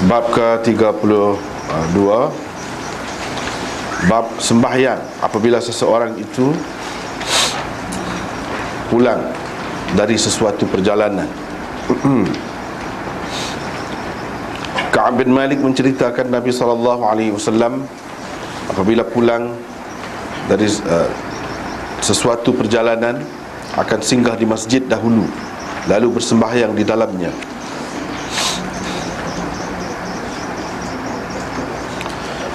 Bab ke-32, bab sembahyang apabila seseorang itu pulang dari sesuatu perjalanan. Ka'ab bin Malik menceritakan Nabi SAW apabila pulang dari sesuatu perjalanan akan singgah di masjid dahulu, lalu bersembahyang di dalamnya.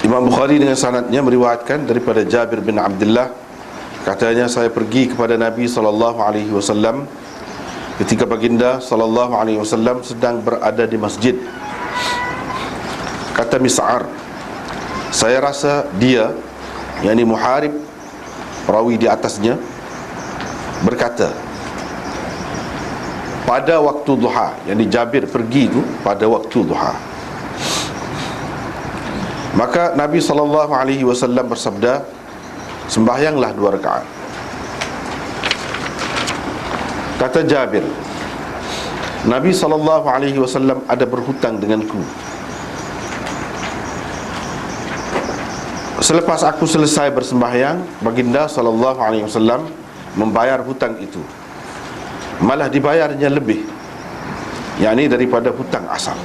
Imam Bukhari dengan sanadnya meriwayatkan daripada Jabir bin Abdullah, katanya saya pergi kepada Nabi SAW ketika baginda SAW sedang berada di masjid. Kata Mis'ar, saya rasa dia, yakni Muharib, perawi di atasnya, berkata pada waktu duha, yakni Jabir pergi itu pada waktu duha. Maka Nabi SAW bersabda, sembahyanglah 2 rakaat. Kata Jabir, Nabi SAW ada berhutang denganku. Selepas aku selesai bersembahyang, baginda SAW membayar hutang itu. Malah dibayarnya lebih, yakni daripada hutang asal.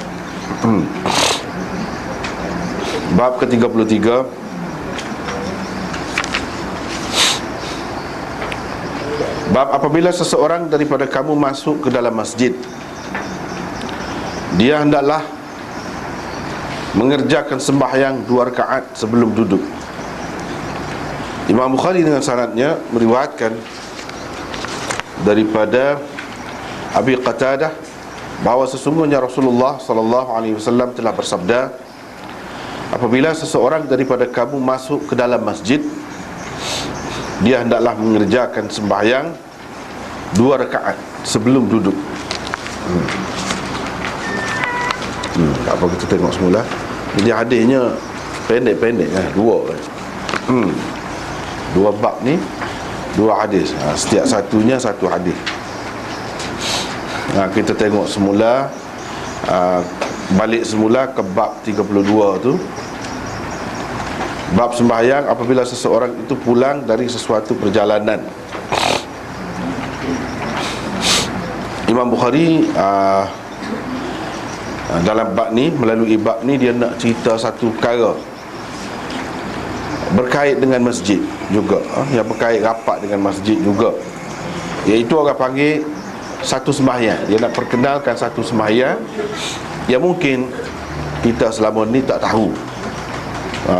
Bab ke-33, bab apabila seseorang daripada kamu masuk ke dalam masjid, dia hendaklah mengerjakan sembahyang 2 rakaat sebelum duduk. Imam Bukhari dengan sanadnya meriwayatkan daripada Abi Qatadah bahawa sesungguhnya Rasulullah SAW telah bersabda, apabila seseorang daripada kamu masuk ke dalam masjid, dia hendaklah mengerjakan sembahyang 2 rakaat sebelum duduk. Tak apa, kita tengok semula. Jadi hadisnya pendek-pendek, 2 bab ni 2 hadis, setiap satunya 1 hadis. Kita tengok semula, balik semula ke bab 32 tu, bab sembahyang apabila seseorang itu pulang dari sesuatu perjalanan. Imam Bukhari dalam bab ni, melalui bab ni, dia nak cerita satu perkara berkait dengan masjid juga, yang berkait rapat dengan masjid juga, iaitu orang panggil satu sembahyang. Dia nak perkenalkan satu sembahyang yang mungkin kita selama ni tak tahu,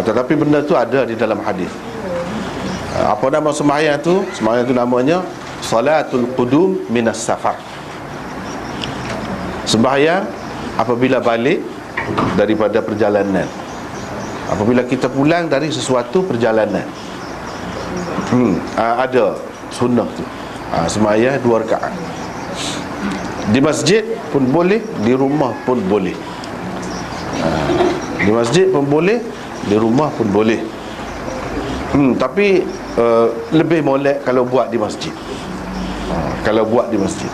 tetapi benda tu ada di dalam hadis. Apa nama sembahyang tu? Sembahyang tu namanya Salatul Qudum minas Safar. Sembahyang apabila balik daripada perjalanan, apabila kita pulang dari sesuatu perjalanan. Ada sunnah tu, sembahyang 2 rakaat. Di masjid pun boleh, di rumah pun boleh. Di masjid pun boleh, di rumah pun boleh. Tapi lebih molek kalau buat di masjid. Kalau buat di masjid.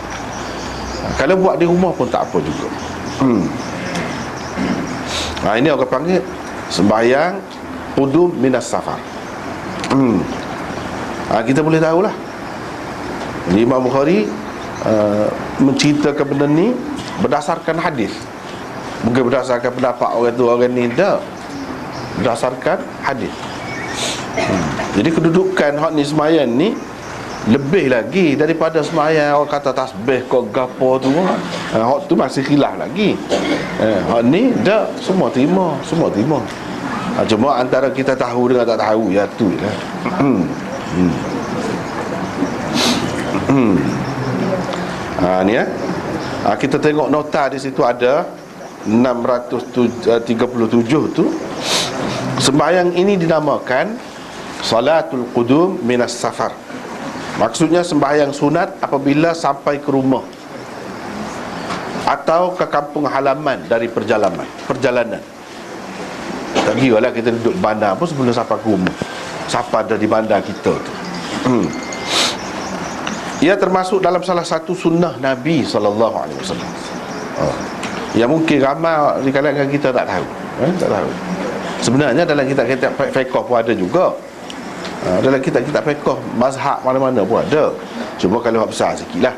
Kalau buat di rumah pun tak apa juga. Ini orang panggil sembahyang qudum minas safar. Kita boleh tahulah, Imam Bukhari menceritakan benda ni berdasarkan hadis, bukan berdasarkan pendapat orang tu orang ni, tak, berdasarkan hadis. Jadi kedudukan hak ni sembahyang ni lebih lagi daripada sembahyang orang kata tasbih kau gapo tu. Hak tu masih khilaf lagi. Hak ni dah semua terima, semua terima. Cuma antara kita tahu dengan tak tahu, ya tu lah. Ni kita tengok nota di situ ada 637 tu. Sembahyang ini dinamakan Salatul Qudum minas Safar. Maksudnya sembahyang sunat apabila sampai ke rumah atau ke kampung halaman dari perjalanan. Tak kira lah kita duduk bandar pun sebelum sampai ke rumah, siapa ada di bandar kita tu. Ia termasuk dalam salah satu sunnah Nabi SAW. yang mungkin ramai di kalangan kita tak tahu. Tak tahu. Sebenarnya dalam kitab-kitab fiqh pun ada juga. Dalam kitab-kitab fiqh mazhab mana-mana pun ada. Cuma kalau hak besar sikitlah.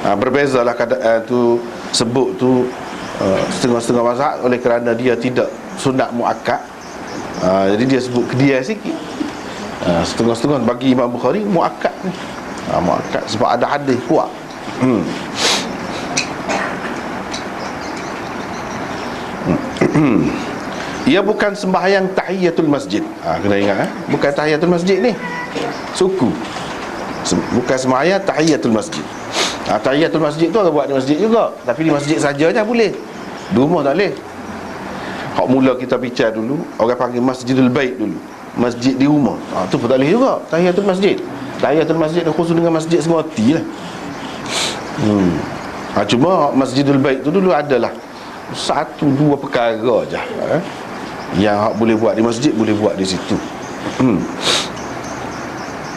Berbezalah keadaan tu, sebut tu setengah-setengah mazhab oleh kerana dia tidak sunat muakkad. Jadi dia sebut kedia sikit. Setengah-setengah bagi Imam Bukhari muakkad ni. Muakkad sebab ada hadis kuat. Ia bukan sembahyang tahiyatul masjid. Kena ingat bukan tahiyatul masjid ni. Suku. Bukan sembahyang tahiyatul masjid. Tahiyatul masjid tu orang buat di masjid juga, tapi di masjid saja je boleh. Di rumah tak boleh. Hak mula kita bincang dulu, orang panggil Masjidul Bait dulu. Masjid di rumah. Tu pun tak boleh juga. Tahiyatul masjid. Tahiyatul masjid khusus dengan masjid semati lah. Cuma Masjidul Bait tu dulu adalah satu dua perkara je yang hak boleh buat di masjid, boleh buat di situ.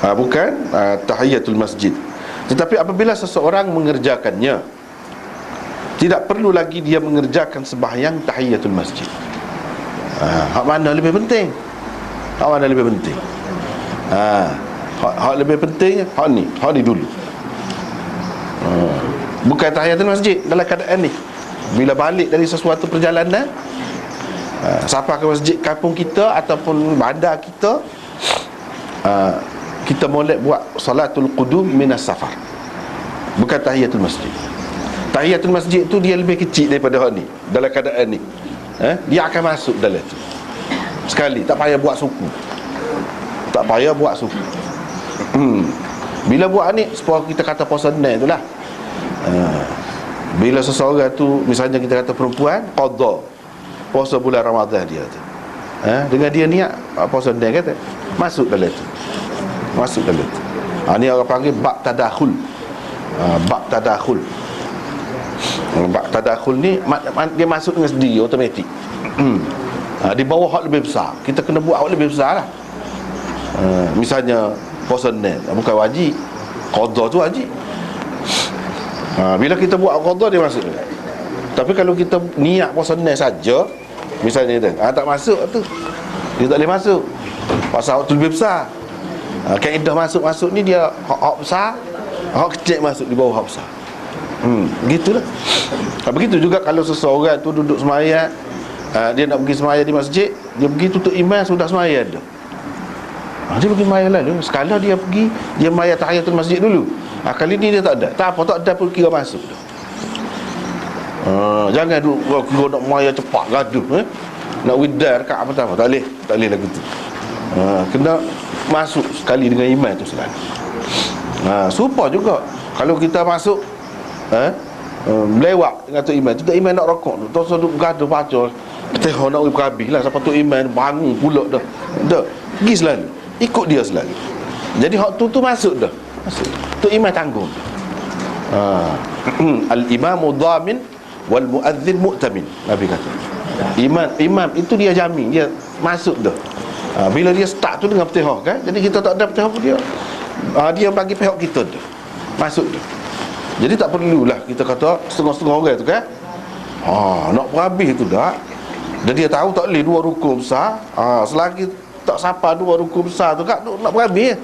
Bukan tahiyatul masjid. Tetapi apabila seseorang mengerjakannya, tidak perlu lagi dia mengerjakan sembahyang tahiyatul masjid. Hak mana lebih penting? Hak mana lebih penting? Hak lebih penting hak ni dulu. Bukan tahiyatul masjid dalam keadaan ni. Bila balik dari sesuatu perjalanan, sampai ke masjid kampung kita ataupun bandar kita, kita boleh buat salatul qudum minas safar. Bukan tahiyatul masjid. Tahiyatul masjid tu dia lebih kecil daripada hak ni. Dalam keadaan ni, dia akan masuk dalam tu sekali, tak payah buat suku. Tak payah buat suku. Bila buat ni, supaya kita kata puasa Senin tu lah. Bila seseorang tu, misalnya kita kata perempuan qada puasa bulan Ramadan dia tu, dengan dia niat puasa Senin kata, masuk dalam tu. Masuk dalam tu. Ni orang panggil bab tadakhul. Bab tadakhul. Bab tadakhul ni dia masuk dengan sendiri, automatik. Di bawah hak lebih besar, kita kena buat hak lebih besar lah. Misalnya puasa Senin bukan wajib, qada tu wajib. Bila kita buat qada dia masuk. Tapi kalau kita niat puasa Senin saja, misalnya tu, tak masuk tu. Dia tak boleh masuk. Pasal hak tu lebih besar. Kaedah masuk-masuk ni dia hak besar, hak kecil masuk di bawah hak besar. Begitulah. Begitu juga kalau seseorang tu duduk sembahyang, dia nak pergi sembahyang di masjid, dia pergi tutup imam sudah sembahyang dah. Dia pergi sembahyang lalu, sekala dia pergi, dia sembahyang tahiyatul masjid dulu. Kali ni dia tak ada. Tak apa, tak ada pun kira masuk dah. Jangan duduk kira nak sembahyang cepat gaduh, nak widar kat apa tak boleh. Tak boleh lagu tu. Kena masuk sekali dengan iman tu selalu. Serupa juga kalau kita masuk melewat dengan Tok Iman. Tok Iman nak rokok tu, terus duduk gaduh baca tengok nak berhabis lah sampai Tok Iman bangun pula dah. Pergi selalu, ikut dia selalu. Jadi hak tu masuk dah. Masuk. Tok Iman tanggung. Al-imamu dhamin wal muadzin mu'tamin. Nabi kata imam itu dia jamin, dia masuk dah. Bila dia start tu dengan Fatihah kan, jadi kita tak ada Fatihah pun dia bagi pihak kita dah. Masuk dah. Jadi tak perlulah kita kata setengah-setengah orang tu kan, nak berhabis tu dah. Dan dia tahu tak boleh dua rukun besar. Selagi tak sapa dua rukun besar tu kan nak berhabis.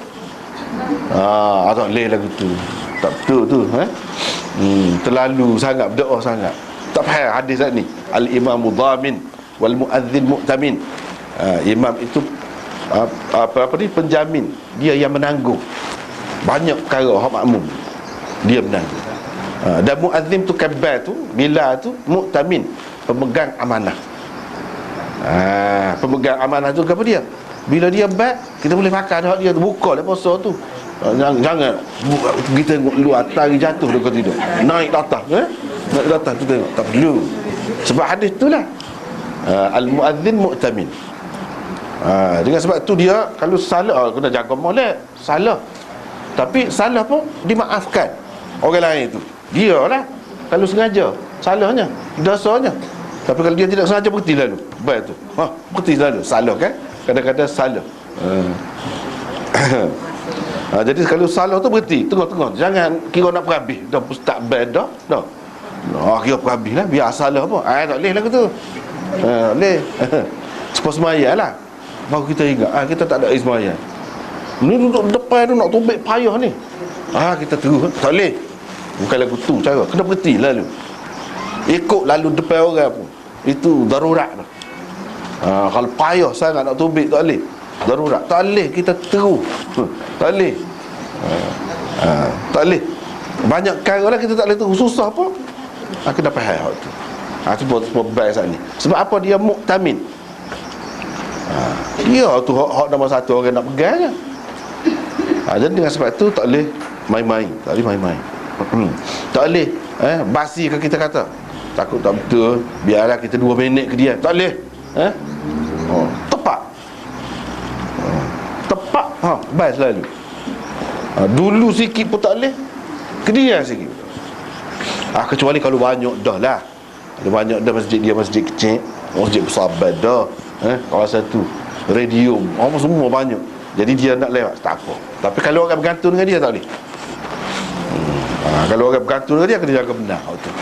Tak boleh lagu tu. Tak betul tu. Terlalu sangat berdoa sangat. Tak faham hadis ni. Al-imamu dhamin wal muadzin mu'tamin. Imam itu apa ni, penjamin, dia yang menanggung banyak perkara hak makmum, dia menanggung. Dan muazzim tu kabar tu, bila tu mu'tamin, pemegang amanah. Pemegang amanah tu apa dia? Bila dia bad, kita boleh pakai hak dia tu, buka lah puasa tu. Jangan kita tengok luar atas jatuh dekat tidur. Naik atas naik atas tu tengok, tak perlu. Sebab hadis tu lah, al-muazzin mu'tamin. Dengan sebab tu dia kalau salah, kena jaga molek salah, tapi salah pun dimaafkan orang lain tu. Dia lah kalau sengaja salahnya, dosanya. Tapi kalau dia tidak sengaja, berhenti lalu. Baik tu, berhenti lalu. Salah kan, kadang-kadang salah. Jadi kalau salah tu berhenti tengah-tengah, jangan kira nak perhabis dah ustaz band dah. Kira perhabis lah, biar salah apa. Tak boleh lah tu. Boleh. Sepas semaya lah baru kita ingat kita tak ada air semaya. Ni duduk depan tu nak tubik payah ni. Kita terus tak boleh. Bukan lagu tu cara. Kena berhenti lalu. Ikut lalu depan orang pun. Itu darurat tu. Kalau payah sangat nak tubik tak boleh. Darurat. Tak boleh kita terus. Tak boleh. Tak boleh. Banyak kali lah kita tak boleh terus. Susah apa? Kena faham tu. Semua baik saat ni. Sebab apa dia muktamin? Dia tu hak nombor satu orang nak pegang je. Jadi dengan sebab tu tak boleh main-main. Tak boleh main-main. Tak boleh basi ke kita kata. Takut tak betul, biarlah kita 2 minit ke dia. Tak boleh. Tepat. Tepat. Baik selalu. Dulu sikit pun tak boleh. Kedia sikit. Kecuali kalau banyak dah lah. Kalau banyak dah masjid dia masjid kecil, masjid besar dah. Kawasan tu radio, semua banyak. Jadi dia nak lewat, tak apa. Tapi kalau orang bergantung dengan dia tak boleh. Kalau orang bergantung dengan dia, kena jaga benar tu.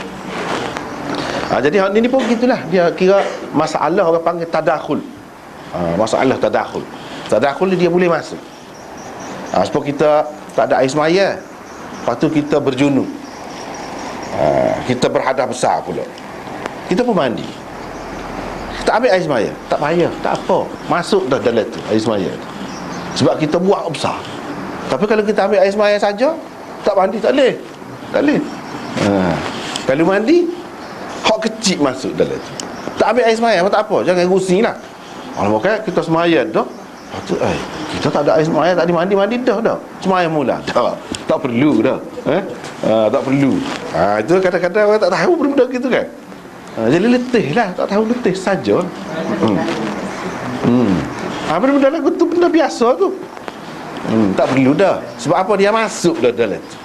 Jadi hak ni pun gitulah. Dia kira masalah orang panggil tadakhul. Masalah tadakhul. Tadakhul ni dia boleh masuk. Sebab kita tak ada air semaya, lepas tu kita berjunub, kita berhadas besar pula, kita pun mandi, kita ambil air semaya, tak payah, tak apa, masuk dah dalam tu air semaya tu. Sebab kita buat besar. Tapi kalau kita ambil air semaya saja, tak mandi, tak boleh. Tak boleh. Kalau mandi, hak kecil masuk dalam tu. Tak ambil air semaya pun tak apa, jangan rusing lah. Makanya kita semaya dah, kita tak ada air semaya, tak ada mandi dah. Semaya mula dah. Tak perlu dah. Tak perlu. Itu kadang-kadang orang tak tahu benda gitu kan. Jadi letih lah, tak tahu letih saja. Benda lagu tu benda biasa tu. Tak perlu dah. Sebab apa? Dia masuk dah dalam tu.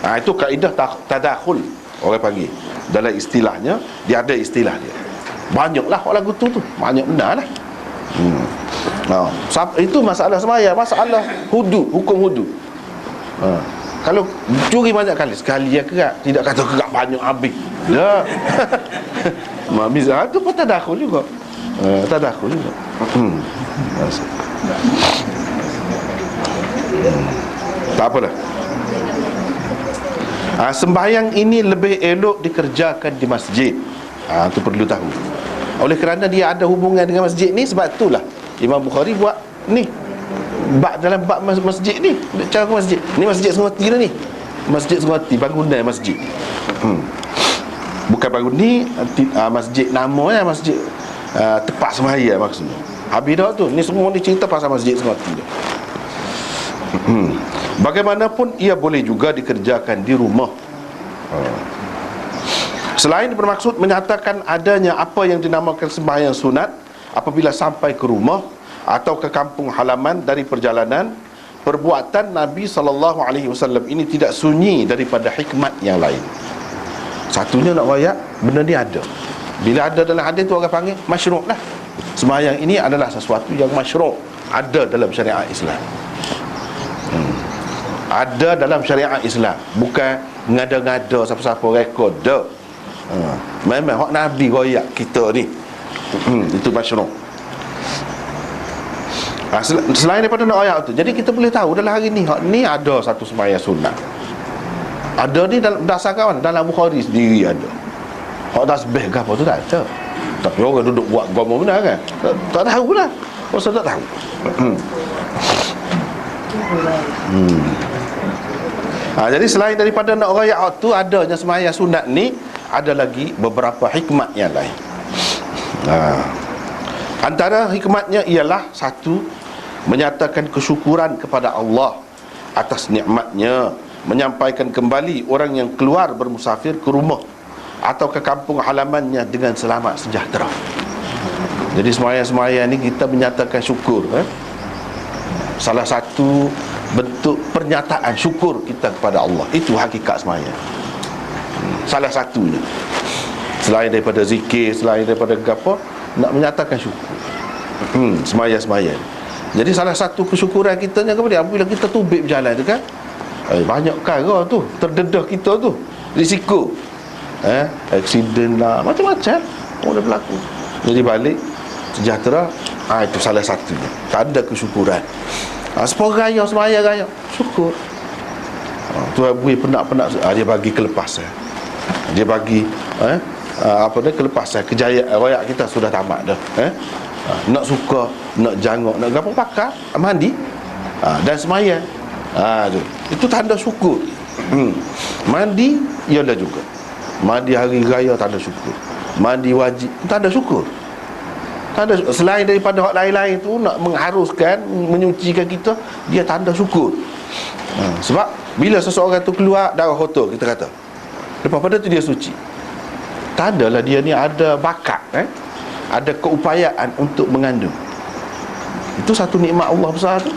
Itu kaedah tadakhul orang panggil. Dalam istilahnya, dia ada istilah dia. Banyaklah lagu tu. Banyak benda lah. Itu masalah semaya, masalah hudu, hukum hudu. Kalau curi banyak kali, sekali dia kerak, tidak kata kerak banyak habis. Ya. Bisa tu pun tadakhul juga. Tadakhul juga. Tak apalah. Sembahyang ini lebih elok dikerjakan di masjid. Itu perlu tahu. Oleh kerana dia ada hubungan dengan masjid ni, sebab itulah Imam Bukhari buat ni dalam bab masjid ni, cara ke masjid. Ni masjid Sengoti dah ni. Masjid Sengoti, bangunan masjid. Bukan bangun ni masjid namanya masjid tempat sembahyang maksudnya. Habis dah tu. Ni semua ni cerita pasal masjid Sengoti tu. Bagaimanapun ia boleh juga dikerjakan di rumah. Selain bermaksud menyatakan adanya apa yang dinamakan sembahyang sunat apabila sampai ke rumah atau ke kampung halaman dari perjalanan, perbuatan Nabi SAW ini tidak sunyi daripada hikmat yang lain. Satunya nak wayak benda ni ada. Bila ada dalam hadis tu orang panggil masyru' lah. Sembahyang ini adalah sesuatu yang masyru', ada dalam syariat Islam. Ada dalam syariat Islam. Bukan ngada-ngada siapa-siapa rekod dah. Memang hak Nabi royak kita ni. Itu masyru'. Selain daripada nak ayat tu, jadi kita boleh tahu dalam hari ni hak ni ada satu sembahyang sunat. Ada ni dalam berdasarkan dalam Bukhari sendiri ada. Hak tasbih ke apa tu tak ada. Tapi orang duduk buat agama benar kan? Tak tahulah. Pasal tak tahu. Jadi selain daripada nak rakyat tu adanya sembahyang sunat ni, ada lagi beberapa hikmat yang lain. Antara hikmatnya ialah satu, menyatakan kesyukuran kepada Allah atas nikmatnya, menyampaikan kembali orang yang keluar bermusafir ke rumah atau ke kampung halamannya dengan selamat sejahtera. Jadi sembahyang-sembahyang ni kita menyatakan syukur. Salah satu bentuk pernyataan syukur kita kepada Allah. Itu hakikat sembahyang. Salah satunya. Selain daripada zikir, selain daripada apa, nak menyatakan syukur. Sembahyang-sembahyang. Jadi salah satu kesyukuran kita ni kemudian apabila kita tubik berjalan tu kan, banyak perkara tu terdedah kita tu, risiko aksiden lah, macam-macam boleh berlaku. Jadi balik sejahtera, itu salah satunya. Tanda kesyukuran. Sepuluh raya, semaya raya, syukur. Tuan bui penat-penat, dia bagi kelepasan. Dia bagi kelepasan, kejayaan rakyat kita sudah tamat dah. Nak suka, nak jangok, nak gapo pakar, mandi dan semaya. Itu tanda syukur. Mandi ialah juga. Mandi hari raya tanda syukur. Mandi wajib tanda syukur. Tanda, selain daripada hak lain-lain tu nak mengharuskan, menyucikan kita, dia tanda syukur. Sebab bila seseorang tu keluar darah kotor, kita kata, lepas pada tu dia suci, tandalah dia ni ada bakat, ada keupayaan untuk mengandung. Itu satu nikmat Allah besar tu.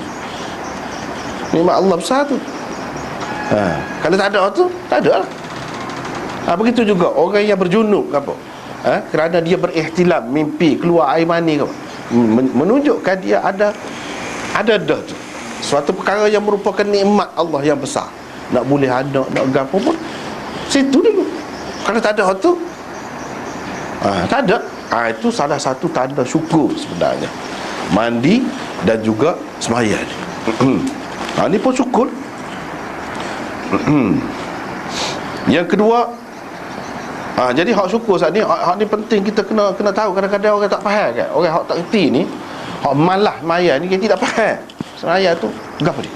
Nikmat Allah besar tu. Kalau tak ada tu, tak ada lah. Begitu juga orang yang berjunub apa? Kerana dia berihtilam, mimpi keluar air mani apa? Menunjukkan dia ada dah tu. Suatu perkara yang merupakan nikmat Allah yang besar. Nak boleh anak, nak gapo pun situ dulu. Kalau tak ada tu, tak ada. Itu salah satu tanda syukur sebenarnya. Mandi dan juga sembahyang. Ini pun syukur. Yang kedua, jadi hak syukur saat ni, hak ni penting kita kena tahu. Kadang-kadang orang tak faham kan. Orang hak tak reti ni, hak malah sembahyang ni dia tidak faham. Sembahyang tu gapo dia?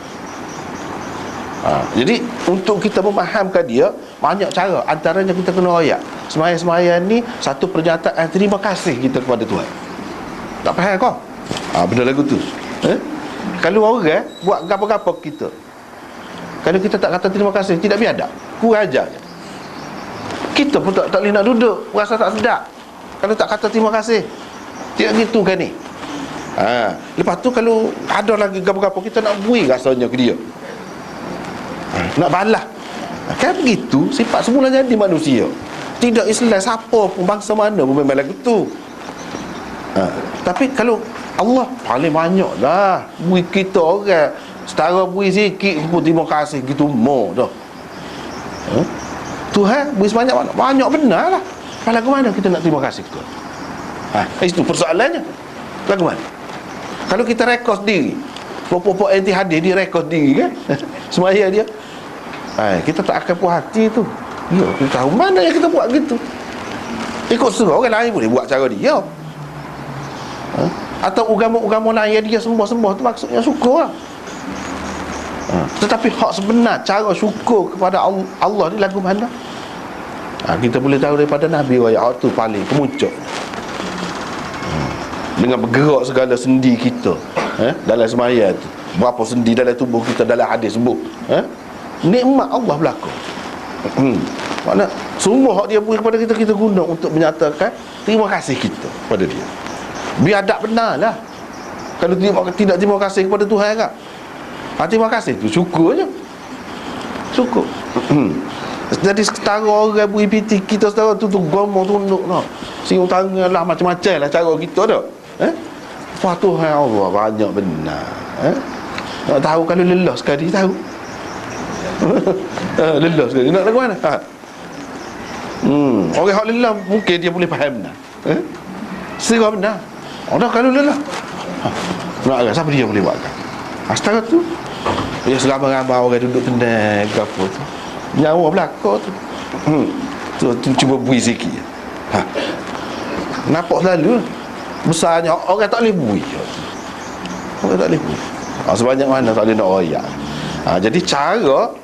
Jadi untuk kita memahamkan dia, banyak cara. Antaranya kita kena royak. Sembahyang ni satu pernyataan terima kasih kita kepada Tuhan. Tak faham kau? Benda lagu tu. Kalau orang buat gapo-gapo kita, kalau kita tak kata terima kasih, tidak biadab, kurang ajar je. Kita pun tak boleh nak duduk, rasa tak sedap kalau tak kata terima kasih. Tidak gitu kan ni. Lepas tu kalau ada lagi gapo-gapo, kita nak bui rasanya ke dia, nak balas. Kan begitu sifat semula jadi manusia. Tidak Islam, siapa pun, bangsa mana pun memang lagu tu. Tapi kalau Allah paling banyak lah bui kita orang, setara bui sikit pun terima kasih gitu mau dah. Tuhan bui sebanyak mana? Banyak benar lah. Lagu mana kita nak terima kasih Tuhan? Itu persoalannya. Lagu mana? Kalau kita rekod sendiri, pokok-pokok anti hadis dia rekod sendiri kan, semaya dia, kita tak akan puas hati tu. Ya, kita tahu mana yang kita buat gitu. Ikut suruh orang lain boleh buat cara dia. Atau agama-agama lain yang dia sembah-sembah tu maksudnya syukur lah. Tetapi hak sebenar cara syukur kepada Allah ni lagu mana? Kita boleh tahu daripada Nabi hak tu paling kemuncak. Dengan bergerak segala sendi kita dalam sembahyang tu. Berapa sendi dalam tubuh kita dalam hadis sebut. Nikmat Allah berlaku. Makna semua hak dia beri kepada kita, kita guna untuk menyatakan terima kasih kita kepada dia. Biadab benar lah. Kalau tidak terima kasih kepada Tuhan kan, terima kasih tu syukur je. Syukur. Jadi setara orang beri piti kita, setara tu gomong tunduk no. Siung tangan lah, macam-macam lah cara kita dah. Tuhan Allah banyak benar. Nak tahu kalau lelah sekali tahu. Lelah sekali nak lagu mana? Orang hak lelah mungkin dia boleh faham benar. Serah benar. Dah kalau lelah, nak agak siapa dia boleh buatkan? Setara tu dia seramai-ramai orang duduk tenang ke apa tu, nyawa belakang tu cuba bui sikit. Nampak selalu besarnya orang tak boleh bui. Orang tak boleh bui. Sebanyak mana tak boleh nak royak. Jadi cara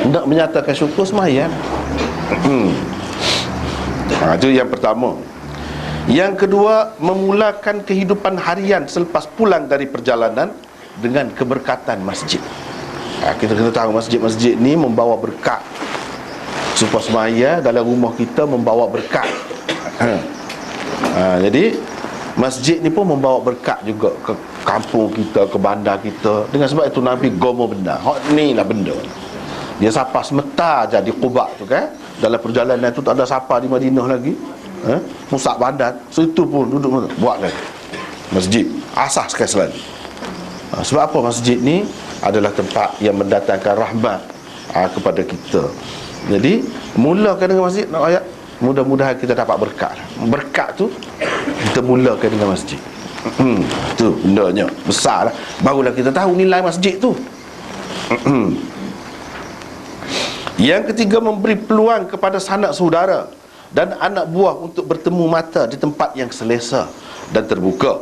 nak menyatakan syukur sembahyang. Itu yang pertama. Yang kedua, memulakan kehidupan harian selepas pulang dari perjalanan dengan keberkatan masjid. Kita kena tahu masjid-masjid ni membawa berkat. Supaya semaya dalam rumah kita membawa berkat. Jadi masjid ni pun membawa berkat juga ke kampung kita, ke bandar kita. Dengan sebab itu Nabi gomo benda. Hak ni lah benda. Dia sapa semetar je di Quba tu kan. Dalam perjalanan tu tak ada sapa di Madinah lagi. Pusat bandar. So itu pun duduk buat lagi masjid. Asas sekali selalu. Sebab apa masjid ni adalah tempat yang mendatangkan rahmat kepada kita. Jadi mulakan dengan masjid, nak ayat, mudah-mudahan kita dapat berkat. Berkat tu kita mulakan dengan masjid. Tu bendanya besar lah. Barulah kita tahu nilai masjid tu. Yang ketiga, memberi peluang kepada sanak saudara dan anak buah untuk bertemu mata di tempat yang selesa dan terbuka.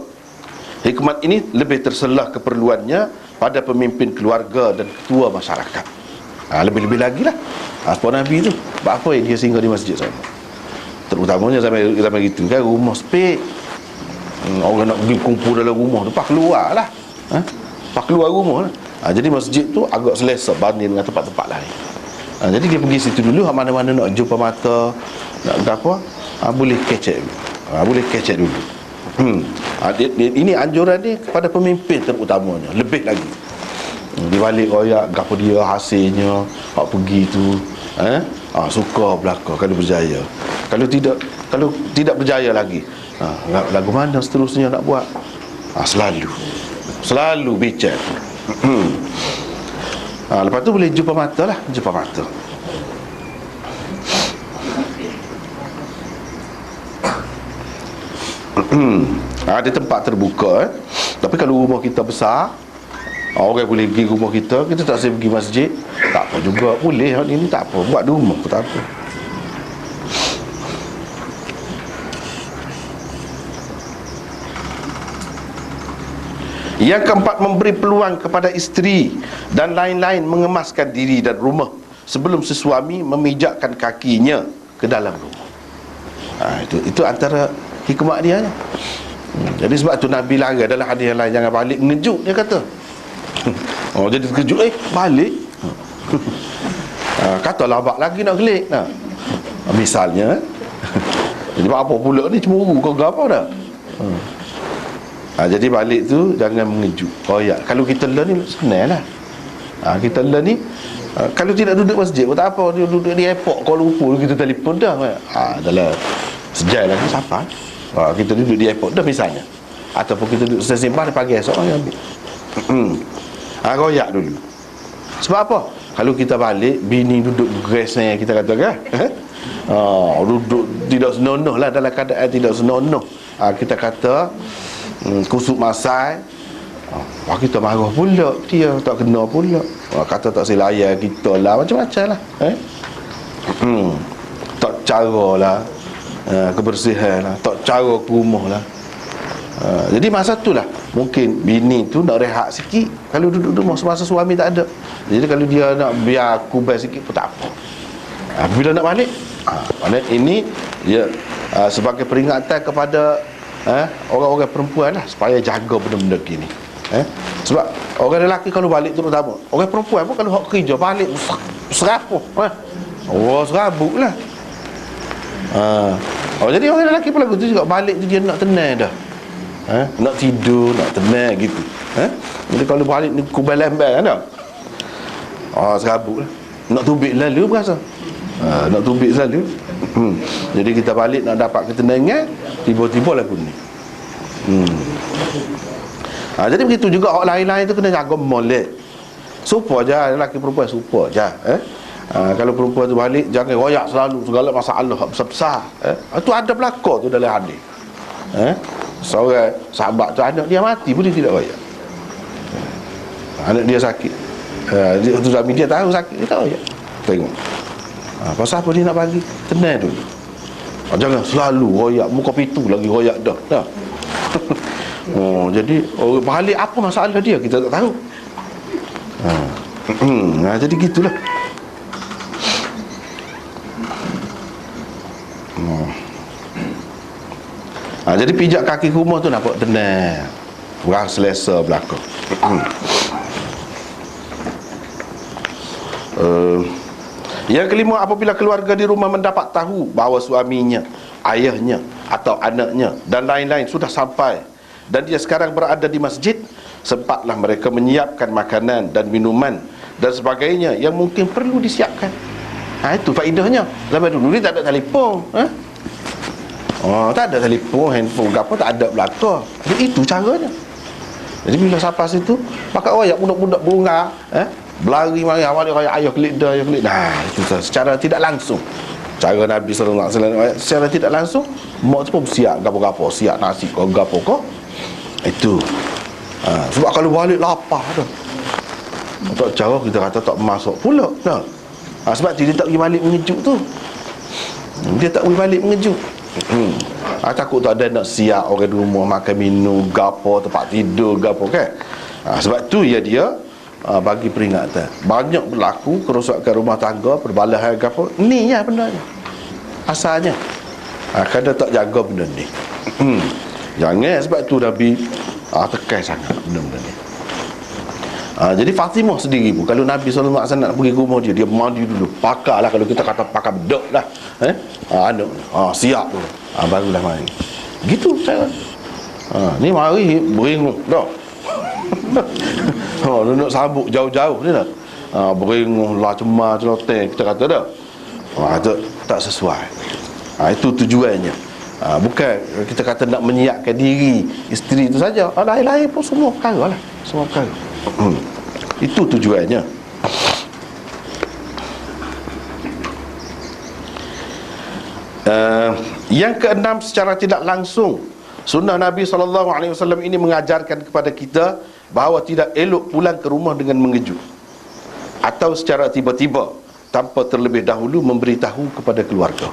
Hikmat ini lebih terselah keperluannya pada pemimpin keluarga dan ketua masyarakat. Lebih-lebih lagi lah Puan Nabi tu, apa yang dia singgah di masjid sana. Terutamanya zaman gitu kan, rumah sepik. Orang nak pergi kumpul dalam rumah tu, keluar lah. Keluar rumah lah. Jadi masjid tu agak selesa banding dengan tempat-tempat lain. Jadi dia pergi situ dulu, mana-mana nak jumpa mata, nak apa, boleh kecek. Boleh kecek dulu. Ini anjuran ni kepada pemimpin terutamanya. Lebih lagi di balik royak gapo dia hasilnya hak pergi tu, suka belaka kalau berjaya. Kalau tidak berjaya lagi, lagu mana seterusnya nak buat. Selalu bincang. Lepas tu boleh jumpa mata lah. Jumpa mata. Ada tempat terbuka. Tapi kalau rumah kita besar, orang boleh pergi rumah kita, kita tak boleh pergi masjid, tak apa juga, boleh. Ini tak apa, buat di rumah pun tak apa. Yang keempat, memberi peluang kepada isteri dan lain-lain mengemaskan diri dan rumah sebelum sesuami memijakkan kakinya ke dalam rumah. Itu antara hikmah dia. Jadi sebab tu Nabi larang dalam hadis yang lain, jangan balik mengejut, dia kata. Jadi terkejut, balik. Kata labak lagi nak gelik. Misalnya. Jadi apa pula ni, cemburu kau ke apa dah? Jadi balik tu jangan mengejut. Kalau kita learn ni senang lah. Kita learn ni, kalau tidak duduk masjid pun tak apa, dia duduk di airport Kuala Lumpur, kita telefon dah. Dalam sejam lagi sampai. Kita duduk di airport dah misalnya. Ataupun kita duduk stesen bas, pagi esok orang ambil. Royak dulu. Sebab apa? Kalau kita balik, bini duduk greseng, kita kata kan, duduk tidak senonoh lah, dalam keadaan tidak senonoh. Kita kata kusuk masai, kita marah pula, dia tak kena pula, kata tak silayan kita lah, macam-macam lah. Tak cara lah kebersihan lah, tak cara ke rumah lah. Jadi masa tu lah mungkin bini tu nak rehat sikit kalau duduk rumah semasa suami tak ada. Jadi kalau dia nak biar kubai sikit pun tak apa. Bila nak balik, maknanya ini ya, sebagai peringatan kepada orang-orang perempuan lah, supaya jaga benda-benda gini. Sebab orang lelaki kalau balik terutama, orang perempuan pun kalau hak kerja balik serapuh, serabut lah. Jadi orang lelaki pun lagu tu juga, balik tu dia nak tenang dah, nak tidur, nak tenang gitu. Jadi kalau balik ni kubal lambat kan dah, serabut lah. Nak tubik lalu berasa, nak tubik selalu. Jadi kita balik nak dapat ketenangan, tiba-tiba lagu ni. Jadi begitu juga orang lain-lain tu kena jaga molek. Supa je, lelaki perempuan supa je. Kalau perempuan tu balik, jangan royak selalu segala masalah besar-besar. Itu ada belakang tu dalam hadis. Seorang sahabat tu, anak dia mati pun dia tidak royak. Anak dia sakit, tu suami dia tahu sakit, dia tak royak. Tengok pasal apa dia nak bagi? Tenang dulu. Jangan selalu royak, muka pintu lagi royak dah. Jadi balik apa masalah dia, kita tak tahu. Jadi gitulah. Jadi pijak kaki rumah tu nampak tenang, orang selesa belakang. Yang kelima, apabila keluarga di rumah mendapat tahu bahawa suaminya, ayahnya atau anaknya dan lain-lain sudah sampai dan dia sekarang berada di masjid, sempatlah mereka menyiapkan makanan dan minuman dan sebagainya yang mungkin perlu disiapkan. Itu faedahnya. Zaman dulu ni tak ada telefon, tak ada telefon, handphone apa tak ada belakang. Jadi itu caranya. Jadi bila sampai situ, pakai royak budak-budak bunga, berlari mari awal dia royak ayah kelik dah, ayah kelik. Nah, itu secara tidak langsung. Cara Nabi sallallahu alaihi wasallam secara tidak langsung, mak tu pun siap gapo-gapo, siap nasi kau gapo kau. Itu. Sebab kalau balik lapar dah. Tak jauh kita kata tak masuk pula dah. Sebab dia tak pergi balik mengejut tu. Dia tak pergi balik mengejut. Takut tak ada nak siap orang di rumah makan minum gapo, tempat tidur gapo kan. Sebab tu ya dia bagi peringatan. Banyak berlaku kerosakan rumah tangga, perbalahan gapo. Ni ya benda ni. Asalnya. Kadang tak jaga benda ni. Jangan sebab tu Nabi tekan sangat benda-benda ni. Jadi Fatimah sendiri pun, kalau Nabi SAW nak pergi ke rumah dia, dia mandi dulu, pakar lah. Kalau kita kata pakar bedok lah, siap tu, barulah mari. Gitu cara. Ni mari beringung dah. Nak sambut jauh-jauh ni dah. Beringung lah, cemar celoteh, kita kata dah. Itu tak sesuai. Itu tujuannya. Bukan kita kata nak menyiapkan diri isteri itu saja. Lain-lain pun semua perkara lah. Semua perkara. Itu tujuannya. Yang keenam, secara tidak langsung sunnah Nabi SAW ini mengajarkan kepada kita bahawa tidak elok pulang ke rumah dengan mengejut atau secara tiba-tiba tanpa terlebih dahulu memberitahu kepada keluarga.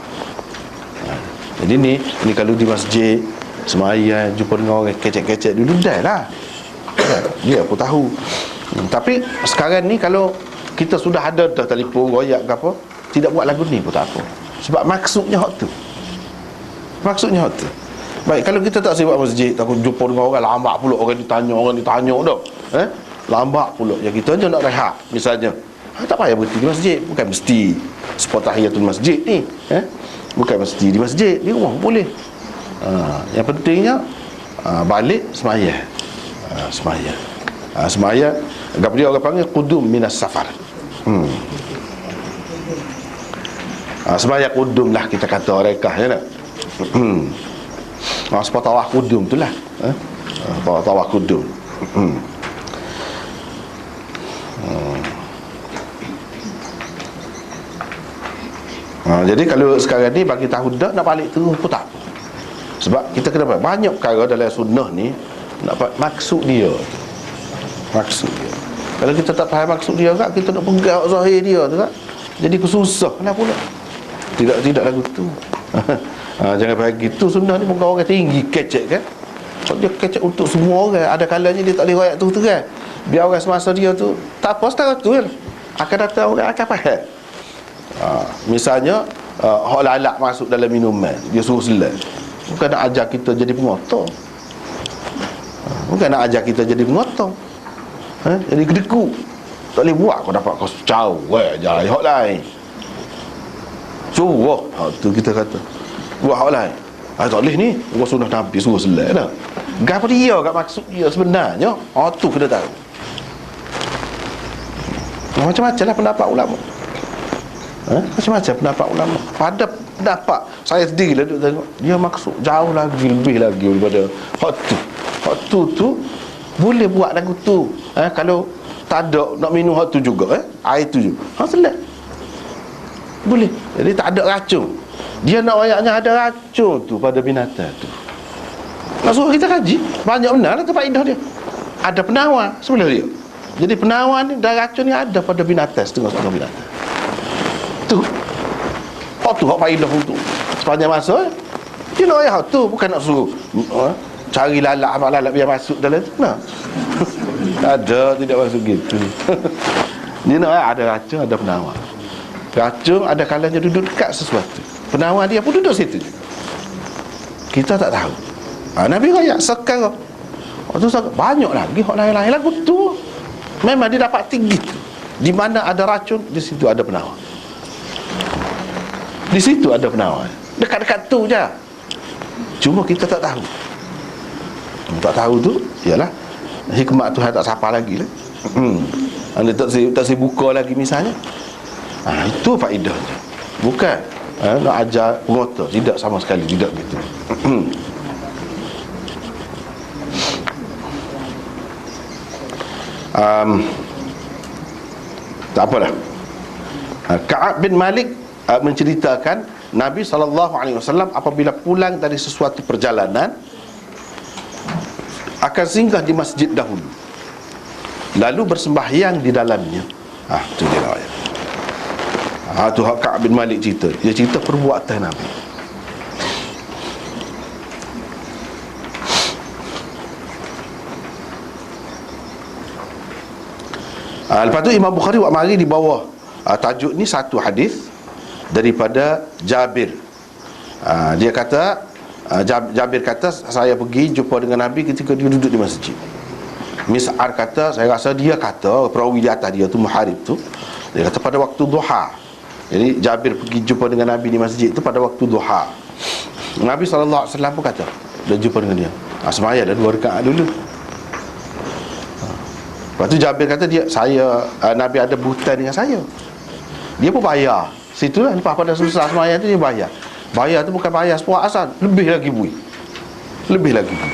Jadi ni kalau di masjid sembahyang jumpa dengan orang kecek-kecek dulu dah lah. Dia pun tahu. Tapi sekarang ni kalau kita sudah ada dah telefon royak ke apa, tidak buat lagu ni pun tak apa. Sebab maksudnya hak tu. Maksudnya hak tu. Baik, kalau kita tak sibuk masjid, takut jumpa dengan orang lambat pula, orang ditanya dah. Lambat pula. Ya kita je nak rehat misalnya. Tak payah berhenti di masjid. Bukan mesti spot tahiyatul masjid ni. Bukan mesti di masjid, di rumah boleh. Yang pentingnya balik sembahyang. Sembahyang agak dia orang panggil qudum minas safar. Sembahyang qudum lah kita kata rekah ya tak. Sebab tawaf qudum tu lah. Tawaf qudum. Jadi kalau sekarang ni bagi tahu dah nak balik terus pun tak apa. Sebab kita kena banyak perkara dalam sunnah ni nak maksud dia. Maksud dia. Kalau kita tak faham maksud dia kan, kita nak pegang zahir dia tu kan, jadi kesusah lah pula. Tidak lagu tu. Jangan bagi tu sunnah ni bukan orang tinggi kecek kan. Kalau dia kecek untuk semua orang, ada kalanya dia tak boleh royak tu kan. Biar orang semasa dia tu tak apa setara tu kan. Akan datang orang akan faham. Misalnya hak lalak masuk dalam minuman, dia suruh selai. Bukan nak ajar kita jadi pengotor. Bukan nak ajar kita jadi pengotor. Jadi kedeku. Tak boleh buat kau dapat kau jauh ajar hak lain. Suruh tu kita kata buat hak lain. Tak boleh ni, gua sunnah Nabi suruh selai dah. Gapo dia kat maksud dia sebenarnya? Tu kena tahu. Macam-macam lah pendapat ulama. Macam-macam pendapat ulama. Pada pendapat saya sendiri lah duduk tengok, dia maksud jauh lagi, lebih lagi daripada hak tu boleh buat lagu tu. Kalau tak ada nak minum hak tu juga, air tu juga, selai boleh. Jadi tak ada racun. Dia nak ayatnya ada racun tu pada binatang tu. Nak suruh kita kaji, banyak benar lah tu faedah dia. Ada penawar sebelah dia. Jadi penawar ni dan racun ni ada pada binatang, setengah-setengah binatang tu. Tu hak faedah untuk sepanjang masa. Dia nak ayat tu, bukan nak suruh cari lalak, amak lalak biar masuk dalam tu. Nah. Ada, tidak masuk gitu. Dia nak ayat ada racun, ada penawar. Racun ada kalanya duduk dekat sesuatu, penawar dia pun duduk situ juga. Kita tak tahu. Nabi ayat sekarang tu banyak lagi hak lain-lain lagu tu. Memang dia dapat tinggi tu. Di mana ada racun, di situ ada penawar. Di situ ada penawar. Dekat-dekat tu je. Cuma kita tak tahu. Tak tahu tu ialah hikmat Tuhan tak sapa lagi lah. Anda tak saya buka lagi misalnya. Itu faedahnya. Bukan nak ajar pengotor. Tidak sama sekali. Tidak gitu. Tak apalah. Ka'ab bin Malik menceritakan Nabi SAW apabila pulang dari sesuatu perjalanan akan singgah di masjid dahulu, lalu bersembahyang di dalamnya. Itu dia ayat. Tu Ka'ab bin Malik cerita. Dia cerita perbuatan Nabi. Lepas tu Imam Bukhari buat mari di bawah tajuk ni satu hadis daripada Jabir. Dia kata Jabir kata, saya pergi jumpa dengan Nabi ketika dia duduk di masjid. Mis'ar kata, saya rasa dia kata, perawi di atas dia tu, Muharib tu, dia kata pada waktu duha. Jadi Jabir pergi jumpa dengan Nabi di masjid tu pada waktu duha. Nabi SAW pun kata, dia jumpa dengan dia, semaya dah 2 rakaat dulu. Lepas tu Jabir kata, Nabi ada berhutang dengan saya. Dia pun bayar. Situlah lepas pada susah semaya tu dia bayar. Bayar tu bukan bayar sepuas asal, lebih lagi bui. Lebih lagi bui.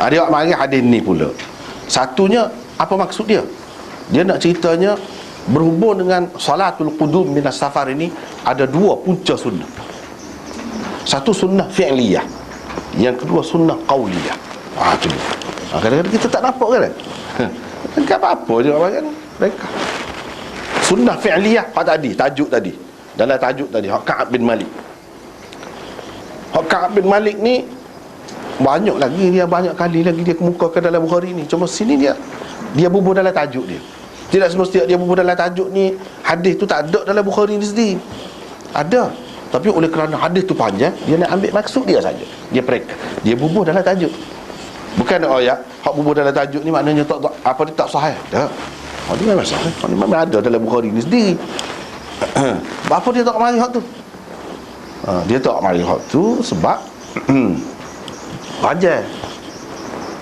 Dia buat mari hadis ni pula. Satunya, apa maksud dia? Dia nak ceritanya berhubung dengan salatul qudum minas safar ini ada 2 punca sunnah. Satu sunnah fi'liyah, yang kedua sunnah qauliyah. Tu dia. Kadang-kadang kita tak nampak kan? Kan apa-apa je kan mereka. Sunnah fi'liyah tajuk tadi. Dalam tajuk tadi Ka'ab bin Malik. Ka'ab bin Malik ni banyak kali lagi dia kemukakan dalam Bukhari ni. Cuma sini dia bubuh dalam tajuk dia. Tidak semestinya dia bubuh dalam tajuk ni hadis tu tak ada dalam Bukhari ni sendiri. Ada. Tapi oleh kerana hadis tu panjang, dia nak ambil maksud dia saja. Dia bubuh dalam tajuk. Bukan hak bubuh dalam tajuk ni maknanya dia tak sahih. Tak. Dia memang sahih. Dia memang ada dalam Bukhari ni sendiri. Apa dia tak mari hak tu? Dia tak mari hak tu sebab wajar.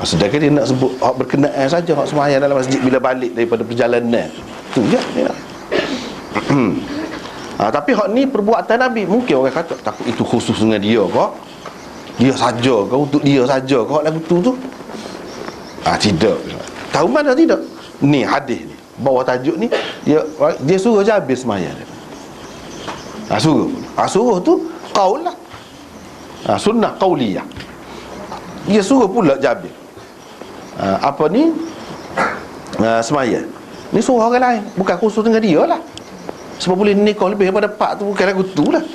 Sedangkan dia nak sebut hak berkenaan saja, hak sembahyang dalam masjid bila balik daripada perjalanan. Tu je dia. Tapi hak ni perbuatan Nabi. Mungkin orang kata takut itu khusus dengan dia ke? Dia saja ke? Untuk dia saja ke hak lagu tu? Tidak. Tahu mana tidak? Ni hadis ni, bawah tajuk ni dia suruh Jabir sembahyang. Suruh tu qaul lah. Sunnah qauliyah. Dia suruh pula Jabir sembahyang. Ni suruh orang lain, bukan khusus dengan dia lah. Sebab boleh nikah lebih daripada 4 tu bukan lagu tu lah.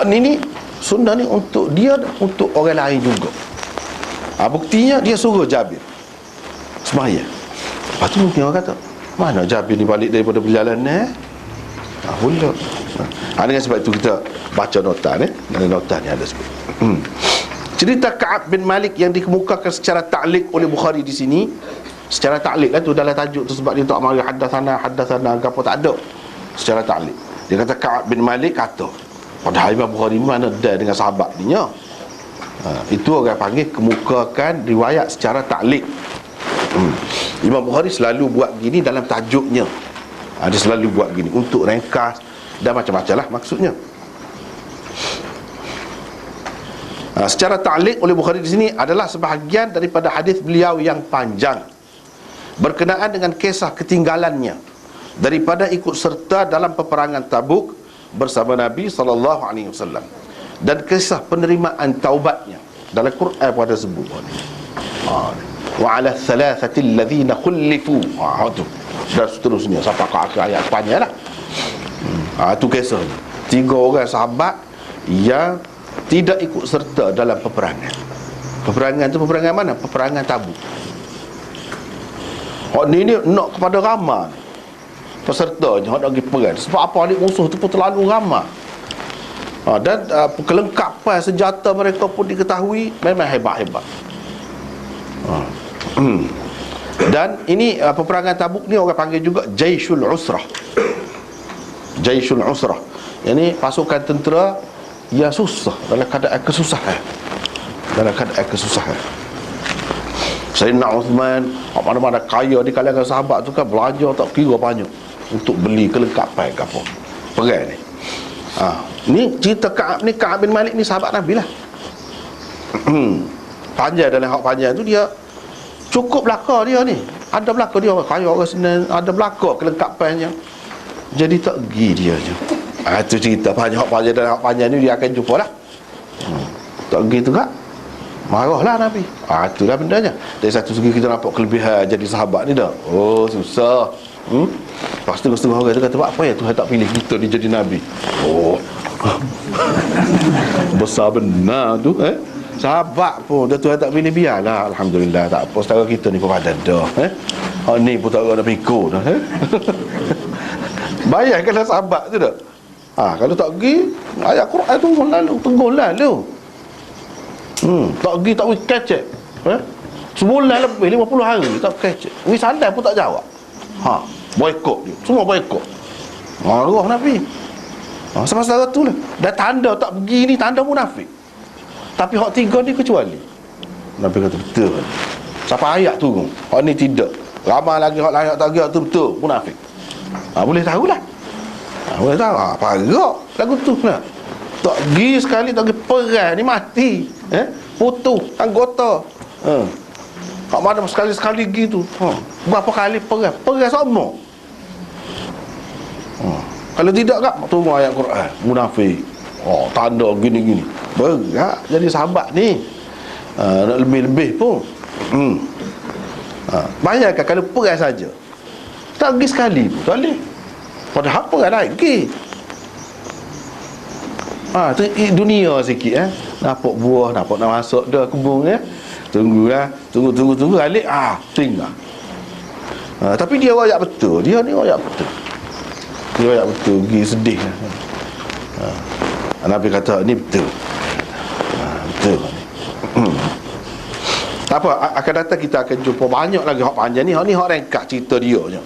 Ni sunnah ni untuk dia, untuk orang lain juga. Buktinya dia suruh Jabir sembahyang. Lepas tu mungkin orang kata, mana Jabir ni balik daripada perjalanan? Pula. Dengan sebab itu kita baca nota ni. Dalam nota ni ada sebut cerita Ka'ab bin Malik yang dikemukakan secara ta'liq oleh Bukhari di sini. Secara ta'liq lah tu dalam tajuk tu, sebab dia tak mari haddatsana apa tak ada. Secara ta'liq. Dia kata Ka'ab bin Malik kata, padahal Imam Bukhari mana ada dengan sahabat dia. Itu orang panggil kemukakan riwayat secara ta'liq. Imam Bukhari selalu buat gini dalam tajuknya. Dia selalu buat gini untuk ringkas dan macam-macam lah maksudnya. Secara ta'liq oleh Bukhari di sini adalah sebahagian daripada hadis beliau yang panjang berkenaan dengan kisah ketinggalannya daripada ikut serta dalam peperangan Tabuk bersama Nabi SAW, dan kisah penerimaan taubatnya. Dalam Quran pun ada sebut wa 'ala thalathati alladhina khulifu. Dan seterusnya sampai ke akhir ayat panjang lah. Itu kisah 3 orang sahabat yang tidak ikut serta dalam peperangan. Peperangan tu peperangan mana? Peperangan Tabuk. Ni nak kepada ramai pesertanya, nak pergi perang. Sebab apa, adik musuh tu pun terlalu ramai. Dan kelengkapan senjata mereka pun diketahui memang hebat-hebat. Dan ini peperangan Tabuk ni orang panggil juga Jaishul Usrah. Jaishul Usrah, ini pasukan tentera yang susah, dalam keadaan kesusahan. Sayyidina Uthman mana-mana kaya di kalangan sahabat tu kan, belanja tak kira banyak untuk beli kelengkapan ke apa perang ni. Ni cerita Ka'ab bin Malik ni sahabat Nabi lah. panjang dalam hak panjang tu dia cukup belaka dia ni. Ada belaka dia orang kaya, orang senang, ada belaka kelengkapannya. Jadi tak pergi dia je. Itu cerita panjang hak panjang dalam hak panjang ni dia akan jumpa lah. Tak pergi tu kak, marahlah Nabi. Itulah bendanya. Dari satu segi kita nampak kelebihan jadi sahabat ni dah. Oh susah. Lepas tu setengah orang tu kata, apa ya Tuhan tak pilih kita ni jadi Nabi. Oh besar benar tu sahabat pun dah Tuhan tak pilih, biarlah, alhamdulillah, tak apa, setara kita ni pun ada dah ni pun tak ada nak pikir dah bayangkanlah sahabat tu dah. Kalau tak pergi ayat Quran tu lalu tegur lalu tak pergi, tak pergi kecek sebulan lebih 50 hari tak kecek, ni sadar pun tak jawab. Boykot dia, semua boykot. Marah Nabi. Sama-sama tu lah. Dah tanda tak pergi ni tanda munafik. Tapi hak tiga ni kecuali. Nabi kata betul. Siapa ayat tu? Hak ni tidak. Ramai lagi hak lain tak pergi tu betul munafik. Boleh tahulah. Boleh tahu. Parah lagu tu lah. Tak pergi sekali, tak pergi perang ni mati. Putus anggota. Hak mana sekali-sekali gitu. Berapa kali perang? Perang sama. Kalau tidak kak, tunggu ayat Quran munafik. Tanda gini-gini. Berat jadi sahabat ni. Nak lebih-lebih pun. Bayangkan kalau perang saja. Tak pergi sekali pun tak boleh. Padahal perang lagi. Tu dunia sikit nampak buah, nampak nak masuk dah kebun Tunggu alik tinggal. Tapi dia royak betul. Dia ni royak betul. Dia royak betul, pergi sedih. Nabi kata ni betul. Betul. Tak apa, akan datang kita akan jumpa banyak lagi hak panjang ni. Hak ni hak ringkas cerita dia je.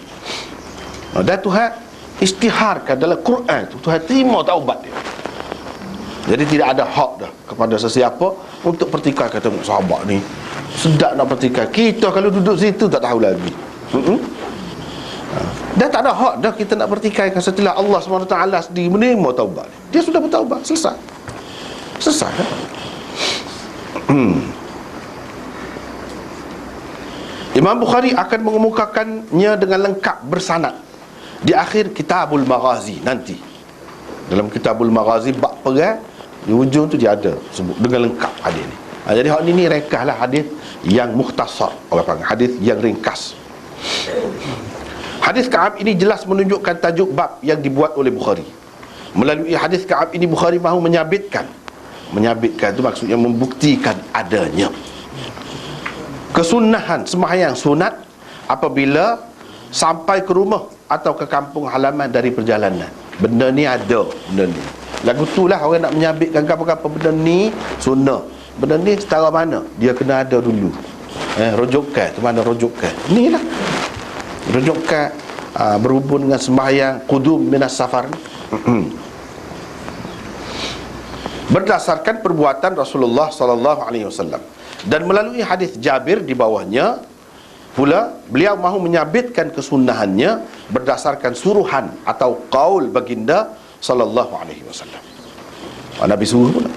Dan Tuhan istiharkan dalam Quran tu, Tuhan terima taubat dia. Jadi tidak ada hak dah kepada sesiapa untuk pertikaian. Kata sahabat ni sedap nak pertikaian. Kita kalau duduk situ tak tahu lagi. Dan tak ada hak dah kita nak pertikaian setelah Allah SWT sendiri menerima taubat. Dia sudah bertaubat, selesai. Selesai kan? Imam Bukhari akan mengemukakannya dengan lengkap bersanad di akhir Kitabul Maghazi nanti. Dalam Kitabul Maghazi bab perang, di hujung tu dia ada sebut dengan lengkap hadis ni. Jadi hak ni ringkaslah hadis yang mukhtasar, orang panggil hadis yang ringkas. Hadis Ka'ab ini jelas menunjukkan tajuk bab yang dibuat oleh Bukhari. Melalui hadis Ka'ab ini Bukhari mahu menyabitkan itu maksudnya membuktikan adanya kesunahan sembahyang sunat apabila sampai ke rumah atau ke kampung halaman dari perjalanan. Benda ni ada, benda ni. Lagu tu lah orang nak menyabitkan apa-apa benda ni sunnah. Benda ni setara mana? Dia kena ada dulu. Rujukan, tu mana rujukan? Ni lah. Rujukan berhubung dengan sembahyang qudum minas safar. Berdasarkan perbuatan Rasulullah sallallahu alaihi wasallam dan melalui hadis Jabir di bawahnya pula beliau mahu menyabitkan kesunahannya berdasarkan suruhan atau qaul baginda sallallahu alaihi wasallam. Nabi suruh pula.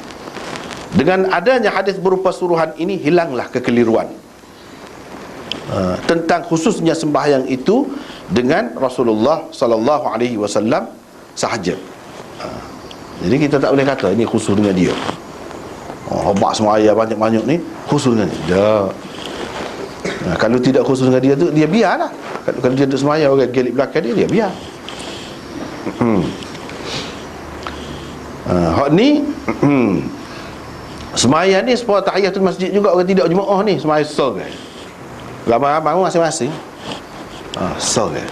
Dengan adanya hadis berupa suruhan ini hilanglah kekeliruan tentang khususnya sembahyang itu dengan Rasulullah sallallahu alaihi wasallam sahaja. Jadi kita tak boleh kata ini khusus dengan dia. Obat semaya banyak-banyak ni khusus dengan dia. Kalau tidak khusus dengan dia tu, dia biarlah. Kalau dia duduk semaya orang gelip belakang dia biar. Hak ni semaya ni sepuluh tahiyatul masjid juga orang tidak jemaah ni semaya sore. Ramai-ramai masing-masing. Sore.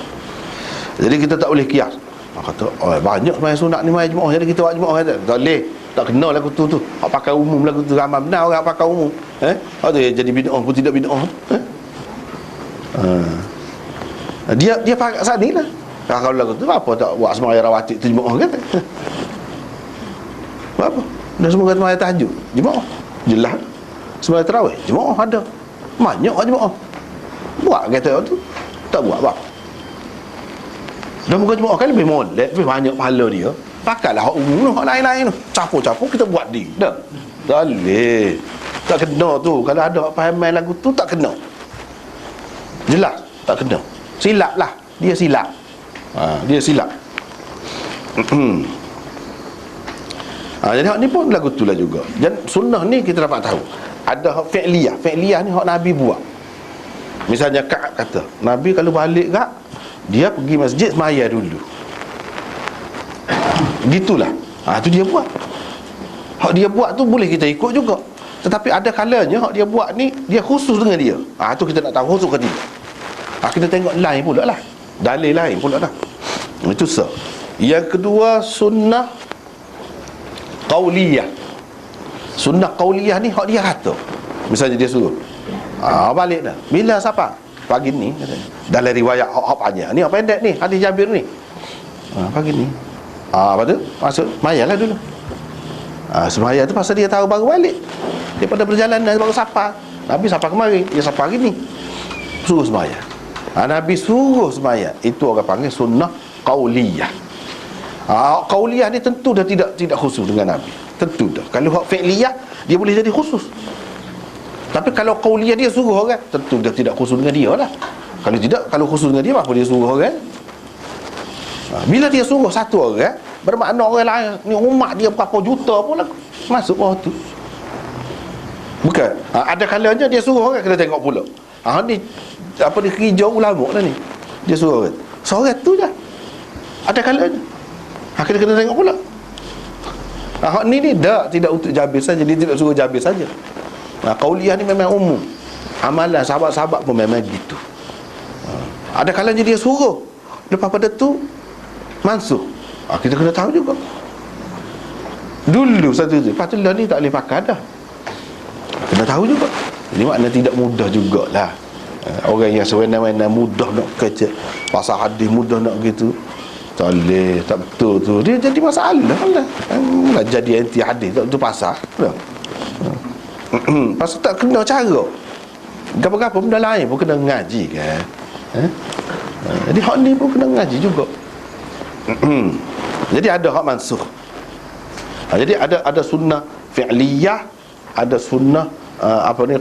Jadi kita tak boleh kias. Kata, banyak semaya sunat ni mai jemaah, jadi kita buat jemaah tak boleh. Tak kena lagu tu. Hak pakai umum lagu tu ramai benar orang pakai umum. Hak tu jadi bid'ah pun tidak bid'ah. Dia pakai sani lah. Kalau lagu tu apa tak buat semaya rawatib tu jemaah kata. Apa? Dah semua kata semaya tahajud jemaah. Jelas. Semaya tarawih jemaah ada. Banyak jemaah. Buat kata tu. Tak buat apa. Dah muka jemaah kan lebih molek, lebih banyak pahala dia. Pakailah hak umum tu, hak lain-lain tu. Capur-capur kita buat di. Dah. Tak boleh. Tak kena tu. Kalau ada hak pahaman lagu tu tak kena. Jelas tak kena. Silap lah. Dia silap. Dia silap. Jadi hak ni pun lagu tu lah juga. Dan sunnah ni kita dapat tahu ada hak fi'liyah. Fi'liyah ni hak Nabi buat. Misalnya Ka'ab kata, Nabi kalau balik Kak, dia pergi masjid semaya dulu. Gitulah. Tu dia buat. Hak dia buat tu boleh kita ikut juga. Tetapi ada kalanya hak dia buat ni dia khusus dengan dia. Tu kita nak tahu khusus ke tidak. Kita tengok lain pula lah. Dalil lain pula lah. Itu Yang kedua, sunnah qauliyah. Sunnah qauliyah ni hak dia kata. Misalnya dia suruh, balik dah. Bila siapa? Pagi ni katanya. Dalam riwayat hak panjang ni, hak pendek ni, hadis Jabir ni. Pagi ni. Lepas tu masuk semayalah dulu. Semaya tu pasal dia tahu baru balik. Daripada perjalanan baru sapa. Nabi sapa kemari, dia sapa hari ni. Suruh semaya. Nabi suruh semaya. Itu orang panggil sunnah qauliyah. Qauliyah ni tentu dah tidak khusus dengan Nabi. Tentu dah. Kalau hak fi'liyah dia boleh jadi khusus. Tapi kalau qauliyah dia suruh orang, tentu dah tidak khusus dengan dia lah. Kalau tidak, kalau khusus dengan dia, apa dia suruh orang? Bila dia suruh satu orang, bermakna orang lain ni umat dia berapa juta pun lah masuk bawah tu. Bukan. Ada kalanya dia suruh orang kena tengok pula. Ni apa dia kerja ulama lah ni. Dia suruh orang. Seorang tu je. Ada kalanya. Kena tengok pula. Ni tidak untuk Jabir saja. Dia tidak suruh Jabir saja. Qauliyah ni memang umum. Amalan sahabat-sahabat pun memang gitu. Ada kalanya dia suruh. Lepas pada tu mansuh. Kita kena tahu juga. Dulu satu tu. Lepas tu lah ni tak boleh pakai dah. Kena tahu juga. Jadi makna tidak mudah jugalah. Orang yang sewenang-wenang mudah nak kerja pasal hadis, mudah nak gitu, tak boleh, tak betul tu. Dia jadi masalah lah. Jadi anti hadis tak betul pasal lah. Pasal tak kena cara. Gapa-gapa benda lain pun kena ngaji kan. Jadi hak ni pun kena ngaji juga. Jadi ada hak mansuh. Jadi ada sunnah fi'liyah, ada sunnah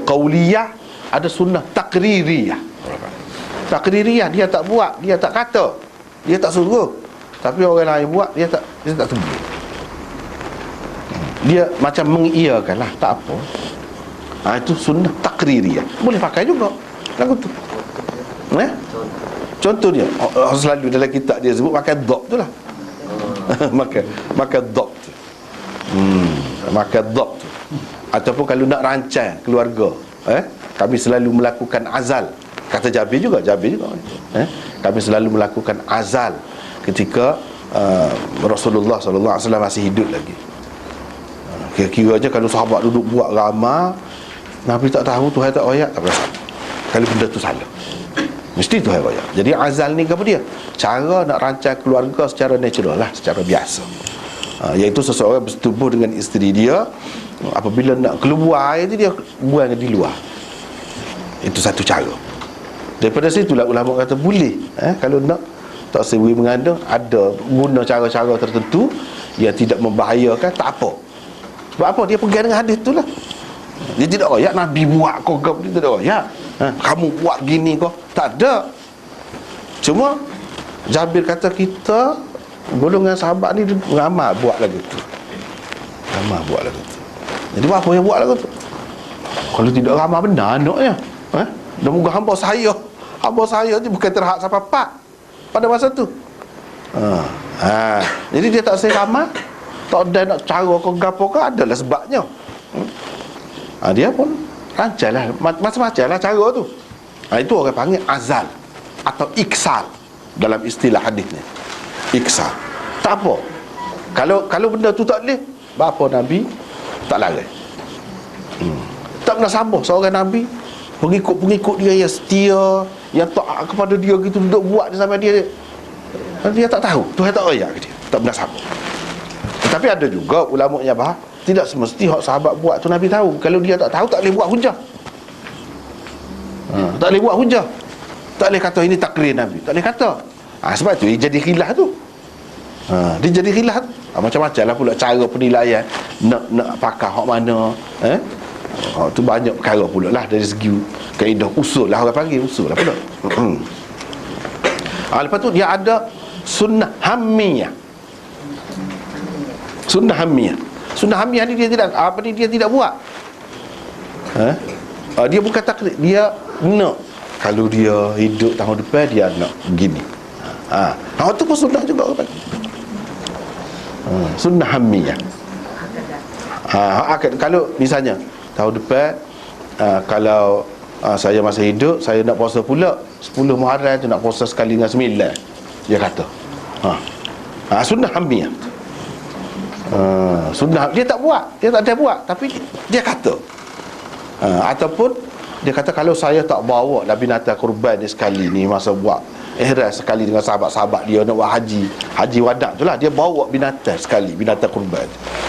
qauliyah, ada sunnah takririyah. Takririyah dia tak buat, dia tak kata, dia tak suruh. Tapi orang lain buat, dia tak tegur. Dia macam mengiyakan lah, tak apa. Itu sunnah takririyah. Boleh pakai juga lagu tu. Contohnya selalu dalam kitab dia sebut makan dhab tu lah. makan dhab tu. Makan dhab tu. Ataupun kalau nak rancang keluarga, kami selalu melakukan azal. Kata Jabir juga. Kami selalu melakukan azal ketika Rasulullah SAW masih hidup lagi. Kira-kira je kalau sahabat duduk buat ramai, Nabi tak tahu, Tuhan tak royak, tak berasa. Kalau benda tu salah, mesti Tuhan royak. Jadi azal ni apa dia? Cara nak rancang keluarga secara natural lah, secara biasa. Iaitu seseorang bersetubuh dengan isteri dia, apabila nak keluar air tu dia buang di luar. Itu satu cara. Daripada situlah ulama kata boleh, kalau nak tak sewi mengandung, ada guna cara-cara tertentu yang tidak membahayakan, tak apa. Sebab apa? Dia pegang dengan hadis tu lah. Dia tidak royak Nabi buat kau, dia tidak royak kamu buat gini kau, tak ada. Cuma Jabir kata kita golongan sahabat ni ramai buat lagu tu. Ramai buat lagu tu. Jadi apa yang buat lagu tu? Kalau tidak ramai benar anaknya. Dan moga hamba saya tu bukan terhad sampai pak pada masa tu. Jadi dia tak say ramai, tak ada nak cara kau gapo ke, adalah sebabnya. Dia pun rancanglah macam-macam lah cara tu. Itu orang panggil azal atau iksal dalam istilah hadisnya. Iksal. Tak apa. Kalau benda tu tak boleh, bapa Nabi tak larang. Tak pernah sabar seorang Nabi, pengikut-pengikut dia yang setia, yang taat kepada dia gitu, duduk buat dia sampai dia tak tahu, Tuhan tak royak ke dia, tak pernah sabar. Tetapi ada juga ulama yang faham, tidak semesti hak sahabat buat tu Nabi tahu. Kalau dia tak tahu, tak boleh buat hujah. Tak boleh buat hujah. Tak boleh kata ini takrir Nabi, tak boleh kata. Sebab tu dia jadi khilaf tu. Dia jadi khilaf tu. Macam-macam lah pula cara penilaian, nak pakar hak mana. Tu banyak perkara pula lah dari segi kaedah usul lah, orang panggil usul lah pula. Lepas tu dia ada sunnah hammiyah. Sunnah hammiyah. Sunnah hammiyah ni dia tidak dia tidak buat. Dia bukan taklid, dia nak kalau dia hidup tahun depan dia nak begini. Itu pun sunnah juga orang panggil. Sunnah hammiyah. Kalau misalnya tahun depan kalau saya masih hidup, saya nak puasa pula 10 Muharram tu, nak puasa sekali dengan 9, dia kata sunnah hammiyah. Sunnah dia tak buat, dia tak ada buat, tapi dia kata. Ataupun dia kata kalau saya tak bawa lah binatang kurban ni sekali ni, masa buat ihram sekali dengan sahabat-sahabat dia nak buat haji wadah tu lah, dia bawa binatang sekali, binatang kurban.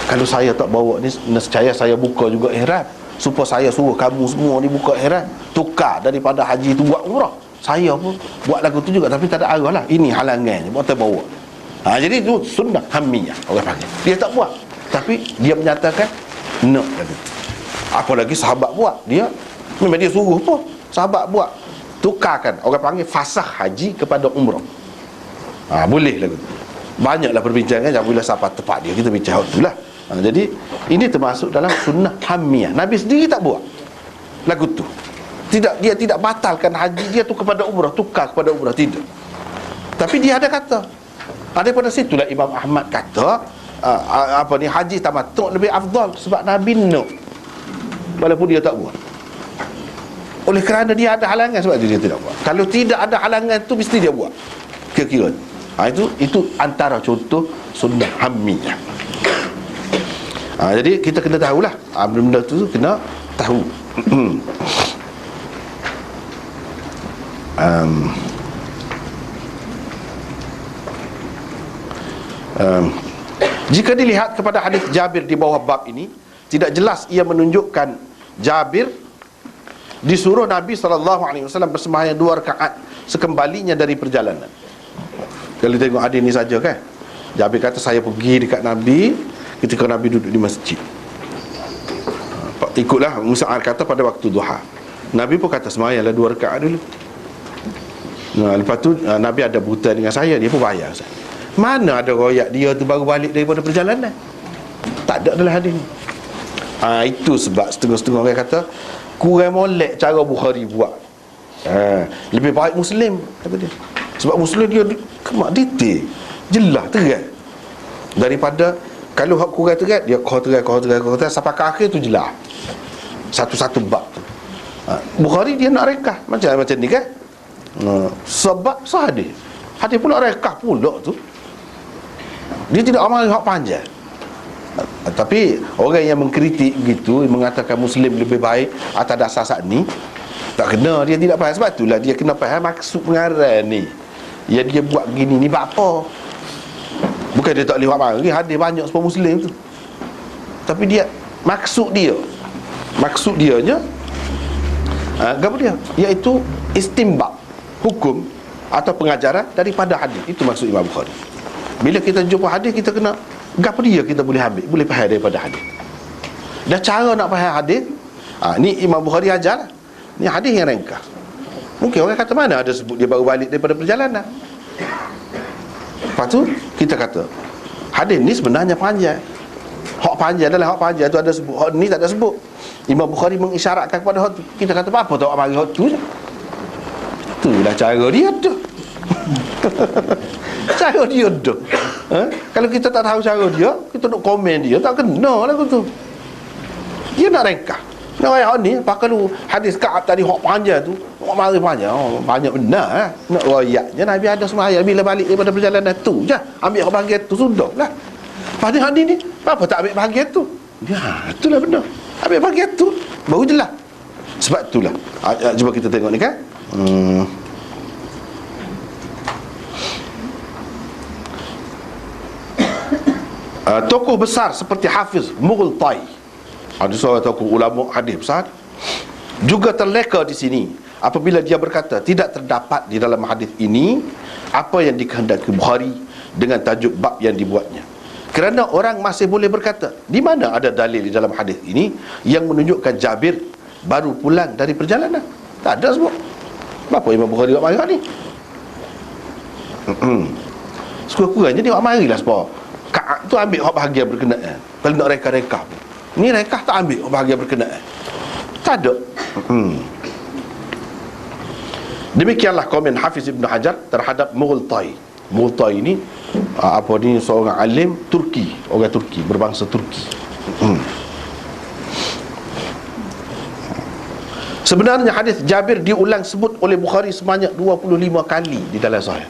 Kalau saya tak bawa ni, nescaya saya buka juga ihram, supaya saya suruh kamu semua ni buka ihram, tukar daripada haji tu buat umrah. Saya pun buat lagu tu juga, tapi tak ada arah lah, ini halangannya, buat bawa. Jadi tu sunnah hammiyah orang panggil. Dia tak buat, tapi dia menyatakan nak lagu tu. Apalagi sahabat buat, dia memang dia suruh pun sahabat buat, tukarkan, orang panggil fasakh haji kepada umrah. Boleh lagu tu. Banyaklah perbincangan, bila sampai tempat dia kita bincang tu lah. Jadi ini termasuk dalam sunnah hammiyah. Nabi sendiri tak buat lagu tu. Dia tidak batalkan haji dia tu kepada umrah, tukar kepada umrah, tidak. Tapi dia ada kata. Daripada situlah Imam Ahmad kata haji tamattu' lebih afdal, sebab Nabi nak, walaupun dia tak buat. Oleh kerana dia ada halangan, sebab itu dia tidak buat. Kalau tidak ada halangan tu mesti dia buat, kira-kira. Itu antara contoh sunnah hammiyah. Jadi kita kena tahulah, benda-benda tu kena tahu. Jika dilihat kepada hadis Jabir di bawah bab ini, tidak jelas ia menunjukkan Jabir disuruh Nabi SAW bersembahyang 2 rakaat sekembalinya dari perjalanan. Kalau tengok hadis ni saja kan, Jabir kata saya pergi dekat Nabi ketika Nabi duduk di masjid. Ikutlah Musa'ad kata pada waktu duha, Nabi pun kata sembahyanglah 2 rakaat dulu. Lepas tu Nabi ada buta dengan saya, dia pun bayar saya. Mana ada royak dia tu baru balik daripada perjalanan? Tak ada dalam hadis ni. Itu sebab setengah-setengah orang kata kurang molek cara Bukhari buat. Lebih baik Muslim, kata dia. Sebab Muslim dia kemak detail, jelas, terang. Daripada kalau hak kurang terang, dia kau terang sampai ke akhir tu jelas. Satu-satu bab tu. Bukhari dia nak rekah macam ni kan. Sebab sahadis. Hadis pula rekah pula tu. Dia tidak amal hak panjang. Tapi orang yang mengkritik begitu, mengatakan Muslim lebih baik atas dasar saat ni, tak kena, dia tidak faham. Sebab itulah dia kena faham maksud pengarang ni. Yang dia buat begini ni buat apa? Bukan dia tak boleh buat apa, hadis banyak sebab Muslim tu. Tapi dia maksud dianya apa dia? Iaitu istinbat hukum atau pengajaran daripada hadis. Itu maksud Imam Bukhari. Bila kita jumpa hadis, kita kena apa dia kita boleh ambil, boleh faham daripada hadis. Dan cara nak faham hadis, ni Imam Bukhari ajar lah. Ni hadis yang ringkas. Mungkin orang kata mana ada sebut dia baru balik daripada perjalanan. Lepas tu kita kata hadis ni sebenarnya panjang. Hak panjang adalah hak panjang tu ada sebut, hak ni tak ada sebut. Imam Bukhari mengisyaratkan kepada hak tu. Kita kata apa tak mari hak tu je. Itulah cara dia tu. Cara dia tu. Kalau kita tak tahu cara dia, kita nak komen dia, tak kena lah tu. Dia nak ringkas. Nak ayat ni, pakai lu hadis Ka'ab tadi hak panjang tu, hak mari panjang, banyak benar nak royaknya Nabi ada sembahyang bila balik daripada perjalanan tu je. Ambil hak bahagian tu sudahlah. Pada hadis ni, apa tak ambil bahagian tu? Ya, itulah benar. Ambil bahagian tu baru jelas. Sebab itulah. Cuba kita tengok ni kan. Tokoh besar seperti Hafiz Mughtai, ada seorang tokoh ulama hadis besar, juga terleka di sini apabila dia berkata tidak terdapat di dalam hadis ini apa yang dikehendaki Bukhari dengan tajuk bab yang dibuatnya. Kerana orang masih boleh berkata, di mana ada dalil di dalam hadis ini yang menunjukkan Jabir baru pulang dari perjalanan? Tak ada sebut. Kenapa Imam Bukhari buat marah ni? Sekurang-kurangnya dia buat marilah sebab Ka'ab tu ambil hak bahagian berkenaan. Kalau nak reka-reka, ni reka tak ambil hak bahagian berkenaan. Tak ada. Demikianlah komen Hafiz Ibn Hajar terhadap Mughtai. Mughtai ini seorang alim Turki, orang Turki, berbangsa Turki. Sebenarnya hadis Jabir diulang sebut oleh Bukhari sebanyak 25 kali di dalam sahih.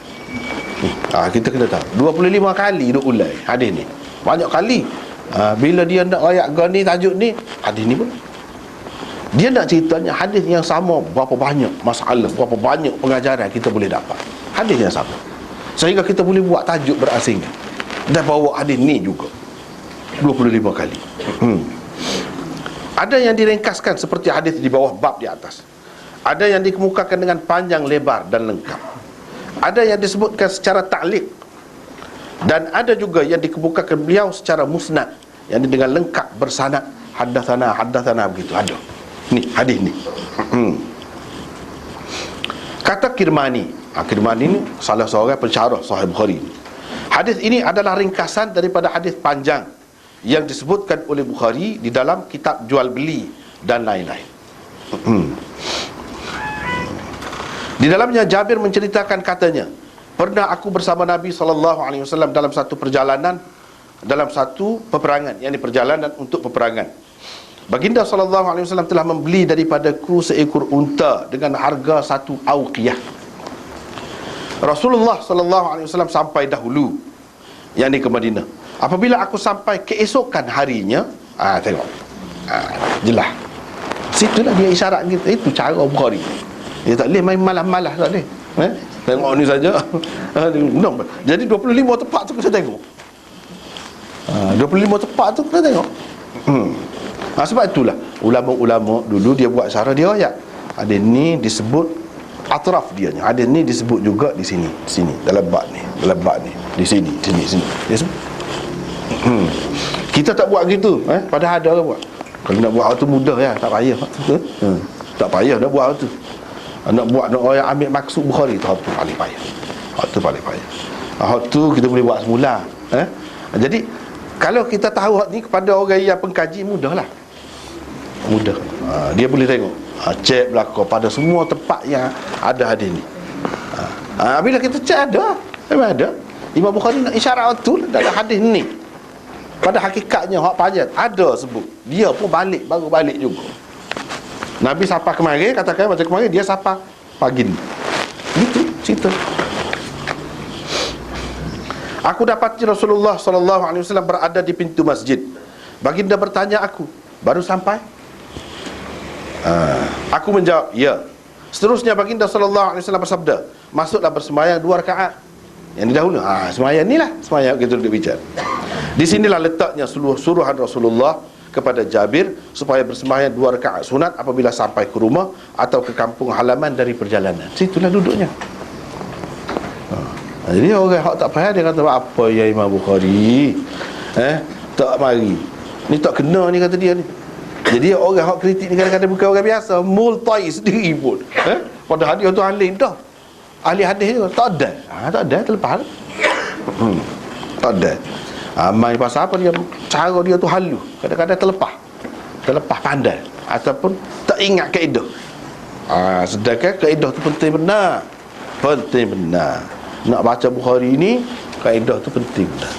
Kita kena tahu 25 kali dia ulang hadis ni. Banyak kali. Bila dia nak ayat ni, tajuk ni, hadis ni pun dia nak ceritanya hadis yang sama, berapa banyak masalah, berapa banyak pengajaran kita boleh dapat. Hadis yang sama, sehingga kita boleh buat tajuk berasingan dan bawa hadis ni juga 25 kali. Ada yang diringkaskan seperti hadis di bawah bab di atas. Ada yang dikemukakan dengan panjang, lebar dan lengkap. Ada yang disebutkan secara ta'liq. Dan ada juga yang dikemukakan beliau secara musnad, yang dengan lengkap bersanad, haddatsana begitu. Ada ni hadis ni. Kata Kirmani, Kirmani ni salah seorang pensyarah Sahih Bukhari. Hadis ini adalah ringkasan daripada hadis panjang yang disebutkan oleh Bukhari di dalam kitab jual beli dan lain-lain. Di dalamnya Jabir menceritakan, katanya, pernah aku bersama Nabi SAW dalam satu perjalanan, dalam satu peperangan, yakni perjalanan untuk peperangan. Baginda SAW telah membeli daripadaku seekor unta dengan harga 1 auqiyah. Rasulullah SAW sampai dahulu, yakni ke Madinah. Apabila aku sampai keesokan harinya, tengok, jelas. Situlah dia isyarat kita. Itu cara Bukhari. Dia tak boleh main malah-malah, tak boleh. Tengok ni saja. Jadi 25 tepat tu kita tengok. 25 tepat tu kita tengok. Sebab itulah ulama-ulama dulu dia buat cara dia ayat. Ada ni disebut atraf dia ni. Ada ni disebut juga di sini, dalam bab ni, di sini. Dia sebut. Kita tak buat gitu, padahal ada orang buat. Kalau nak buat waktu mudah ya, tak payah. Tak payah nak buat waktu. Nak buat nak orang ambil maksud Bukhari tu, waktu paling payah. Waktu kita boleh buat semula. Jadi kalau kita tahu ni kepada orang yang pengkaji, mudahlah. Mudah. Dia boleh tengok, cek belakang pada semua tempat yang ada hadis ni. Bila kita cek ada, memang ada. Imam Bukhari nak isyarat waktu dalam hadis ni. Pada hakikatnya hak panjang ada sebut. Dia pun baru balik juga. Nabi sapa kemarin, katakan macam kemarin, dia sapa pagi ni. Gitu cerita. Aku dapati Rasulullah SAW berada di pintu masjid. Baginda bertanya aku, baru sampai? Aku menjawab, ya. Seterusnya baginda SAW bersabda, masuklah bersembahyang 2 rakaat. Yang ni dahulu, sembahyang ni lah, sembahyang kita duduk bicara. Di sinilah letaknya suruhan Rasulullah kepada Jabir supaya bersembahyang 2 rakaat sunat apabila sampai ke rumah atau ke kampung halaman dari perjalanan. Situlah duduknya. Jadi orang hak tak faham, dia kata apa ya Imam Bukhari tak mari ni, tak kena ni, kata dia ni. Jadi orang hak kritik ni kadang-kadang bukan orang biasa, multai sendiri pun. Padahal dia tu alim dah, ahli hadis juga. Tak ada terlepas. Tak ada. Main pasal apa dia, cara dia tu halus, kadang-kadang terlepas pandai ataupun tak ingat kaedah. Sedangkan kaedah tu penting benar. Nak baca Bukhari ni, kaedah tu penting benar.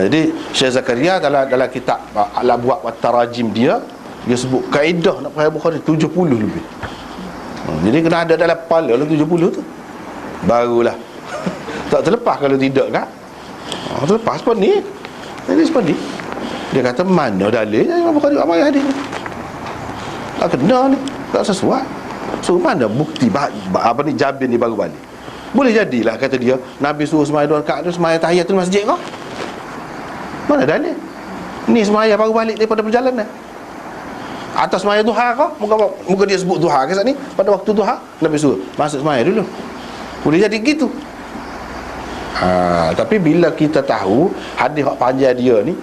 Jadi Syekh Zakaria dalam kitab Al-Abwab wa Tarajim dia sebut kaedah nak faham Bukhari 70 lebih. Jadi kena ada dalam kepala lah 70 tu, barulah. Tak terlepas kalau tidak kan. Terlepas pun ni. Ini seperti dia kata mana dalilnya Imam Bukhari amal hadis ni. Tak kena ni, tak sesuai. So mana bukti apa ni Jabir ni baru balik? Boleh jadilah kata dia Nabi suruh sembahyang 2 rakaat tu sembahyang tahiyatul masjid kau. Mana dalil? Ni sembahyang baru balik daripada perjalanan. Atas sembahyang duha kau, muka dia sebut duha ke saat ni? Pada waktu duha Nabi suruh masuk sembahyang dulu. Boleh jadi gitu. Tapi bila kita tahu hadis hak panjang dia ni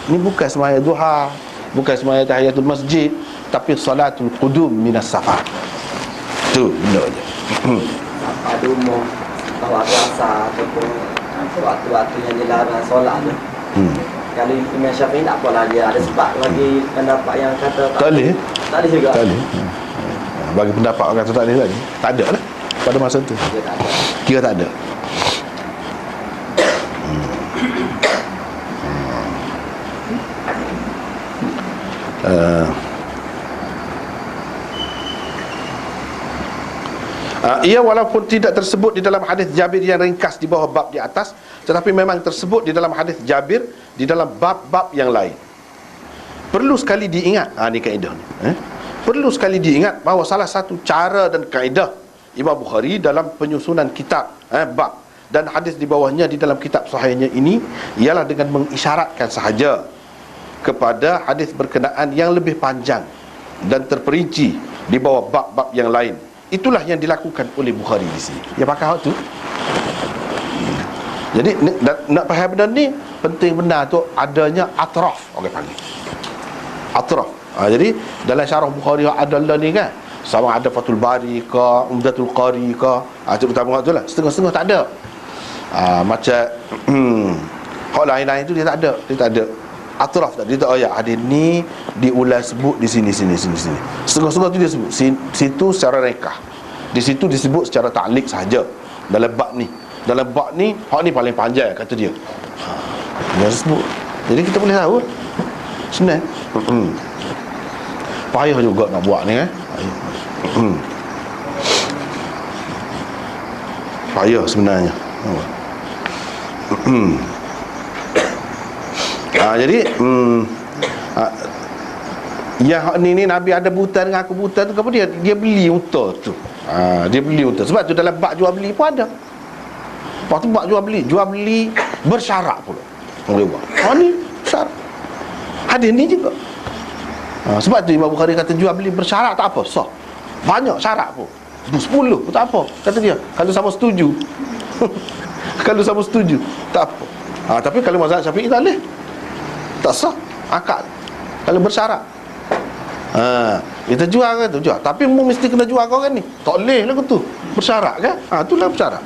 bukan sembahyang duha, bukan sembahyang tahiyatul masjid, tapi salatul qudum minas safar. Tu benda je. Ada umum bahawa puasa ataupun waktu-waktu yang dilarang solat tu. Kalau Imam Syafi'i tak apalah, dia ada sebab bagi pendapat yang kata Tak boleh. Tak boleh juga. Tak boleh. Bagi pendapat orang kata tak boleh lagi. Tak ada lah pada masa tu. Dia tak ada. Kira tak ada. Ia walaupun tidak tersebut di dalam hadis Jabir yang ringkas di bawah bab di atas, tetapi memang tersebut di dalam hadis Jabir di dalam bab-bab yang lain. Perlu sekali diingat, ni kaedah ni. Perlu sekali diingat bahawa salah satu cara dan kaedah Imam Bukhari dalam penyusunan kitab bab dan hadis di bawahnya di dalam kitab sahihnya ini ialah dengan mengisyaratkan sahaja kepada hadis berkenaan yang lebih panjang dan terperinci di bawah bab-bab yang lain. Itulah yang dilakukan oleh Bukhari di sini. Dia pakai hak tu. Jadi nak faham benda ni penting benar tu adanya atraf, orang panggil atraf. Jadi dalam syarah Bukhari adalah ni kan, sama ada Fathul Bari ke, Umdatul Qari ke, terutama tu lah. Setengah-setengah tak ada. Macam hak lain-lain tu dia tak ada. Dia tak ada atraf tak. Dia tak ayat hadis ni diulas sebut di sini. Setengah-setengah tu dia sebut situ secara rekah, di situ disebut secara ta'liq sahaja. Dalam bab ni hak ni paling panjang kata dia. Dia sebut. Jadi kita boleh tahu senang. Payah juga nak buat ni kan. Payah sebenarnya. Jadi yang ni Nabi ada buta dengan aku buta tu, apa dia beli unta tu. Dia beli unta. Sebab tu dalam bab jual beli pun ada. Lepas tu bab jual beli bersyarat pula. Dia buat. Ni syarat. Hadis ni juga. Sebab tu Imam Bukhari kata jual beli bersyarat tak apa, sah. Banyak syarat pun. 10 pun tak apa, kata dia. Kalau sama setuju. Kalau sama setuju tak apa. Tapi kalau mazhab Syafi'i tak boleh. Tak sah akad kalau bersyarat. Kita jual kan tu jual, tapi mu mesti kena jual kau kan ni. Tak boleh lah tu. Bersyarat kan? Itulah bersyarat.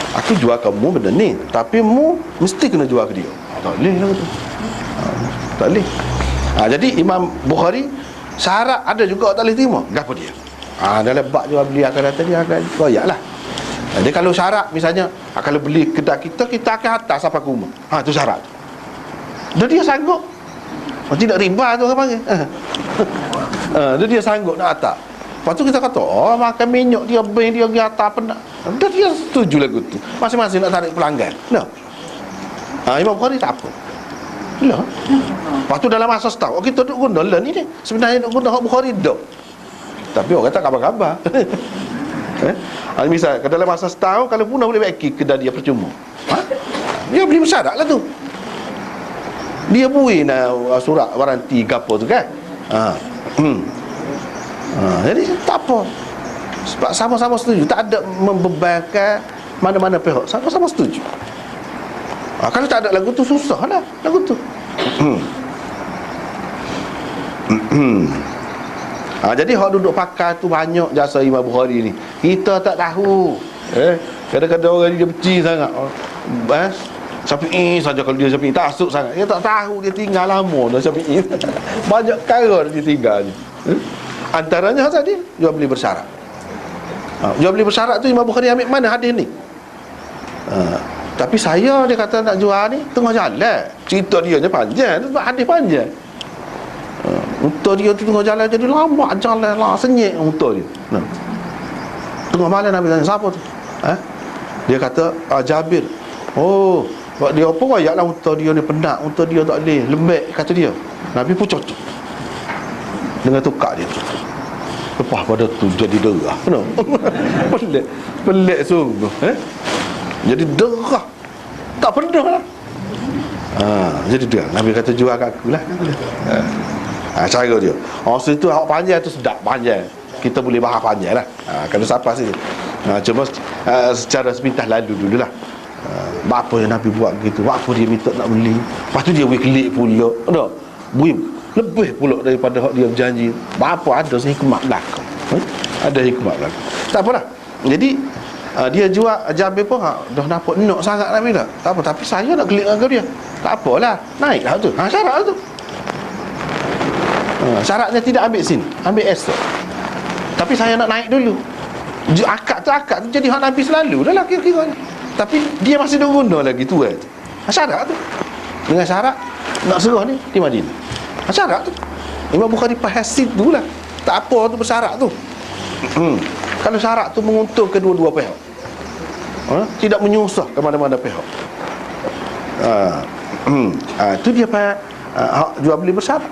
Aku jual kamu benda ni, tapi mu mesti kena jual ke dia. Tak boleh lah tu. Tak boleh. Jadi Imam Bukhari syarat ada juga tak boleh terima. Gapo dia? Dalam bab jual beli akan datang dia akan koyaklah. Dia kalau syarat misalnya kalau beli kedai kita akan hantar sampai ke rumah. Tu syarat. Dan dia sanggup. Tidak riba tu orang panggil. Dia sanggup nak hantar. Lepas tu kita kata, makan minyak dia bank dia pergi hantar apa nak. Dan dia setuju lagu tu. Masing-masing nak tarik pelanggan. Imam Bukhari tak apa. Lah. Lepas tu dalam masa setahun kita duk guna lah ni. Sebenarnya duk guna hak Bukhari dah. Tapi orang kata khabar-khabar. Misal dalam masa setahun kalau punah boleh baiki kedai dia percuma. Dia beli bersyarat lah tu. Dia buih surat waranti ke apa tu kan. Jadi tak apa. Sebab sama-sama setuju. Tak ada membebankan mana-mana pihak. Sama-sama setuju. Kalau tak ada lagu tu susah lah lagu tu. Jadi hak duduk pakai tu banyak jasa Imam Bukhari ni. Kita tak tahu. Kadang-kadang orang dia benci sangat. Syafi'i saja kalau dia Syafi'i tak asuk sangat. Dia tak tahu dia tinggal lama dah Syafi'i. Banyak perkara dia tinggal ni. Antaranya tadi jual beli bersyarat. Jual beli bersyarat tu Imam Bukhari ambil mana hadis ni? Tapi saya dia kata nak jual ni tengah jalan. Cerita dia je panjang, sebab hadis panjang. Unta dia tu tengah jalan jadi lambat jalan lah, senyik unta dia. Tengah malam Nabi tanya, siapa tu? Dia kata Jabir. Sebab dia apa ayatlah unta dia ni penat, unta dia tak boleh, lembek kata dia. Nabi pun cocok dengan tukar dia. Lepas pada tu jadi derah. Kenapa? Pelik sungguh. Jadi derah. Tak pernah lah. Jadi derah. Nabi kata jual kat aku lah. Cara dia. Situ hak panjang tu sedap panjang. Kita boleh bahas panjang lah. Kalau siapa sih. Cuma secara sepintas lalu dululah. Apa yang Nabi buat gitu, apa dia minta nak beli, lepas tu dia beri kelik pula, ada beri lebih pula daripada hak dia berjanji. Apa ada hikmat belakang, ada hikmat belakang. Tak apalah. Jadi dia jual Jabir pun dah nampak nak sangat Nabi dah. Tak apa, tapi saya nak kelik dengan dia. Tak apalah, naiklah tu. Syarat tu. Syaratnya tidak ambil sin, ambil esok. Tapi saya nak naik dulu. Akad tu jadi hak Nabi selalu dah lah kira-kira. Tapi dia masih dah guna lagi tu kan. Syarat tu. Dengan syarat nak serah ni di Madinah. Syarat tu. Imam Bukhari faham tu lah. Tak apa tu bersyarat tu. Kalau syarat tu menguntungkan kedua-dua pihak, tidak menyusah ke mana-mana pihak, itu dia hak jual beli bersyarat.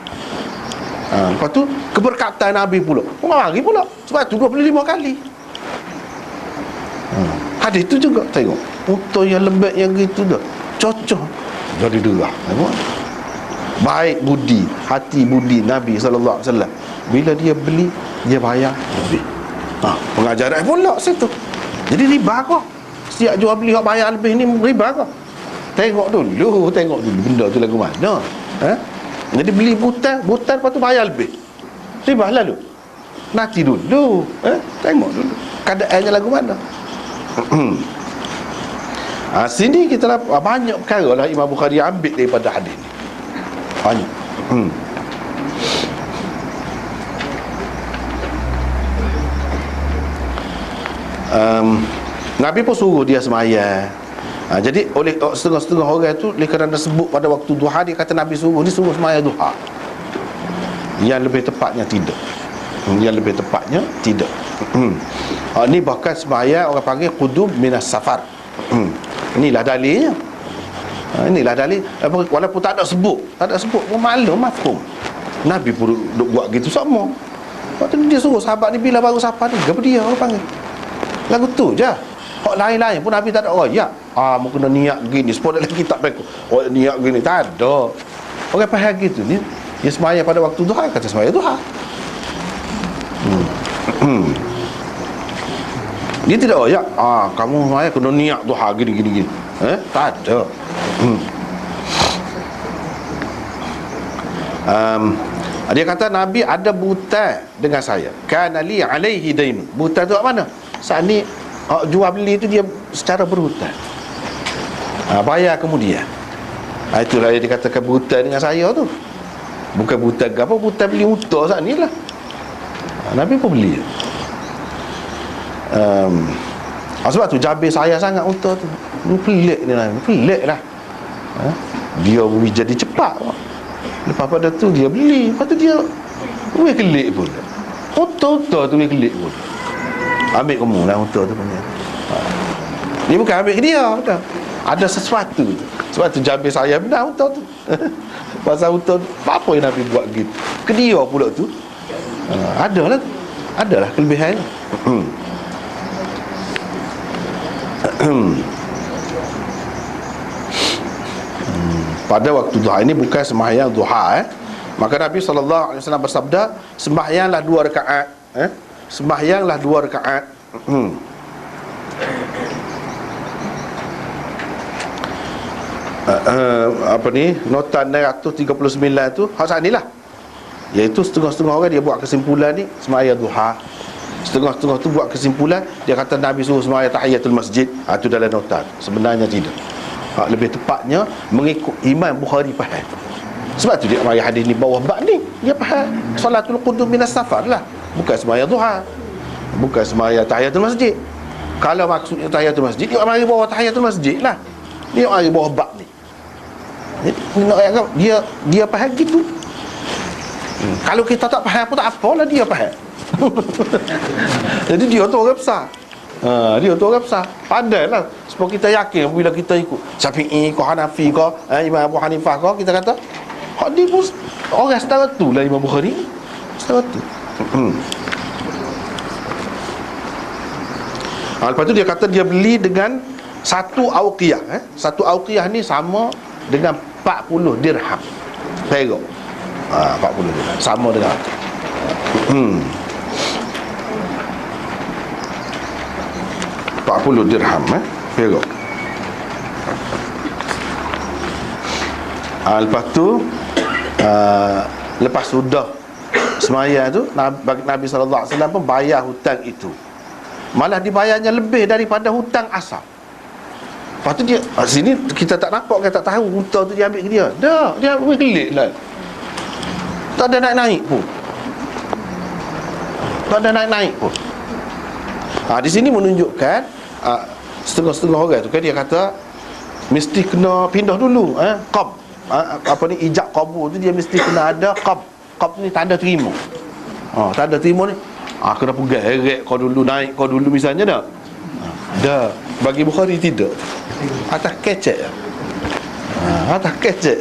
Lepas tu keberkatan Nabi pula mari pula. Sebab tu 25 kali. Hadis tu juga tengok unta yang lembut yang gitu dah cocok jadi derah. Tengok baik budi, hati budi Nabi sallallahu alaihi wasallam. Bila dia beli, dia bayar lebih. Pengajaran pula situ. Jadi riba kau. Setiap jual beli hak bayar lebih ni riba kau. Tengok dulu benda tu lagu mana. Jadi beli butan lepas tu bayar lebih. Riba lalu. Nanti dulu, tengok dulu keadaannya lagu mana. Sini kita lah, banyak perkara lah Imam Bukhari ambil daripada hadis ni. Banyak. Nabi pun suruh dia semayang. Jadi oleh setengah-setengah orang tu, oleh kerana sebut pada waktu duha, dia kata Nabi suruh semayang duha. Yang lebih tepatnya tidak. Ini bahkan semayang orang panggil qudum minas safar. Inilah dalilnya. Inilah dalil. Walaupun tak ada sebut pun maklum mafhum. Nabi pun duk buat gitu sama. Waktu dia suruh sahabat ni bila baru safar ni, apa dia orang panggil lagu tu je. Hak lain-lain pun Nabi tak ada royak. Mu kena niat gini, sepuluh dalam kitab mereka. Niat gini tak ada. Orang faham gitu ni. Dia sembahyang pada waktu duha, kata sembahyang duha. Dia tidak royak. Kamu sembahyang kena niat duha gini. Tak ada. Dia kata Nabi ada buta dengan saya. Kana li alaihi dain. Buta tu kat mana? Saat ni jual beli tu dia secara berhutang. Bayar kemudian. Itulah yang dikatakan buta dengan saya tu. Bukan buta ke apa, buta beli hutang saat ni lah. Nabi pun beli. Sebab tu Jabir sayang sangat hutang tu. Pelik ni lah. Pelik lah. Dia jadi cepat. Lepas pada tu dia beli. Lepas tu dia kelik pun. Hutang tu kelik pun. Ambil kamu lah unta tu punya. Dia bukan ambil ke dia, betul. Ada sesuatu. Sebab tu Jabir saya benar unta tu. Pasal unta tu, apa yang Nabi buat gitu ke dia pula tu. Adalah kelebihan. Pada waktu duha ini bukan sembahyang duha. Maka Nabi SAW bersabda, sembahyanglah 2 rakaat. Sembahyanglah 2 rakaat. Apa ni, nota 939 tu hak saat ni lah. Iaitu setengah-setengah orang dia buat kesimpulan ni sembahyang duha. Setengah-setengah tu buat kesimpulan, dia kata Nabi suruh sembahyang tahiyatul masjid. Itu dalam nota. Sebenarnya tidak. Lebih tepatnya mengikut Imam Bukhari faham. Sebab tu dia mari hadis ni bawah bab ni. Dia faham salatul qudum minas safar lah. Bukan sembahyang duha, bukan sembahyang tahiyatul masjid. Kalau maksudnya tahiyatul masjid, dia mari bawah tahiyatul masjid lah. Dia mari bawah bab ni. Jadi dia faham gitu. Kalau kita tak faham pun tak apalah, dia faham. Jadi dia tu orang besar. Dia tu orang besar. Pandailah supaya kita yakin bila kita ikut Syafi'i ke Hanafi ke Imam Abu Hanifah ke, kita kata hak ni pun orang setara tu lah Imam Bukhari. Setara tu. Lepas tu dia kata dia beli dengan 1 auqiyah. 1 auqiyah ni sama dengan 40 dirham perak. 40 dirham sama dengan 40 dirham perak. Lepas tu lepas sudah semaya tu, Nabi SAW pun bayar hutang itu. Malah dibayarnya lebih daripada hutang asal. Lepas tu dia sini kita tak nampak, kita tak tahu hutang tu dia ambil ke dia. Dah, dia ambil kelik lah. Tak ada naik-naik pun. Tak ada naik-naik pun. Di sini menunjukkan setengah-setengah orang tu kan dia kata mesti kena pindah dulu, qab. Apa ni, ijab qabul tu dia mesti kena ada qab. Qab ni tanda terima. Tanda terima ni kena pegang heret kau dulu, naik kau dulu misalnya dah. Dah. Bagi Bukhari tidak. Atas kecek. Atas kecek.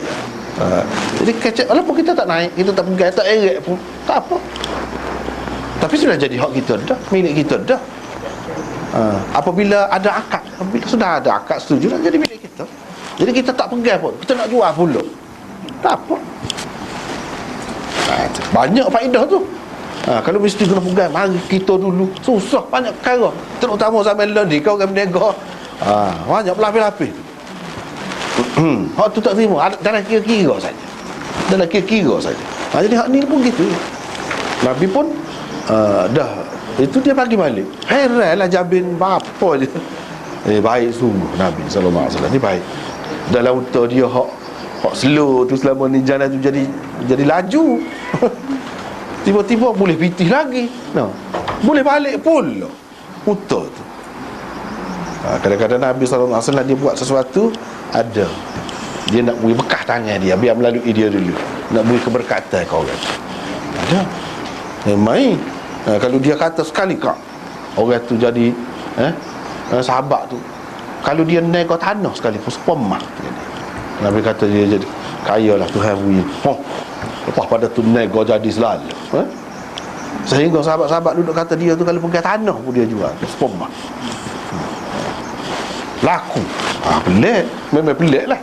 Jadi kecek walaupun kita tak naik, kita tak pegang, tak heret pun tak apa. Tapi sudah jadi hak kita dah, milik kita dah. Apabila ada akad, apabila sudah ada akad setuju dah jadi milik kita. Jadi kita tak pegang pun, kita nak jual pula tak apa. Banyak faedah tu. Kalau mesti kena pegang, mari kita dulu. Susah banyak perkara, terutama zaman ni kau orang berniaga. Banyak berlapis-lapis. Hak tu tak terima, dalam kira-kira saja. Dalam kira-kira saja. Jadi hak ni pun gitu. Nabi pun dah itu dia bagi balik. Heranlah Jabin apa je. Baik sungguh Nabi SAW ni baik. Dalam untuk dia hak slow tu selama ni jalan tu jadi laju. Tiba-tiba boleh pitih lagi. Boleh balik pula putar tu. Kadang-kadang Nabi SAW dia buat sesuatu, ada dia nak beri bekas tangan dia, biar melalui dia dulu, nak beri keberkatan kau orang. Ada main. Kalau dia kata sekali kak orang tu jadi sahabat tu, kalau dia naik ke tanah sekali pun sepemah. Nabi kata dia jadi kaya lah Tuhan beri. Lepas pada tu naik kau jadi selalu. Sehingga sahabat-sahabat duduk kata dia tu kalau pergi tanah pun dia jual sepemah. Laku. Pelik. Memang pelik lah.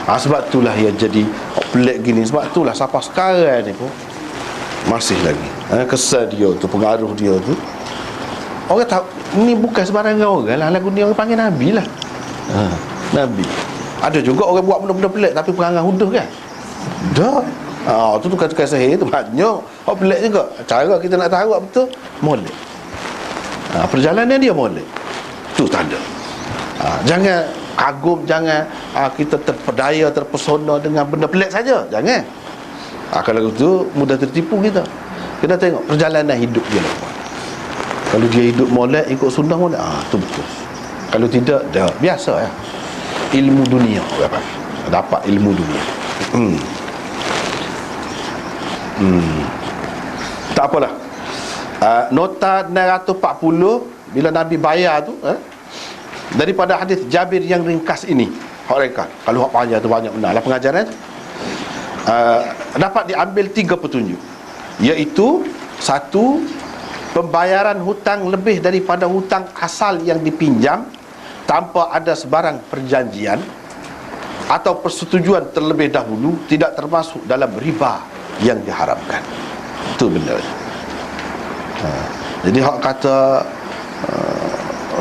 Sebab itulah ia jadi pelik gini. Sebab itulah sampai sekarang ni pun masih lagi kesan dia tu, pengaruh dia tu. Orang tahu ni bukan sembarangan orang lah. Lagu ni orang panggil Nabi lah. Nabi. Ada juga orang buat benda-benda pelik tapi perangai huduh kan. Dah. Tu tukar-tukar sihir tu banyak. Pelik juga. Cara kita nak tahu betul molek. Perjalanan dia molek. Tu tanda. Jangan kagum, jangan kita terpedaya, terpesona dengan benda pelik saja. Jangan. Kalau itu mudah tertipu kita. Kita tengok perjalanan hidup dia lah. Kalau dia hidup molek, ikut sunnah molek, tu betul. Kalau tidak, dah biasa ya. Ilmu dunia dapat ilmu dunia. Tak apalah. Nota 940 bila Nabi bayar tu, daripada hadis Jabir yang ringkas ini, hak ringkas. Kalau hak panjang tu banyak benar lah pengajaran. Dapat diambil 3 petunjuk, iaitu 1, pembayaran hutang lebih daripada hutang asal yang dipinjam tanpa ada sebarang perjanjian atau persetujuan terlebih dahulu tidak termasuk dalam riba yang diharamkan. Itu benar. Jadi hak kata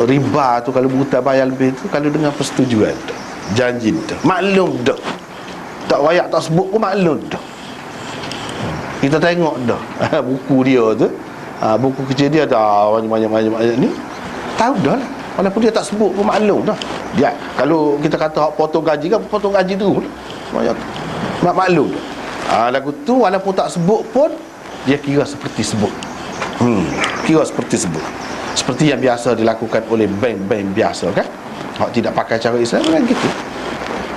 riba tu kalau hutang bayar lebih tu kalau dengan persetujuan tu, janji tu, maklum dah. Tak wayak tak sebut pun maklum dah. Kita tengok dah buku dia tu, buku kecil dia dah banyak ni, tahu dah lah. Walaupun dia tak sebut pun maklum dah. Dia kalau kita kata potong gaji kan potong gaji tu banyak maklum dah. Lagu tu walaupun tak sebut pun dia kira seperti sebut. Kira seperti sebut. Seperti yang biasa dilakukan oleh bank-bank biasa kan. Hak tidak pakai cara Islam kan gitu.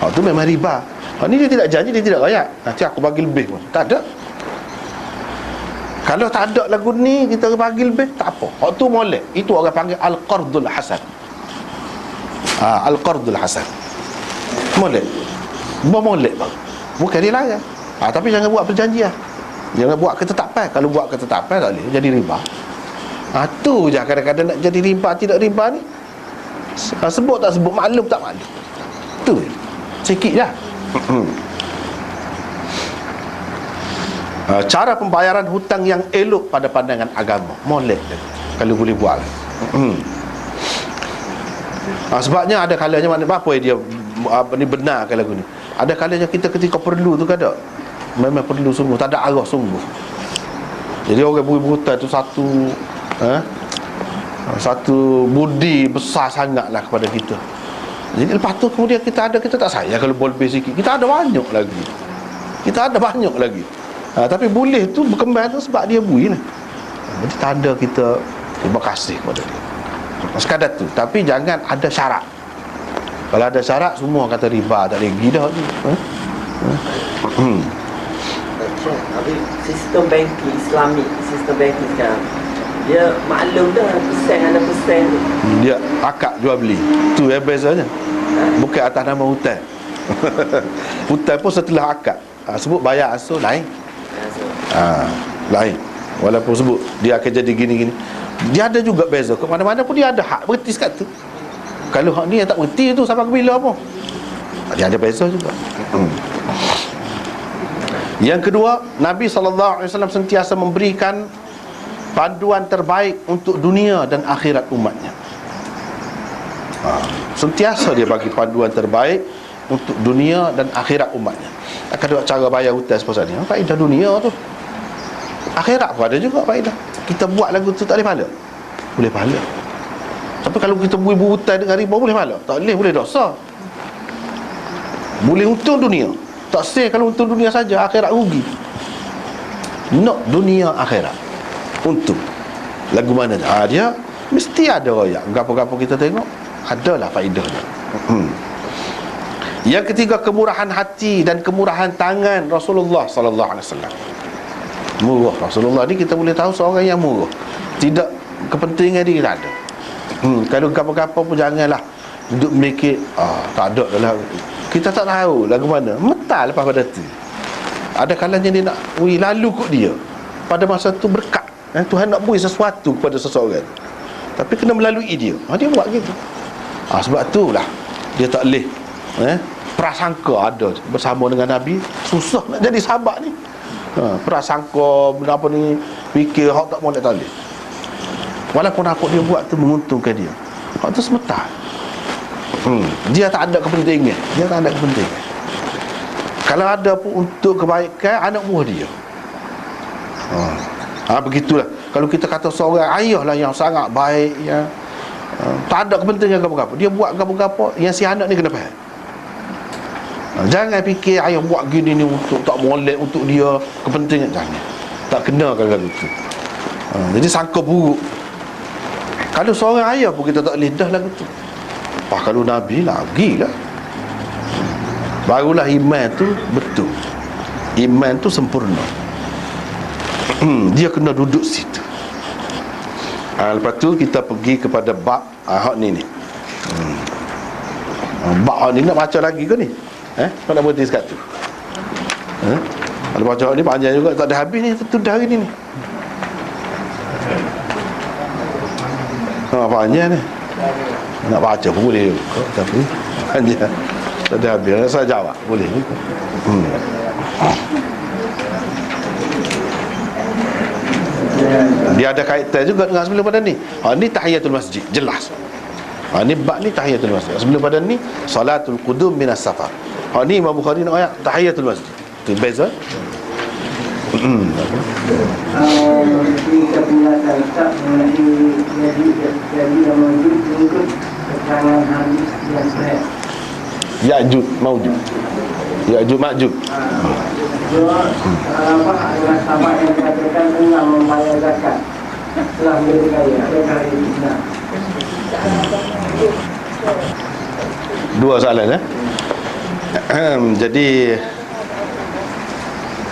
Hak tu memang riba. Hak ni dia tidak janji, dia tidak layak. Nanti aku bagi lebih pun. Tak ada. Kalau tak ada lagu ni kita bagi lebih tak apa. Hak tu molek. Itu orang panggil al-qardul hasan. Al-qardul hasan. Molek. Molek bang. Bukan dia layak. Tapi jangan buat perjanjian. Jangan buat ketetapan. Kalau buat ketetapan tak boleh jadi riba. Tu je kadang-kadang nak jadi riba tidak riba ni. Sebut tak sebut, maklum tak maklum. Tu je. Sikit dah. Cara pembayaran hutang yang elok pada pandangan agama, molek kalau boleh buat. Sebabnya ada kalanya mana apa dia apa ni benarkan lagu ni. Ada kalanya kita ketika perlu tu kadang memang perlu sungguh, tak ada arah sungguh. Jadi orang buri-burutan tu satu budi besar sangatlah kepada kita. Jadi lepas tu kemudian kita tak sayang kalau lebih sikit. Kita ada banyak lagi. Tapi boleh tu berkembang tu sebab dia bui lah. Jadi tanda kita terima kasih kepada dia. Sekadar tu. Tapi jangan ada syarat. Kalau ada syarat semua kata riba, tak lagi dah tu. Tapi sistem banking Islamik, sistem banking sekarang, dia maklum dah persen tu. Dia akad jual beli. Tu yang bezanya. Bukan atas nama hutang. Hutang pun setelah akad. Sebut bayar asuh lain. Lain. Walaupun sebut dia akan jadi gini-gini, dia ada juga beza. Ke mana-mana pun dia ada hak berhenti sekat tu. Kalau hak ni yang tak berhenti tu sampai ke bila pun, dia ada beza juga. Yang kedua, Nabi SAW sentiasa memberikan panduan terbaik untuk dunia dan akhirat umatnya. Sentiasa dia bagi panduan terbaik untuk dunia dan akhirat umatnya. Akan ada cara bayar hutang sepasal ni. Faedah dunia tu, akhirat pun ada juga faedah. Kita buat lagu tu tak boleh pahala? Boleh pahala. Tapi kalau kita beri hutang dengan riba boleh pahala? Tak boleh dosa. Boleh untung dunia, tak say kalau untung dunia saja, akhirat rugi. Nak dunia akhirat untung. Lagu mana dia mesti ada royak. Gapo-gapo kita tengok adalah faedahnya. Yang ketiga, kemurahan hati dan kemurahan tangan Rasulullah sallallahu alaihi wasallam. Murah Rasulullah ni, kita boleh tahu seorang yang murah. Tidak kepentingan dia tak ada. Kalau gapo-gapo pun janganlah duduk mikir tak ada lah. Kita tak tahu lagu mana, metal lepas pada tu. Ada kalanya dia nak lalu kot dia. Pada masa tu berkat, Tuhan nak beri sesuatu kepada seseorang, tapi kena melalui dia. Dia buat gitu. Sebab itulah dia tak boleh prasangka ada bersama dengan Nabi. Susah nak jadi sahabat ni. Prasangka apa ni, fikir hak tak boleh, tak boleh. Walaupun apa dia buat tu menguntungkan dia, hak tu semetal. Dia tak ada kepentingan. Kalau ada pun untuk kebaikan anak buah dia. Begitulah. Kalau kita kata seorang ayah lah yang sangat baik, ya, tak ada kepentingan apa-apa, dia buat apa-apa, yang si anak ni kena faham. Jangan fikir ayah buat gini ni untuk tak molek untuk dia kepentingan. Jangan. Tak kena kalau itu. Jadi sangka buruk. Kalau seorang ayah pun kita tak boleh dah lagu tu. Kalau Nabi lagi lah. Barulah iman tu betul. Iman tu sempurna. Dia kena duduk situ. Lepas tu kita pergi kepada bab hak ni. Bab hak ni nak baca lagi ke ni? Kau nak berhenti sekat tu? Kalau baca hak ni panjang juga, tak ada habis ni. Tu dah hari ni. Panjang ni. Nak baca pun boleh juga, tapi panjang. Tak ada habis. Saya jawab boleh juga. Dia ada kaitan juga dengan sebelum pada ni. Ni tahiyatul masjid, jelas. Ni bab ni tahiyatul masjid. Sebelum pada ni salatul qudum minas safar. Ni Imam Bukhari nak ayat tahiyatul masjid. Tu beza. Ketika penjelasan tak mengenai jadi yang mengikut keterangan hadis yang sahih. Ya'juj Ma'juj. Ya'juj Ma'juj. Apa adalah sahabat yang dikatakan tengah membayar zakat setelah menjadi kaya? Adakah ini benar? Dua soalan Jadi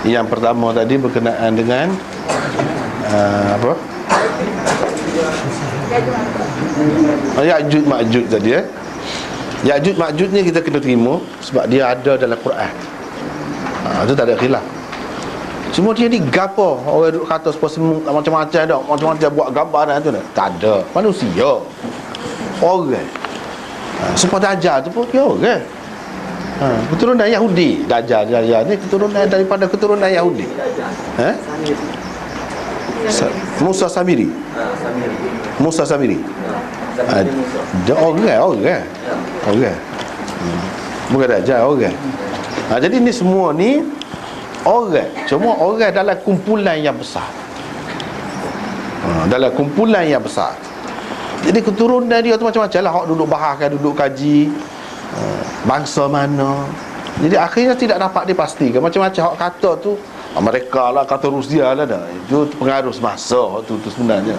yang pertama tadi berkenaan dengan apa? Ya'juj Ma'juj tadi Ya'juj Ma'juj ni kita kena terima sebab dia ada dalam Quran. Itu tak ada khilaf. Semua dia ni gapo orang duk kata macam-macam dah, macam-macam buat gambaran tu tak ada. Manusia, orang. Sebab Dajjal tu pun dia orang. Keturunan Yahudi. Dajjal ni keturunan daripada keturunan Yahudi. Musa Samiri. Musa Samiri. Dia orang. Bukan dajjal, orang. Jadi ni semua ni orang, cuma orang dalam kumpulan yang besar. Dalam kumpulan yang besar. Jadi keturunan dia tu macam-macam lah. Hak duduk bahaskan, duduk kaji bangsa mana. Jadi akhirnya tidak dapat dipastikan. Macam-macam hak kata tu, Amerika lah, kata Rusia lah dah. Itu pengaruh semasa tu sebenarnya.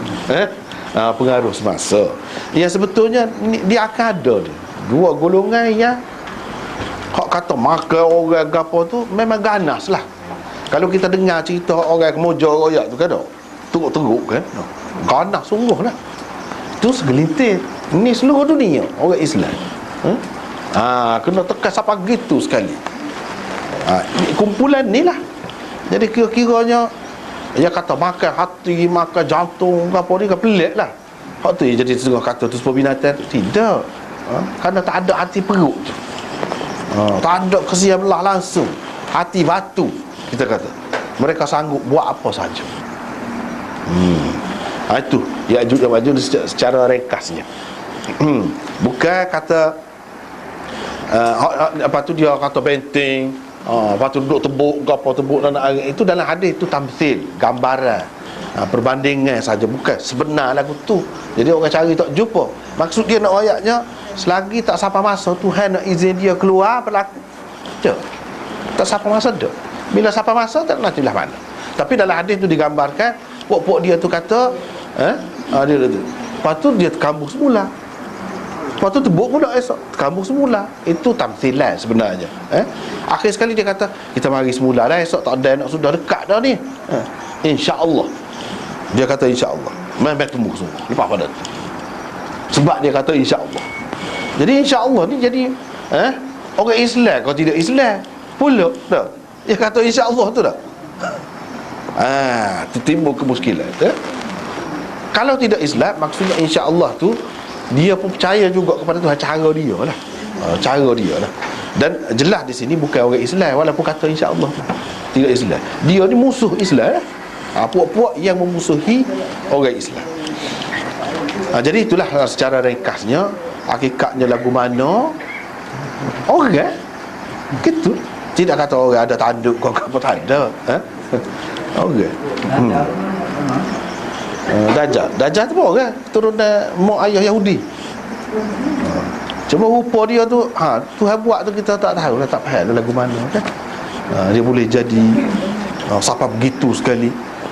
Pengaruh semasa. Yang sebetulnya dia akan ada dia. Dua golongan yang hak kata makan orang gapo tu memang ganas lah. Kalau kita dengar cerita orang kemoja royak tu kan, teruk-teruk kan, ganas sungguh lah. Itu segelintir. Ini seluruh dunia orang Islam. Kena tekan sampai gitu sekali. Kumpulan ni lah. Jadi kira-kiranya yang kata makan hati, makan jantung, apa ni kan pelik lah. Hak tu jadi setengah kata tu sebuah binatang. Tidak. Kerana tak ada hati perut. Tak ada kesia belah langsung. Hati batu, kita kata. Mereka sanggup buat apa saja. Itu Ya'juj dan Ma'juj secara ringkasnya. Bukan kata apa tu dia kata benteng, lepas tu duduk tebuk ke apa, tebuk dan itu dalam hadis itu tamthil, gambaran, perbandingan saja, bukan sebenar lagu tu. Jadi orang cari tak jumpa. Maksud dia nak ayatnya, selagi tak sampai masa Tuhan nak izin dia keluar berlaku. Tak sampai masa dah. Bila sampai masa tak nantilah mana. Tapi dalam hadis tu digambarkan pok-pok dia tu kata dia tu. Lepas tu dia terkambung semula. Lepas tu tebuk pula esok terkambung semula. Itu tamthilan sebenarnya. Akhir sekali dia kata, kita mari semula dah, esok tak ada nak, sudah dekat dah ni. InsyaAllah. Dia kata insyaAllah. Memang tumbuh semua lepas pada tu. Sebab dia kata insyaAllah. Jadi insyaAllah ni jadi orang Islam kalau tidak Islam pula dah. Dia kata insyaAllah tu dah. Timbul kemuskilan. Kalau tidak Islam, maksudnya insya-Allah tu dia pun percaya juga kepada Tuhan, cara dia lah. Cara dia lah. Dan jelas di sini bukan orang Islam walaupun kata insya-Allah tidak Islam. Dia ni musuh Islam. Puak-puak yang memusuhi orang Islam. Jadi itulah secara ringkasnya hakikatnya lagu mana orang gitu. Tidak kata orang ada tanduk kau apa tak ada. Orang. Dajjal tu pun kan keturunan mak ayah Yahudi. Cuma rupa dia tu Tuhan buat tu kita tak tahu lah, tak faham lagu mana kan. Dia boleh jadi sampai begitu sekali.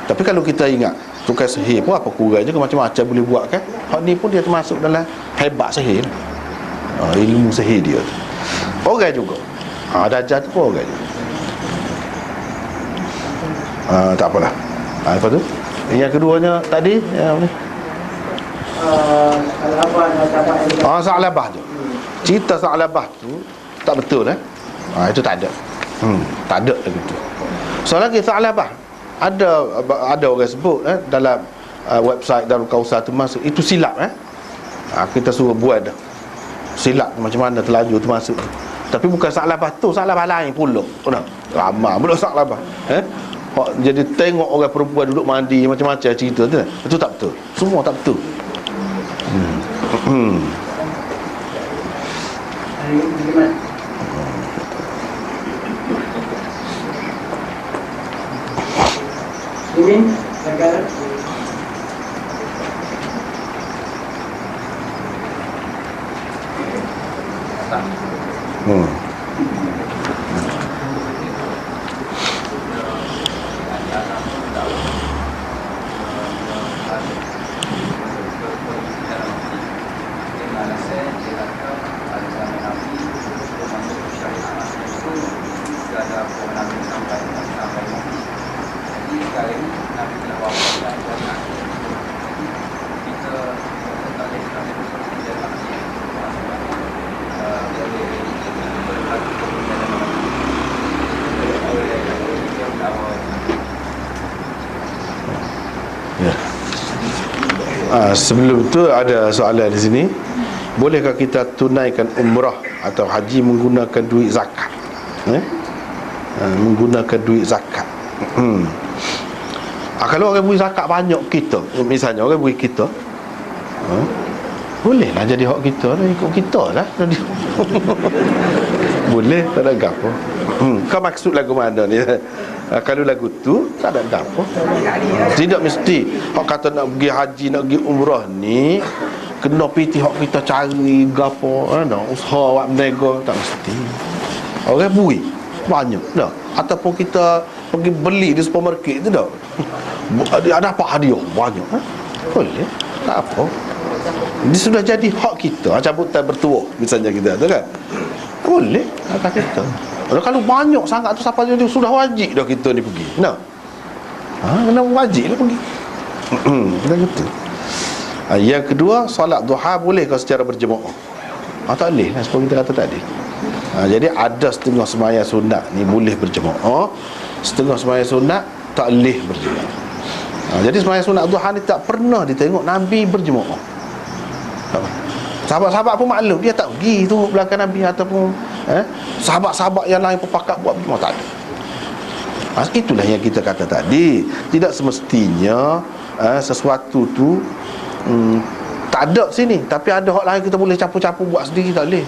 Tapi kalau kita ingat tukar sihir pun apa kurangnya ke, macam-macam boleh buat kan. Hak ni pun dia termasuk dalam hebat sihir. Ilmu sihir dia tu. Orang juga. Dajjal tu pun orang juga. Tak apalah. Lepas tu yang keduanya tadi Sa'labah tu. Cerita Sa'labah tu tak betul itu tak ada. Tak ada lagi tu. Soal lagi Sa'labah ada orang sebut dalam website Darul Kausar tu masuk itu silap kita suruh buat dah. Silap macam mana terlaju tu masuk. Tapi bukan Sa'labah tu, Sa'labah lain pula. Ramai pula Sa'labah. Jadi tengok orang perempuan duduk mandi macam-macam cerita tu. Itu tak betul. Semua tak betul. Ini segala sebelum tu ada soalan di sini. Bolehkah kita tunaikan umrah atau haji menggunakan duit zakat? Menggunakan duit zakat. Kalau orang beri zakat banyak kita, misalnya orang beri kita, bolehlah jadi hak kita, ikut kita lah. Boleh, tak ada gapo. Kau maksud lagu mana ni? Kalau lagu tu tak ada gapo. Tidak mesti hak kata nak pergi haji, nak pergi umrah ni kena piti hak kita cari gapo, usaha awak berniaga, tak mesti. Orang bui banyak dah. Ataupun kita pergi beli di supermarket tu dah. Ada apa hadiah banyak. Boleh, tak apa. Dia sudah jadi hak kita. Cabutan bertuah misalnya kita tu kan. Boleh hak kita. Kalau banyak sangat tu siapa jadi sudah wajib dah kita ni pergi. Nah. Kena wajib lah pergi. Kena gitu. Yang kedua, solat duha boleh kau secara berjemaah. Tak boleh lah seperti kita kata tadi. Jadi ada setengah sembahyang sunat ni boleh berjemaah, setengah sembahyang sunat tak boleh berjemaah. Jadi sembahyang sunat duha ni tak pernah ditengok Nabi berjemaah. Sahabat-sahabat pun maklum, dia tak pergi tunggu belakang Nabi ataupun sahabat-sahabat yang lain pun pakat buat berjemaah, tak ada. Itulah yang kita kata tadi. Tidak semestinya sesuatu tu tak ada sini, tapi ada hak lain kita boleh campur-campur buat sendiri, tak boleh.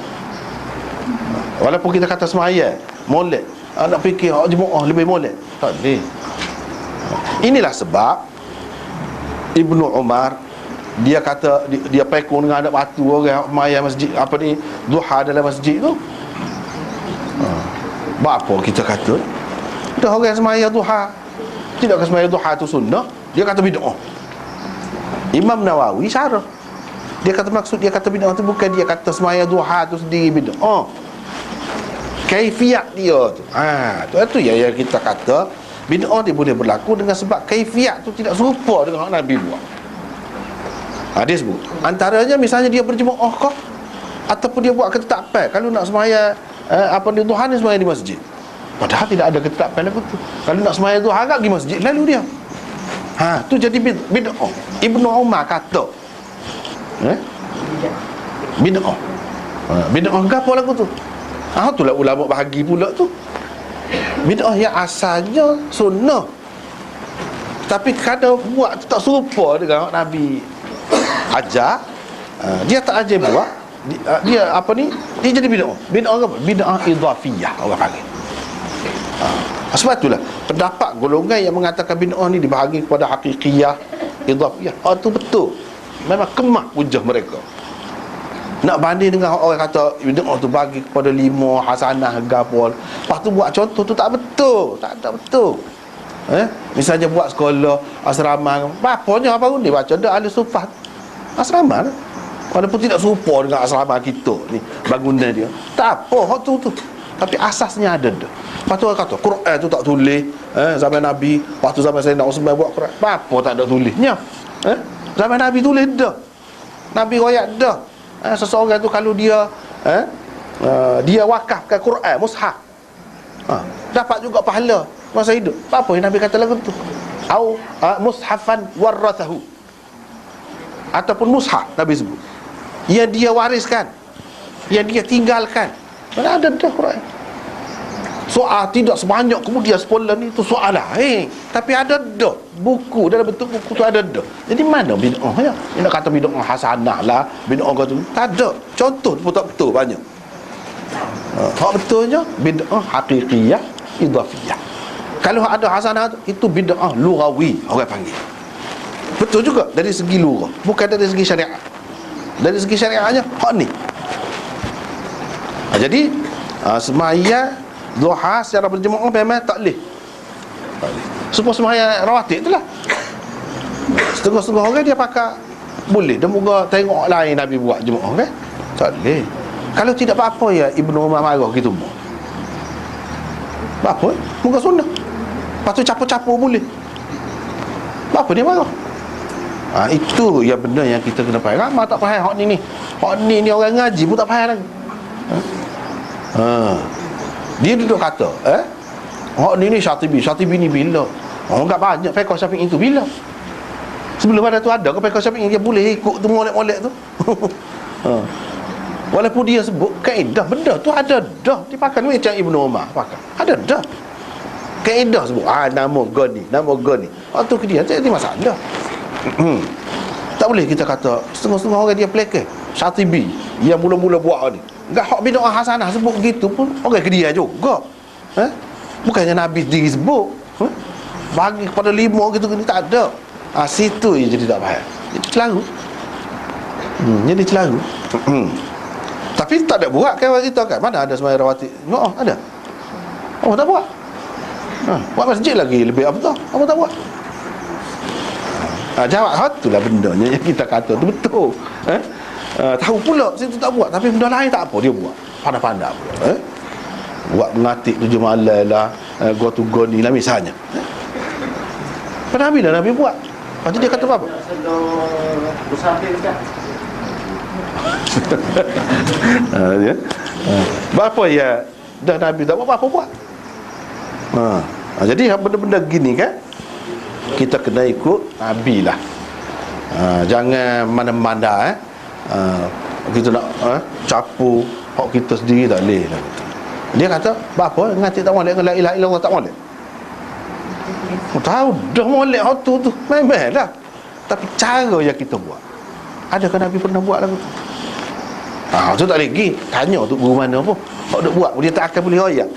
Walaupun kita kata semayang molek, nak fikir hak jemaah lebih molek, tak boleh. Inilah sebab Ibnu Umar dia kata dia pekong dengan anak batu orang semayang masjid apa ni duha dalam masjid tu. Apa kita kata dah orang semayang duha, tidakkah semayang duha tu sunnah? Dia kata bid'ah. Imam Nawawi syarah, dia kata maksud dia kata bid'ah tu bukan dia kata semayang duha tu sendiri bid'ah, kaifiat dia tu. Tu yang kita kata bid'ah dia boleh berlaku dengan sebab kaifiat tu tidak serupa dengan hak Nabi buat. Dia sebut antaranya misalnya dia berjemaah kah ataupun dia buat ketetapan kalau nak sembahyang di duha ni sembahyang di masjid, padahal tidak ada ketetapan lagu tu. Kalau nak sembahyang duha agak pergi masjid lalu dia tu jadi bid'ah. Ibnu Umar kata bid'ah. Bid'ah ke apa lagu tu? Itulah ulama bahagi pula tu. Bid'ah yang asalnya sunnah, tapi kadang buat tak serupa dengan Nabi ajar. Dia tak ajar buat, dia apa ni, dia jadi bid'ah. Bid'ah apa? Bid'ah idhafiyah orang panggil. Sebab itulah pendapat golongan yang mengatakan bid'ah ni dibahagi kepada hakikiyah, idhafiyah, itu betul, memang kemah hujah mereka. Nak banding dengan orang kata bid'ah tu bagi kepada 5 hasanah gapol, lepas tu buat contoh tu tak betul, tak betul. Misalnya buat sekolah asrama, bapanya apa ni baca dah ahli sufah asrama kan? Walaupun tidak serupa dengan asrama kita ni bangunan dia, tak apa hak tu. Tapi asasnya ada dah. Lepas tu orang kata Quran tu tak tulis zaman Nabi, waktu zaman Sayyidina Utsman buat Quran, apa tak ada tulisnya. Zaman Nabi tulis dah, Nabi royak dah. Seseorang tu kalau dia dia wakafkan Quran mushaf, dapat juga pahala masa hidup. Apa yang Nabi kata lagu tu? Au mushafan warathahu, ataupun mushaf Nabi sebut yang dia wariskan, yang dia tinggalkan. Mana ada dah Quran. Soal tidak sebanyak kemudian sekolah ni tu soal lain, tapi ada dah buku, dalam bentuk buku tu ada dah. Jadi mana bid'ah ya? Dia nak kata bid'ah hasanah lah, bid'ah kata tak ada. Contoh pun tak betul banyak. Hak betulnya bid'ah hakikiyah, idhafiyah. Kalau ada hasanah itu bid'ah lughawi orang panggil. Betul juga dari segi lughah, bukan dari segi syariat. Dari segi syariatnya hak ni. Jadi sembahyang duha secara berjemaah memang tak boleh. Supaya sembahyang rawatib tu lah, setengah-setengah orang dia pakai boleh. Dia moga tengok lain Nabi buat jemaah kan, tak boleh. Kalau tidak apa-apa ya Ibnu Umar marah gitu mau. Apa? Moga sunnah. Lepas tu capur-capur boleh. Apa dia marah? Itu yang benda yang kita kena faham. Ramai tak faham hak ni. Hak ni orang ngaji pun tak faham lagi. Dia duduk kata hak ni Syatibi ni bila? Enggak banyak fiqh Syafi'i itu bila? Sebelum ada tu ada ke fiqh Syafi'i dia boleh ikut tu molek-molek tu? Walaupun dia sebut kaedah benda tu ada dah dipakai macam Ibnu Umar pakai. Ada dah. Kaedah sebut nama gani. Waktu ke dia jadi masalah. Tak boleh kita kata setengah-setengah orang dia pelekeh Syatibi yang mula-mula buat ni. Enggak hak bid'ah hasanah sebut gitu pun orang ke dia juga. Bukannya Nabi sendiri sebut. Bagi kepada 5 gitu ni tak ada. Situ je jadi tak faham. Jadi celaru. Jadi celaru. Tapi tak ada buat kan orang kita kan. Mana ada sembahyang rawatib? Ada. Oh tak buat. Buat masjid lagi lebih apa tu? Apa tak buat? Jawab itulah bendanya yang kita kata tu betul. Tahu pula situ tak buat, tapi benda lain tak apa dia buat. Pandai-pandai pula. Buat mengatik 7 malam lah, go to go ni lah misalnya. Pada Nabi lah Nabi buat. Lepas tu dia kata apa? Musafir tak? Ya. Berapa ya dah Nabi tak buat apa buat. Jadi benda-benda gini kan kita kena ikut Nabi lah. Jangan mana-mana kita nak capu hak kita sendiri tak boleh lah. Dia kata apa ngati tak molek la ilaha illallah tak molek. Tahu dah molek hak tu memanglah. Tapi cara yang kita buat, adakah Nabi pernah buat lagu tu? Tu tak lagi tanya tu guru mana pun hak dak buat dia tak akan boleh royak.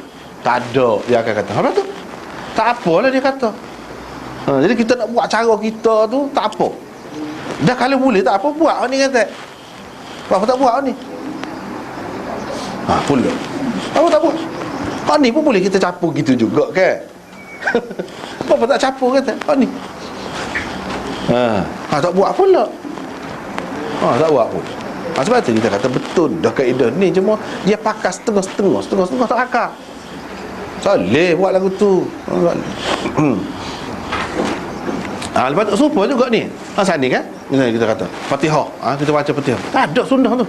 Tak ada dia akan kata apa tu? Tak apalah dia kata. Jadi kita nak buat cara kita tu tak apa. Dah kalau boleh tak apa buat ni kata. Apa tak buat ni? Pula. Apa tak buat? Ni pun boleh kita capu gitu juga kan? Apa tak capu kata? Ni. Tak buat pula. Tak buat pula. Sebab tu kita kata betul dah kaedah ni, cuma dia pakai setengah-setengah tak akal. Saleh buat lagu tu. Lepas tu serupa juga ni. Asal ni kan? Misalnya kita kata Fatihah, kita baca Fatihah. Tak ada sunnah tu.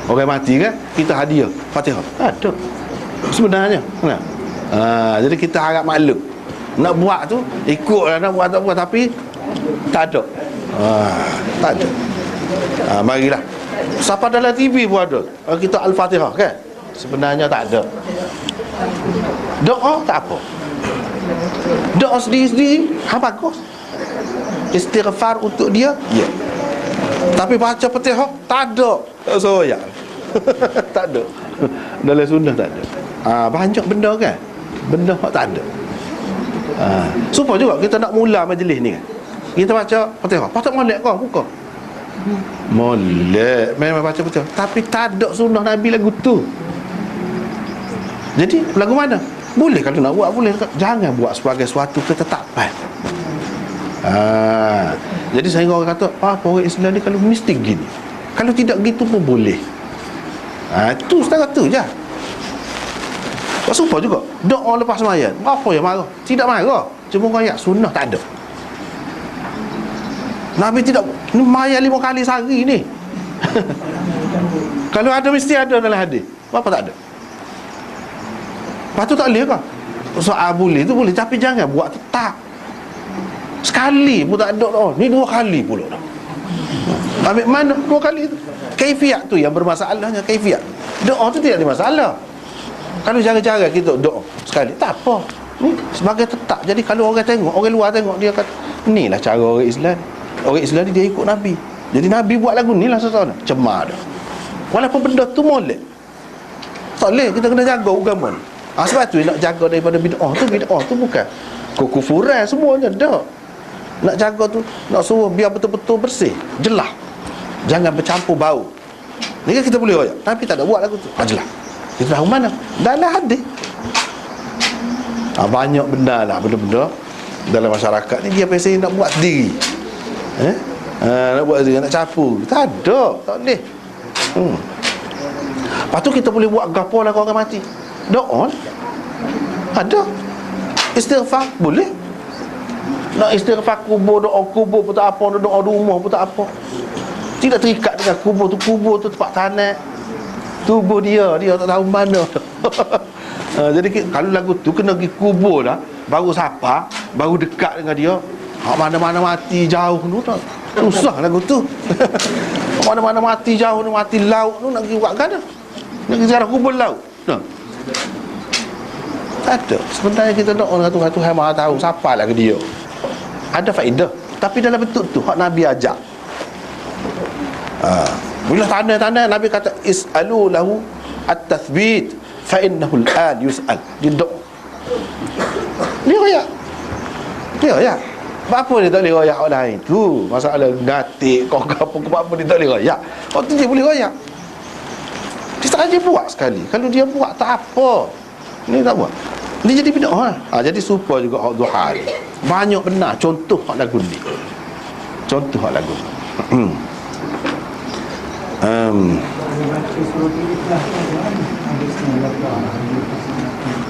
Orang mati kan, kita hadiah Fatihah. Tak ada sebenarnya. Jadi kita harap maklum. Nak buat tu ikutlah, nak buat tak buat, tapi tak ada. Tak ada. Marilah. Siapa dalam TV pun ada. Kita Al-Fatihah kan? Sebenarnya tak ada. Doa tak apa. Doa sendiri-sendiri bagus. Istighfar untuk dia, ya. Tapi baca Fatihah tak ada. Soyak. Tak ada. Dalam sunnah tak ada. Banyak benda kan? Benda tak ada. Supaya juga kita nak mula majlis ni kan, kita baca Fatihah. Patut molek kau buka. Molek memang baca Fatihah, tapi tak ada sunnah Nabi lagu tu. Jadi lagu mana? Boleh kalau nak buat boleh, jangan buat sebagai suatu ketetapan. Jadi saya orang kata apa orang Islam ni kalau mesti gini, kalau tidak gitu pun boleh. Itu setengah tu je. Supaya juga doa lepas sembahyang, apa yang marah? Tidak marah, cuma royak sunnah tak ada. Nabi tidak ni mayat 5 kali sehari ni. Kalau ada mesti ada dalam hadis. Apa tak ada? Lepas tu tak boleh ke? Soal boleh tu boleh, tapi jangan buat tetap. Sekali pun tak ada. Ni 2 kali pula dah. Ambil mana 2 kali tu? Kaifiat tu yang bermasalahnya, kaifiat. Doa tu tidak ada masalah. Kalau cara-cara kita doa sekali tak apa. Ni sebagai tetap. Jadi kalau orang tengok, orang luar tengok, dia kata inilah cara orang Islam. Orang Islam ni dia ikut Nabi. Jadi Nabi buat lagu ni lah sesuatu cemar dah. Walaupun benda tu molek, tak boleh, kita kena jaga agama ni. Sebab tu nak jaga daripada bid'ah tu bukan kekufuran semuanya dah. Nak jaga tu, nak suruh biar betul-betul bersih, jelas. Jangan bercampur bau. Ni kan kita boleh royak, tapi tak ada buat lagu tu. Jelas. Kita tahu mana? Dalam hadis. Banyak benda lah, benda-benda dalam masyarakat ni dia biasa nak buat sendiri. Nak buat sendiri, nak capu. Tak ada, tak boleh. Lepas tu kita boleh buat gapo lah kalau orang mati. Doa ada. Istighfar boleh. Nak istighfar kubur, doa kubur pun tak apa, doa rumah pun tak apa. Tidak terikat dengan kubur tu tempat tanah. Tubuh dia tak tahu mana. Jadi kalau lagu tu kena pergi kubur dah, baru sapa, baru dekat dengan dia. Mana-mana mati jauh tu tak. Susah lagu tu. Mana-mana mati jauh tu, mati laut tu nak pergi buat kan? Nak pergi ziarah kubur laut. Tak ada. Sebenarnya kita doa dengan Tuhan Maha tahu siapa lagi dia. Ada faedah, tapi dalam bentuk tu hak Nabi ajak. Bila tanda-tanda Nabi kata is'alu lahu at-tathbit fa innahu al-an yus'al. Dia doa. Dia royak. Dia royak. Apa dia tak boleh royak orang lain tu? Masalah gatik kau apa dia tak boleh royak. Waktu dia boleh royak. Dia tak aja buat sekali. Kalau dia buat tak apa. Ni tak buat. Dia jadi bid'ah. Jadi serupa juga hak duha ni. Banyak benar contoh hak lagu ni. Contoh hak lagu.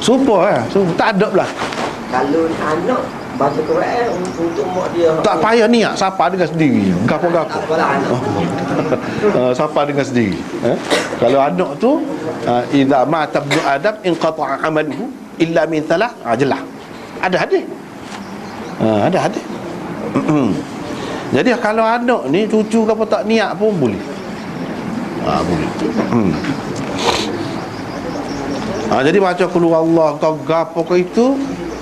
Serupa tak ada pula. Kalau anak baca Quran untuk mak dia, Tak payah niat, siapa dengan sendiri. Gapo-gapo. apalah anak. Siapa dengan sendiri. Kalau anak tu idza mata ibnu adam inqata'a amaluhu illa min thalah. Jelas. Ada hadis. Ada hadis. Jadi kalau anak ni cucu ke apa tak niat pun boleh. Boleh. Jadi macam keluar Allah kau gapo ke itu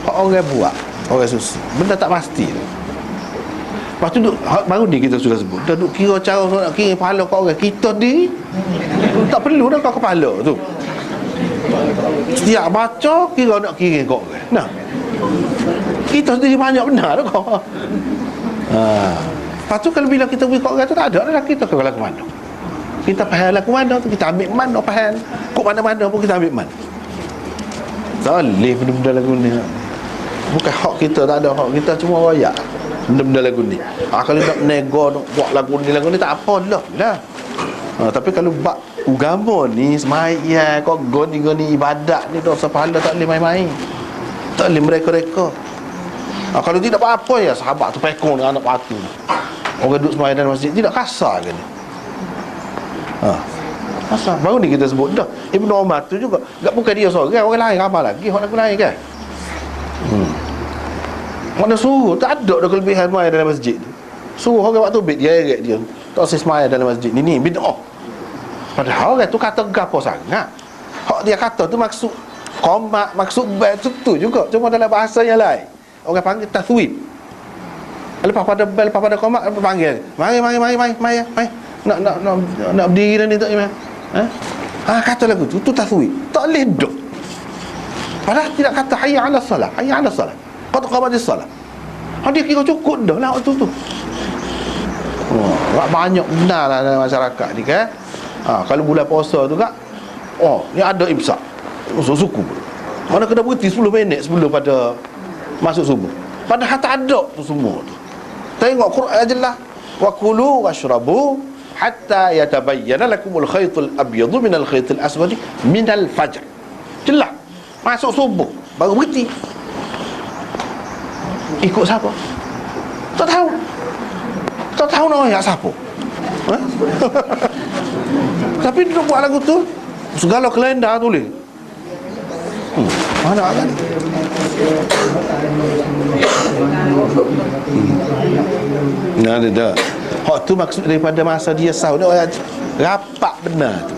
orang buat, orang susu. Benda tak pasti. Lepas tu baru ni kita sudah sebut. Dah duk kira cara nak kira pahala kau orang. Kita ni tak perlu dah kau kepala tu. Setiap baca kira nak kira kau orang. Nah. Kita sendiri banyak benar dah kau. Lepas tu kalau bila kita pergi kau orang tu tak ada dah kita ke lagu mana. Kita faham lagu mana tu kita ambil mana faham. Kok mana-mana pun kita ambil mana. Salih benda-benda lagu ni. Bukan hak kita, tak ada hak kita, cuma royak benda-benda lagu ni. Kalau nak nego nak buat lagu ni tak apalah lah. Tapi kalau bab agama ni semaya kau goni ibadat ni dosa pahala tak boleh main-main. Tak boleh mereka-reka. Kalau tidak apa-apa ya sahabat tu pekong dengan anak batu. Orang duduk semaya dalam masjid tidak kasar ke ni. Asal baru ni kita sebut dah Ibnu Umar tu juga bukan dia seorang, orang lain ramai lagi orang lain kan. Mana suruh tak ada dah kelebihan semaya dalam masjid tu. Suruh orang waktu bid dia eret dia tak usah semaya dalam masjid ni bid'ah. Padahal orang tu kata gapo sangat. Hak dia kata tu maksud qomat, maksud bait tu juga, cuma dalam bahasa yang lain. Orang panggil taswib. Lepas pada bel, lepas pada qomat panggil. Mari. Nak berdiri dah ni tak imam. Kata lagu tu taswib. Tak boleh duk. Padahal tidak kata hayya 'ala salah, hayya 'ala salah. Qad qamatis salah. Dia kira cukup dah lah waktu tu. Banyak benar lah dalam masyarakat ni kan. Kalau bulan puasa tu kan, ni ada imsak. Suku. Mana kena berhenti 10 minit sebelum pada masuk subuh. Padahal tak ada tu semua tu. Tengok Quran jelas. Wa kulu washrabu hatta yatabayyana lakumul khaytul abyadu minal khaytil aswadi minal fajr. Jelas. Masuk subuh baru berhenti. Ikut siapa? Tak tahu. Tak tahu nak ayat siapa. Tapi dia buat lagu tu segala kalender tulis. Mana kan? Ada dah. Hak tu maksud daripada masa dia sahur dia rapat benar tu.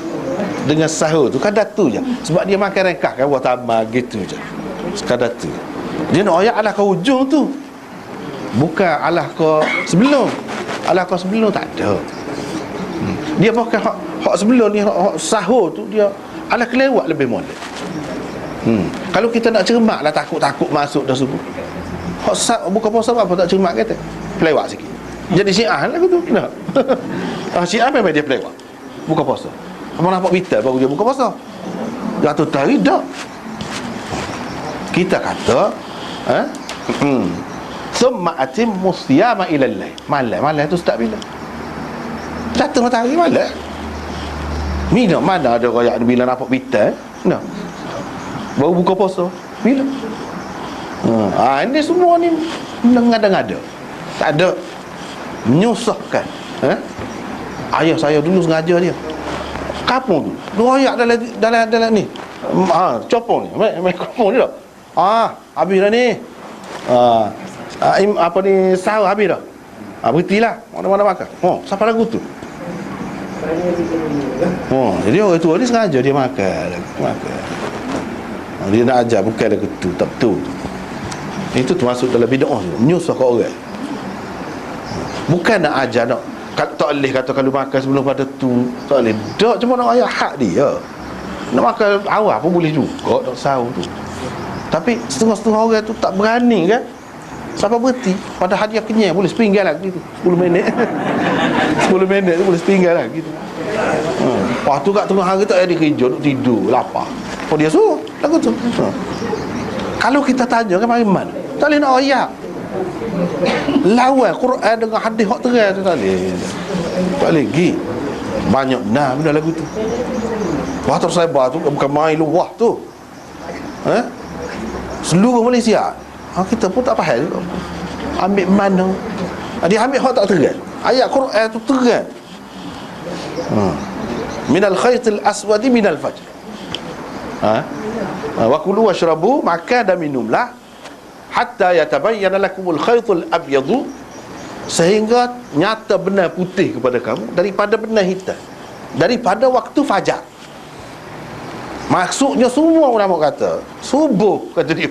Dengan sahur tu kadar tu je. Sebab dia makan rekah kan buat tambah gitu je. Sekadar tu. Dia nak ayat alah ke hujung tu. Bukan alah ke sebelum. Alah ke sebelum tak ada. Dia pakai hak sebelum ni hak sahur tu dia alah kelewat lebih molek. Kalau kita nak cermat lah takut-takut masuk dah subuh. Hak buka puasa apa tak cermat kata. Pelewat sikit. Jadi Syiah lah tu. Nah. Syiah memang dia pelewat. Buka puasa. Apa nampak vital baru dia buka puasa. Jatuh tari dah. Kita kata summa atimmu siyama ila al-lail. Malam tu start bila? Jatuh matahari malam. Minum mana ada royak bila nampak vital? Nah. Baru buka puasa. Bila? Ini semua ni ngada-ngada. Tak ada. Menyusahkan. Ayah saya dulu sengaja dia. Kapung tu. Royak dalam ni. Copong ni. Mikrofon ni dah. Habis dah ni. Apa ni sahur habis dah. Berhentilah. Mana-mana makan. Siapa lagu tu? Jadi orang tua ni sengaja dia makan. Dia nak ajar bukan lagu tu. Tak betul. Itu termasuk dalam bid'ah tu. Menyusahkan orang. Bukan nak ajar nak Tak boleh kata kalau makan sebelum pada tu, tak boleh. Tak, cuma nak ayat hak dia. Nak makan awal pun boleh juga tak sahur tu. Tapi setengah-setengah orang tu tak berani kan, sampai berhenti. Pada hadiah kenyang boleh sepinggan lagi tu, 10 minit 10 minit tu boleh sepinggan lagi tu. Lepas tu kat tengah hari tak ada kerja, duduk tidur, lapar. Oh dia suruh lagu tu. Kalau kita tanya kan mari mana, tak boleh nak ayat lawan Quran dengan hadis hak terang tu, tak boleh. Tak boleh pergi. Banyak nah benda lagu tu. Waktu saya tu bukan main luah tu. Seluruh Malaysia. Kita pun tak faham juga. Ambil mana? Dia ambil hak tak terang. Ayat Quran tu terang. Minal khaytil aswadi minal fajr. Wa kulu washrabu, makan dan minumlah hatta yatabayyana lakumul khaytul abyadu, sehingga nyata benar putih kepada kamu daripada benar hitam daripada waktu fajar. Maksudnya semua ulama kata subuh, kata dia.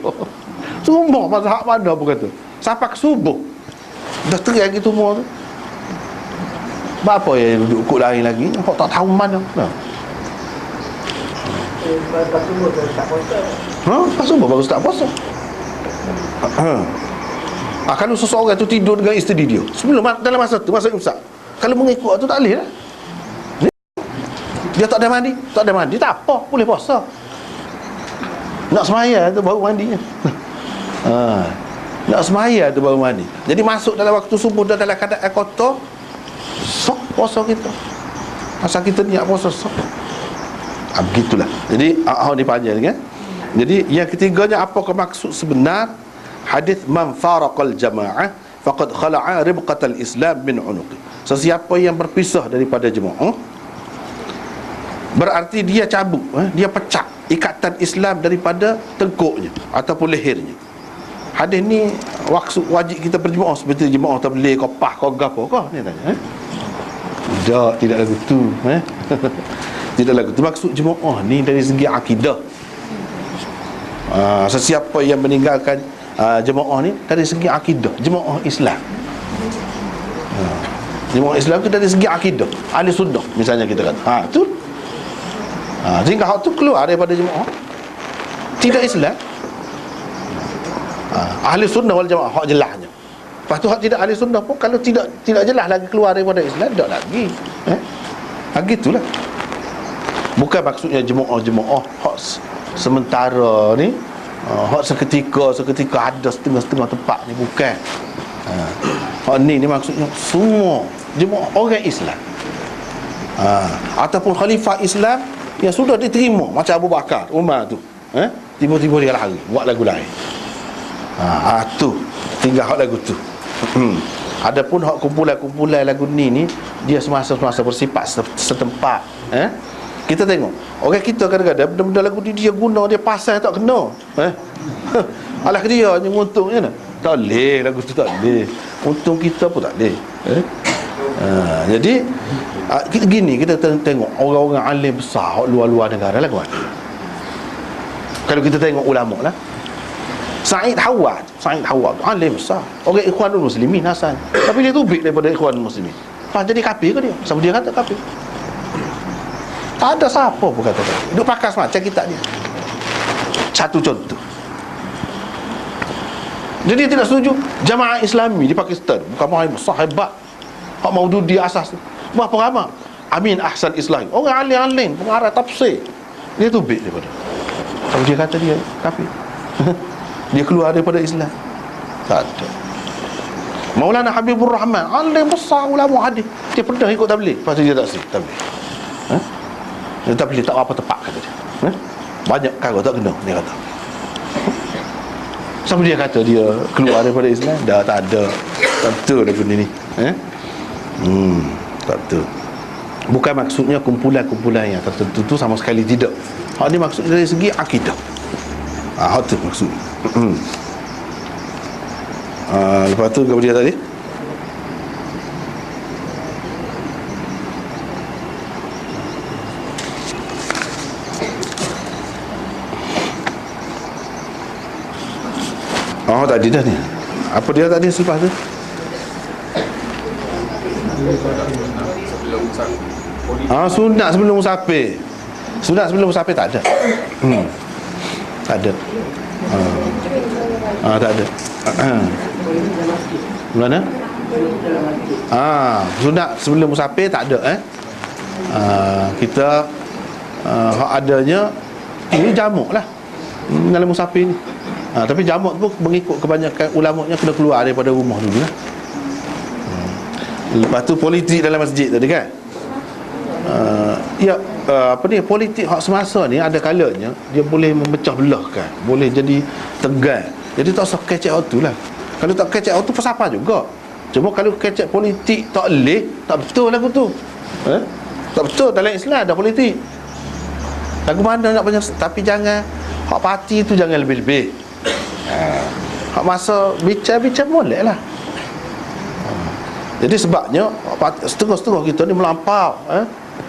Semua mazhab mana pun kata sampai ke subuh dah terang gitu semua tu. Apa yang duduk ikut lain lagi, kau tak tahu mana. Lepas subuh tu tak puasa. Lepas subuh baru start puasa. Kalau seseorang tu tidur dengan isteri dia sebelum dalam masa tu, masa imsak, kalau mengikut tu tak boleh lah. Dia tak ada mandi, tak apa, boleh puasa. Nak semaya tu baru mandi. Nak semaya tu baru mandi. Jadi masuk dalam waktu subuh dah dalam keadaan kotor, sok puasa kita. Asal kita niat puasa sok. Begitulah. Jadi ni panjang kan. Jadi yang ketiganya, apakah maksud sebenar hadis man faraqal jamaah faqad khala'a ribqatal Islam min unuqi. Sesiapa yang berpisah daripada jemaah, berarti dia cabut, dia pecah ikatan Islam daripada tengkuknya ataupun lehernya. Hadis ni wajib kita berjemaah seperti jemaah tabligh, kopah, gapo kau ni tanya. Tidak lagu tu, tidak lagu tu. Maksud jemaah ni dari segi akidah. Sesiapa yang meninggalkan jemaah ni dari segi akidah, jemaah Islam. Jemaah Islam tu dari segi akidah, ahli sunnah misalnya kita kata. Tu. Sehingga hak tu keluar daripada jemaah tidak Islam. Ahli sunnah wal jemaah hak jelasnya. Lepas tu hak tidak ahli sunnah pun kalau tidak jelas lagi keluar daripada Islam, tak lagi. Gitulah. Bukan maksudnya jemaah hak sementara ni, hak seketika ada setengah-setengah tempat ni, bukan. Hak ni maksudnya semua jemaah orang Islam, ataupun khalifah Islam yang sudah diterima, macam Abu Bakar, Umar tu, tiba-tiba dia lari buat lagu lain. Tu tinggal hak lagu tu. Adapun hak kumpulan lagu ni dia semasa bersifat setempat. Kita tengok orang kita kadang-kadang benda-benda lagu ni dia guna, dia pasal tak kena. Alah dia yang untungnya tak boleh, lagu tu tak boleh. Untung kita pun tak boleh. Jadi kita tengok orang-orang alim besar luar-luar negara lah kawan. Kalau kita tengok ulama lah, Said Hawad alim besar, orang Ikhwanul Muslimin asal, tapi dia tubik daripada Ikhwanul Muslimin. Jadi kafir ke dia? Sebab dia kata kafir. Tak ada siapa pun kata kafir. Duk pakas macam kita ni. Satu contoh. Jadi dia tidak setuju Jamaah Islami di Pakistan, bukan main besar hebat, hak Maududi asas tu. Berapa ramai Amin Ahsan Islami, orang alim-alim pengarah tafsir, dia tubik daripada. Kalau dia kata dia kafir, dia keluar daripada Islam. Tak ada. Maulana Habibur Rahman, alim besar ulama hadis, dia pernah ikut tabligh, lepas tu dia tak setuju tabligh. Dia tabligh tak apa tepat kata dia. Banyak kau tak kena, dia kata. Sama dia kata dia keluar daripada Islam, dah tak ada. Tak betul lagu ni. Tak betul. Bukan maksudnya kumpulan-kumpulan yang tertentu tu, sama sekali tidak. Hak ni maksud dari segi akidah. Hak tu maksud. Lepas tu apa dia tadi? Tadi dah ni. Apa dia tadi selepas tu? Sunat sebelum musafir. Sunat sebelum musafir tak ada. Tak ada. Tak ada. Mana? Sunat sebelum musafir tak ada. Kita hak adanya ini jamak lah dalam musafir ni. Tapi jamak tu mengikut kebanyakan ulamanya kena keluar daripada rumah dulu lah. Lepas tu politik dalam masjid tadi kan. Politik hak semasa ni ada kalanya dia boleh memecah belahkan, boleh jadi tegang. Jadi tak usah kecek waktu lah. Kalau tak kecek waktu pasal apa juga. Cuma kalau kecek politik tak boleh, tak betul lagu tu. Tak betul, dalam Islam ada politik. Lagu mana nak banyak. Tapi jangan hak parti tu jangan lebih-lebih. Hak masa bincang-bincang boleh lah. Jadi sebabnya setengah-setengah kita ni melampau.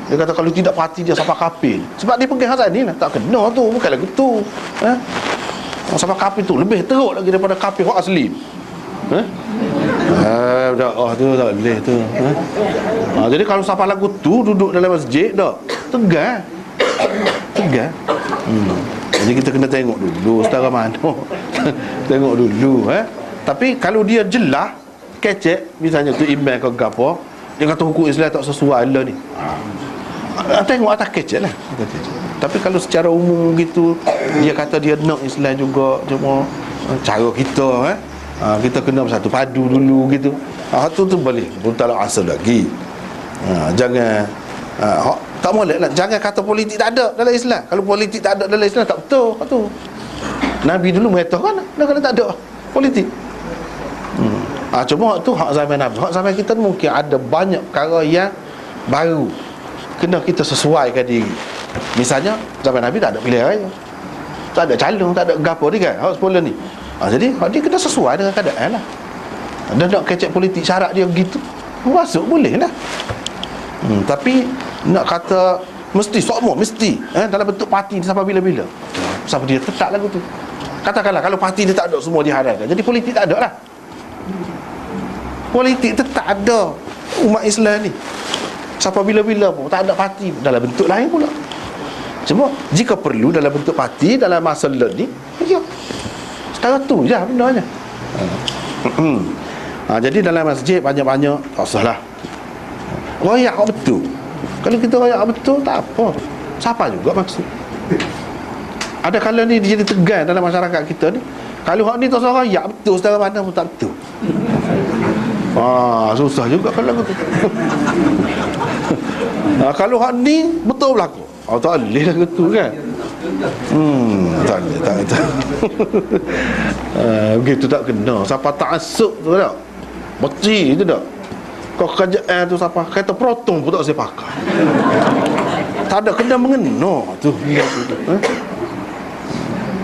Dia kata kalau tidak parti dia siapa kafir. Sebab dia pergi hazan ni lah. Tak kena tu, bukan lagu tu. Siapa kafir tu lebih teruk lagi daripada kafir hak asli. Tu tak boleh tu. Jadi kalau siapa lagu tu duduk dalam masjid dah tegang. Jadi kita kena tengok dulu setara mana. Tengok dulu. Tapi kalau dia jelas kecek, misalnya tu imam ke gapo, dia kata hukum Islam tak sesuai lah ni. Tengok atas kecek lah. Tapi kalau secara umum gitu, dia kata dia nak Islam juga, cuma cara kita kita kena bersatu padu dulu gitu. Tu boleh bertala asal lagi. Jangan tak boleh lah. Jangan kata politik tak ada dalam Islam. Kalau politik tak ada dalam Islam tak betul tu. Nabi dulu mengatakan kalau tak ada politik. Cuma tu hak zaman Nabi. Hak zaman kita mungkin ada banyak perkara yang baru, kena kita sesuaikan diri. Misalnya zaman Nabi tak ada pilihan raya, tak ada calon, tak ada gapo ni kan. Hak sepuluh ni. Jadi hak dia kena sesuai dengan keadaan lah. Dan nak kecek politik syarat dia begitu, masuk boleh lah. Tapi nak kata mesti semua mesti dalam bentuk parti sampai bila-bila. Sampai dia tetap lagu tu. Katakanlah kalau parti dia tak ada, semua diharamkan, jadi politik tak ada lah. Politik tetap ada umat Islam ni sampai bila-bila pun tak ada parti dalam bentuk lain pula. Cuma jika perlu dalam bentuk parti dalam masa ni, ya setara tu je benarnya. Jadi dalam masjid banyak-banyak tak usahlah royak betul. Kalau kita royak betul tak apa, siapa juga maksud. Ada kala ni dia jadi tegang dalam masyarakat kita ni. Kalau hak ni tak usah royak betul, setara mana pun tak betul. Susah juga kalau lagu tu. Kalau hak ni betul berlaku, tak boleh lagu tu kan. Tak boleh. Begitu tak kena. Siapa ta'assub tu tak, beci tu tak. Kau kerajaan tu siapa kata proton pun tak saya pakai. Tak ada kena mengena tu.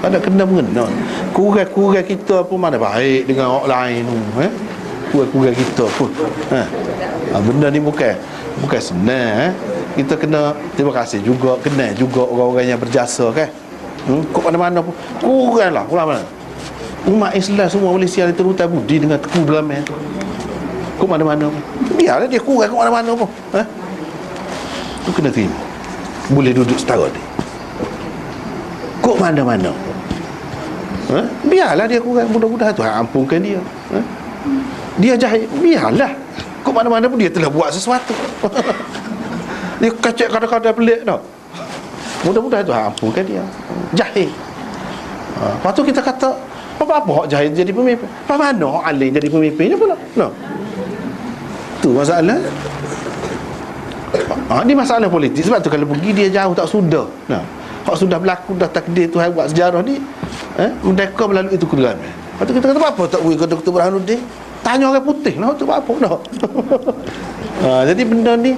Tak ada kena mengena. Kurang-kurang kita pun mana baik dengan orang lain tu. Kurang-kurang kita pun. Benda ni bukan senang. Kita kena terima kasih juga, kenal juga orang-orang yang berjasa kan. Kok mana-mana pun kurang lah. Mana umat Islam semua Malaysia ni terutai budi dengan teku drama tu. Kok mana-mana pun biarlah dia kurang kok mana-mana pun. Tu kena terima. Boleh duduk setara ni. Kok mana-mana pun biarlah dia kurang, mudah-mudahan Tuhan ampunkan dia. Dia jahil, biarlah. Kok mana-mana pun dia telah buat sesuatu. Dia kacak kadang-kadang pelik tau. Mudah-mudahan Tuhan ampunkan dia. Jahil. Lepas tu kita kata apa-apa hak jahil jadi pemimpin, apa mana hak alim jadi pemimpinnya pula. Tu masalah. Ni masalah politik. Sebab tu kalau pergi dia jauh tak sudah. Hak sudah berlaku, dah takdir Tuhan buat sejarah ni, mereka melalui itu kedudukan. Lepas tu kita kata apa tak boleh kata Dr. Burhanuddin, tanya orang putih lah tu apa dah. Jadi benda ni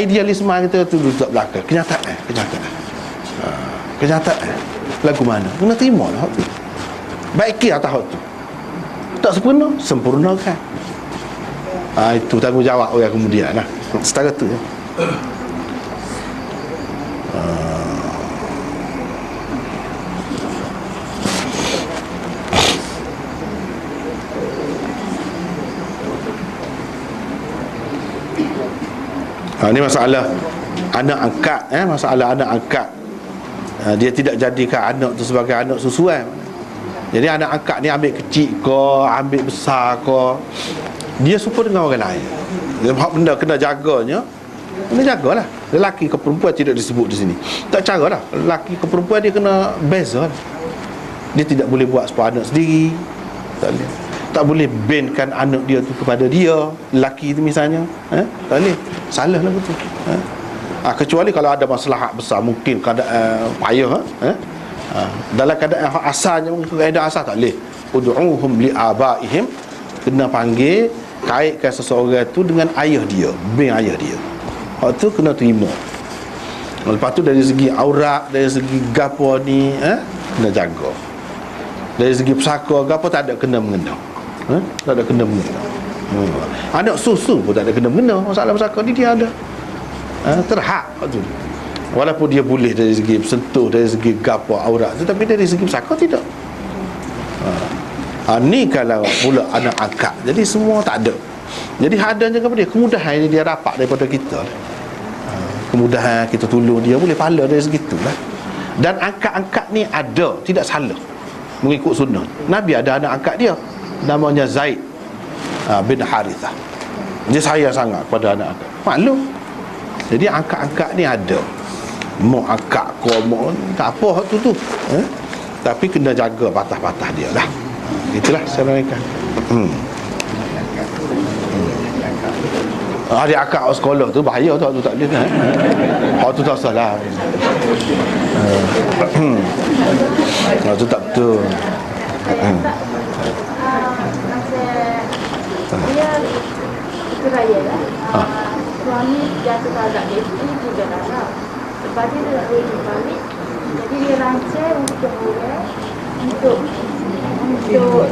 idealisme kita tu duduk belakang. Kenyataan lagu mana kena terima lah tu. Baiki atas hak tu. Tak sempurna, sempurnakan. Itu tanggungjawab orang kemudian lah. Setara tu je. Ini masalah anak angkat, masalah anak angkat. Dia tidak jadikan anak tu sebagai anak susuan. Jadi anak angkat ni ambil kecil ke, ambil besar ke, dia serupa dengan orang lain. Hak benda kena jaganya, kena jagalah. Lelaki ke perempuan tidak disebut di sini. Tak caralah. Lelaki ke perempuan dia kena beza. Dia tidak boleh buat sepuluh anak sendiri. Tak boleh bandkan anak dia tu kepada dia, lelaki tu misalnya. Tak boleh. Salah lah betul. Kecuali kalau ada masalah besar, mungkin keadaan payah. Dalam keadaan asalnya, keadaan asal tak boleh. Ud'uhum li'abaihim, kena panggil, kaitkan seseorang tu dengan ayah dia, bin ayah dia. Hak tu kena terima. Lepas tu dari segi aurat, dari segi gapo ni, kena jaga. Dari segi pesaka gapo tak ada kena mengena. Tak ada kena mengena. Anak susu pun tak ada kena mengena. Masalah pesaka ni dia ada. Terhak tu. Walaupun dia boleh dari segi sentuh, dari segi gapo aurat, tetapi dari segi pesaka tidak. Ni kalau pula anak angkat. Jadi semua tak ada. Jadi adanya kepada dia kemudahan ini dia dapat daripada kita. Kemudahan kita tolong dia, boleh pahala dari segitulah. Dan angkat-angkat ni ada, tidak salah mengikut sunnah. Nabi ada anak angkat dia, namanya Zaid bin Harithah. Dia sayang sangat kepada anak angkat. Maklum. Jadi angkat-angkat ni ada. Mau angkat kau mau tak apa tu. Tapi kena jaga patah-patah dia lah. Itulah Assalamualaikum. Dia akak sekolah tu bahaya tu tak boleh kan. Tu tak salah. Tu tak betul. Dia keraya lah. Suami jatuh agak dia juga darah. Lepas dia nak balik. Jadi dia rancang untuk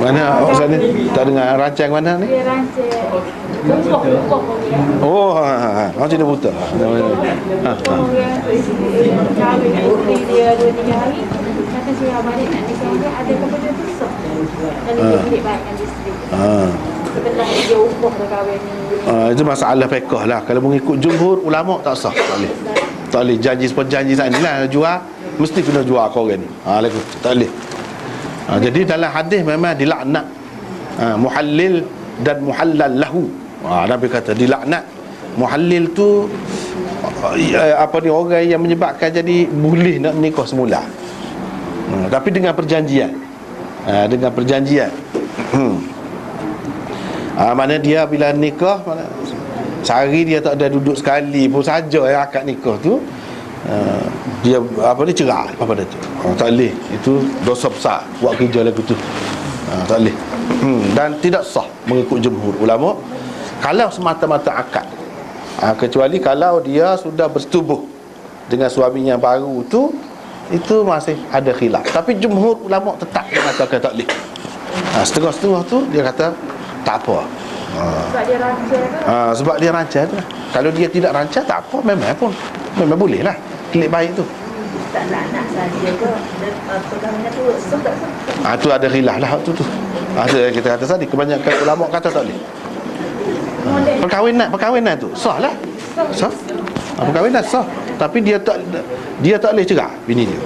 mana Ustaz ni? Tak dengar rancang mana ni? Dia rancang lupa. Oh, macam dia buta. Orang kahwin isteri dia 2-3 hari, kata saya balik nak nikah dia, ada kepada besar. Dan dia balik baikkan isteri. Setelah dia upah dah kahwin ni. Itu masalah fiqh lah. Kalau mengikut jumhur ulama tak sah. Tak boleh janji seperjanji saat ni lah jual, mesti kena jual kau orang ni. Tak boleh. Jadi dalam hadis memang dilaknat muhallil dan muhallal lahu. Nabi kata dilaknat. Muhallil tu orang yang menyebabkan jadi boleh nak nikah semula. Tapi dengan perjanjian. Dengan perjanjian. Mana dia bila nikah, sehari dia tak ada duduk sekali pun saja yang akad nikah tu, dia cerai apa dia tu. Tak boleh. Itu dosa besar buat kerja lagu tu. Tak boleh. Dan tidak sah mengikut jumhur ulama kalau semata-mata akad. Kecuali kalau dia sudah bersetubuh dengan suaminya baru tu, itu masih ada khilaf. Tapi jumhur ulama tetap mengatakan tak boleh. Setengah-setengah tu dia kata tak apa. Sebab dia rancang tu. Sebab dia rancang tu. Kalau dia tidak rancang tak apa, memang boleh lah. Klik baik tu. Tak nak saja ke. Perkahwinan tu sebab tu ada khilaf lah tu. Kita kata tadi kebanyakan ulama kata tak boleh. Perkahwinan tu sah lah. Sah. Perkahwinan sah. Tapi dia tak boleh cerai bini dia.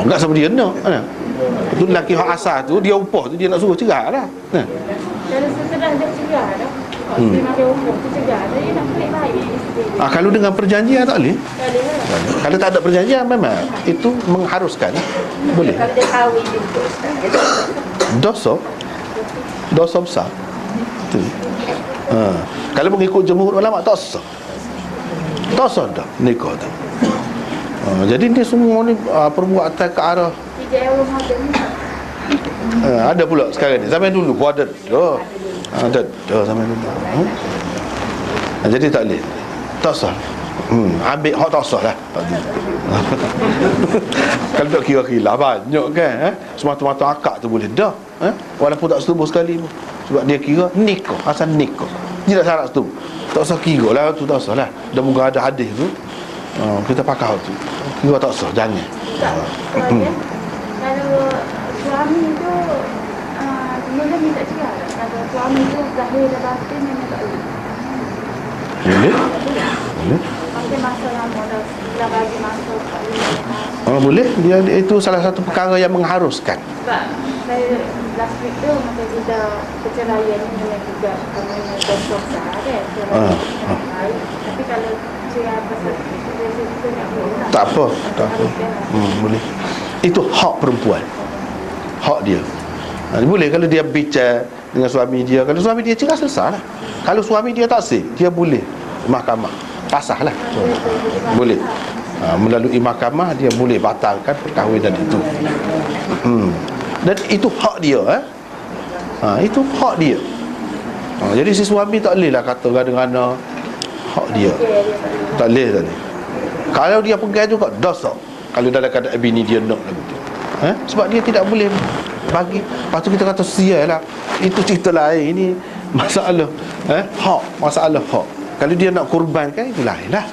Enggak sama dia nak. Tu lelaki hak asal tu, dia upah tu dia nak suruh cerai lah. kalau setelah dia cerai dah, dia makan umur tu cerai dah, dia nak klik baik isteri. Kalau dengan perjanjian tak boleh. Tak boleh lah. Kalau tak ada perjanjian memang itu mengharuskan. Boleh. Kalau dia kahwin juga Ustaz. Dosa besar. Tu. Kalau mengikut jumhur ulama tak sah. Tak sah dah nikah tu. Jadi ni semua ni perbuatan ke arah ada pula sekarang ni. Zaman dulu pun ada. Ada zaman dulu. Jadi tak boleh. Tak sah. Ambil hak tak sah lah. Kalau tak kira-kira banyak kan, semata-mata akad tu boleh dah. Walaupun tak setubuh sekali pun. Sebab dia kira nikah, asal nikah. Tidak syarat setubuh. Tak usah kira lah tu, tak usah lah. Dan moga ada hadis tu, kita pakai tu. Kira tak usah, jangan. Kalau suami tu sebenarnya minta cerai. Kalau suami tu zahir dan batin memang tak boleh. Boleh. Boleh. Pakai masa lama dah. Dah bagi masa 4-5 Oh, boleh. Dia itu salah satu perkara yang mengharuskan. Sebab saya last week tu masa kita perceraian ni memang juga kami besok sah kan. Baik. Tapi kalau cerai pasal kita nak boleh Tak apa. Tak apa. Boleh. Itu hak perempuan. Hak dia. Boleh kalau dia bicara dengan suami dia. Kalau suami dia cerai, selesai lah. Kalau suami dia tak sah, dia boleh mahkamah. Pasah lah. Boleh. Melalui mahkamah dia boleh batalkan perkahwinan itu. Dan itu hak dia. Itu hak dia. Jadi si suami tak boleh lah kata gana-gana hak dia. Tak boleh. Kalau dia pegang juga dosa. Kalau dalam keadaan bini dia nak lagu tu. Sebab dia tidak boleh bagi. Lepas tu kita kata sia lah. Itu cerita lain. Ini masalah hak. Masalah hak. Kalau dia nak korbankan, itu lain lah.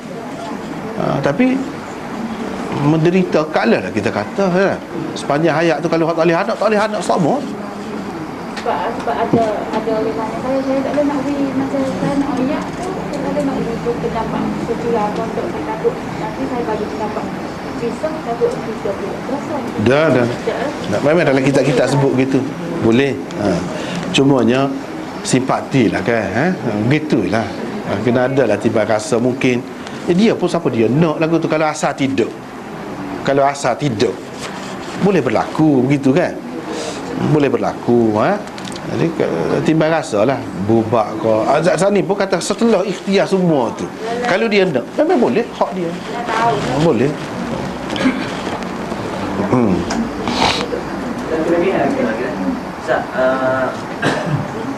Tapi menderita kalah lah kita kata. Sepanjang hayat tu kalau tak boleh anak sama. Sebab ada oleh mana saya tak boleh nak beri masa saya nak oyak tu saya tak boleh nak beri pendapat sejulah untuk saya takut nanti saya bagi pendapat pisau takut kita boleh kosong Dah memang dalam kitab-kitab sebut gitu. Boleh. Cumanya simpati lah kan. Begitulah. Kena ada lah tiba rasa mungkin dia pun siapa dia nak lagu tu. Kalau asal tidak boleh berlaku begitu kan. Boleh berlaku. Jadi timbang rasa lah bubak ke Azad Sani pun kata setelah ikhtiar semua tu kalau dia nak memang boleh. Hak dia boleh. Satu lagi Ustaz,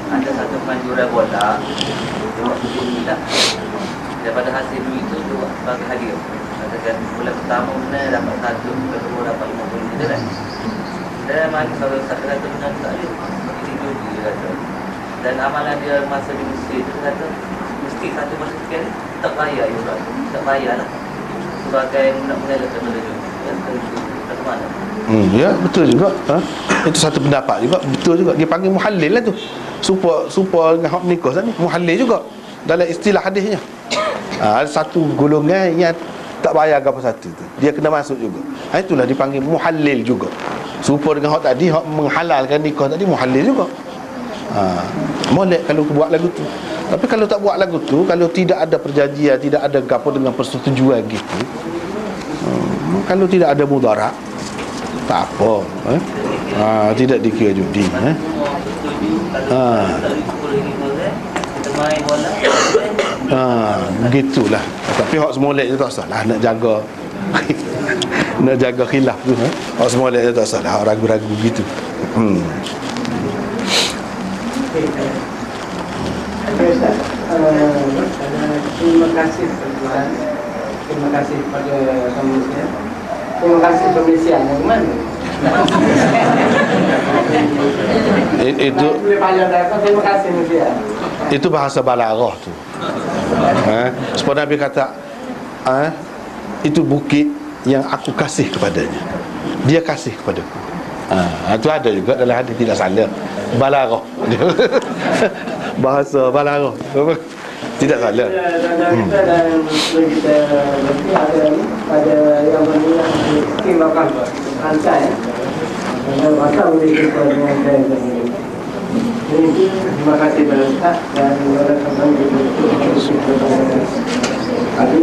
ada satu panjuran bola dia buat begini lah. Daripada hasil duit tu dia buat sebagai hadiah. Katakan bulan pertama benar dapat 1, bulan kedua dapat 50 gitu kan. Dan mari kalau Ustaz kata benar tak ada itu dia kata. Dan amalan dia masa di Mesir tu kata mesti satu masa sekian tak bayar juga. Tak bayar lah. Sebagai nak mengelakkan benda tu. Kata mana? Ya betul juga. Itu satu pendapat juga. Betul juga. Dia panggil muhallil lah tu. Supaya dengan hak nikah ni muhallil juga dalam istilah hadisnya. Ada satu golongan yang tak bayar apa satu tu, dia kena masuk juga. Itulah dipanggil muhallil juga. Supaya dengan hak tadi, hak menghalalkan nikah tadi muhallil juga. Molek kalau buat lagu tu. Tapi kalau tak buat lagu tu, kalau tidak ada perjanjian, tidak ada gapo dengan persetujuan gitu, kalau tidak ada mudarat, tak apa. Tidak dikira judi. Begitulah. Tapi hak semolek tu tak salah. Nak jaga nak jaga khilaf tu. Hak semolek tu tak salah. Hak ragu-ragu gitu. Ustaz, terima kasih Tuhan. Terima kasih kepada pemirsa. Terima kasih pemirsa yang mana? Itu terima kasih pemirsa. Itu bahasa balaghah tu. Sebab Nabi kata itu bukit yang aku kasih kepadanya. Dia kasih kepadaku. Itu ada juga dalam hadis, tidak salah. Balaghah. Bahasa balaghah. Tidak salah. Kita dan kita berarti ada yang berniat timbakan rantai. Dan maka boleh kita dengan saya. Terima kasih kepada Ustaz dan kepada teman-teman yang ada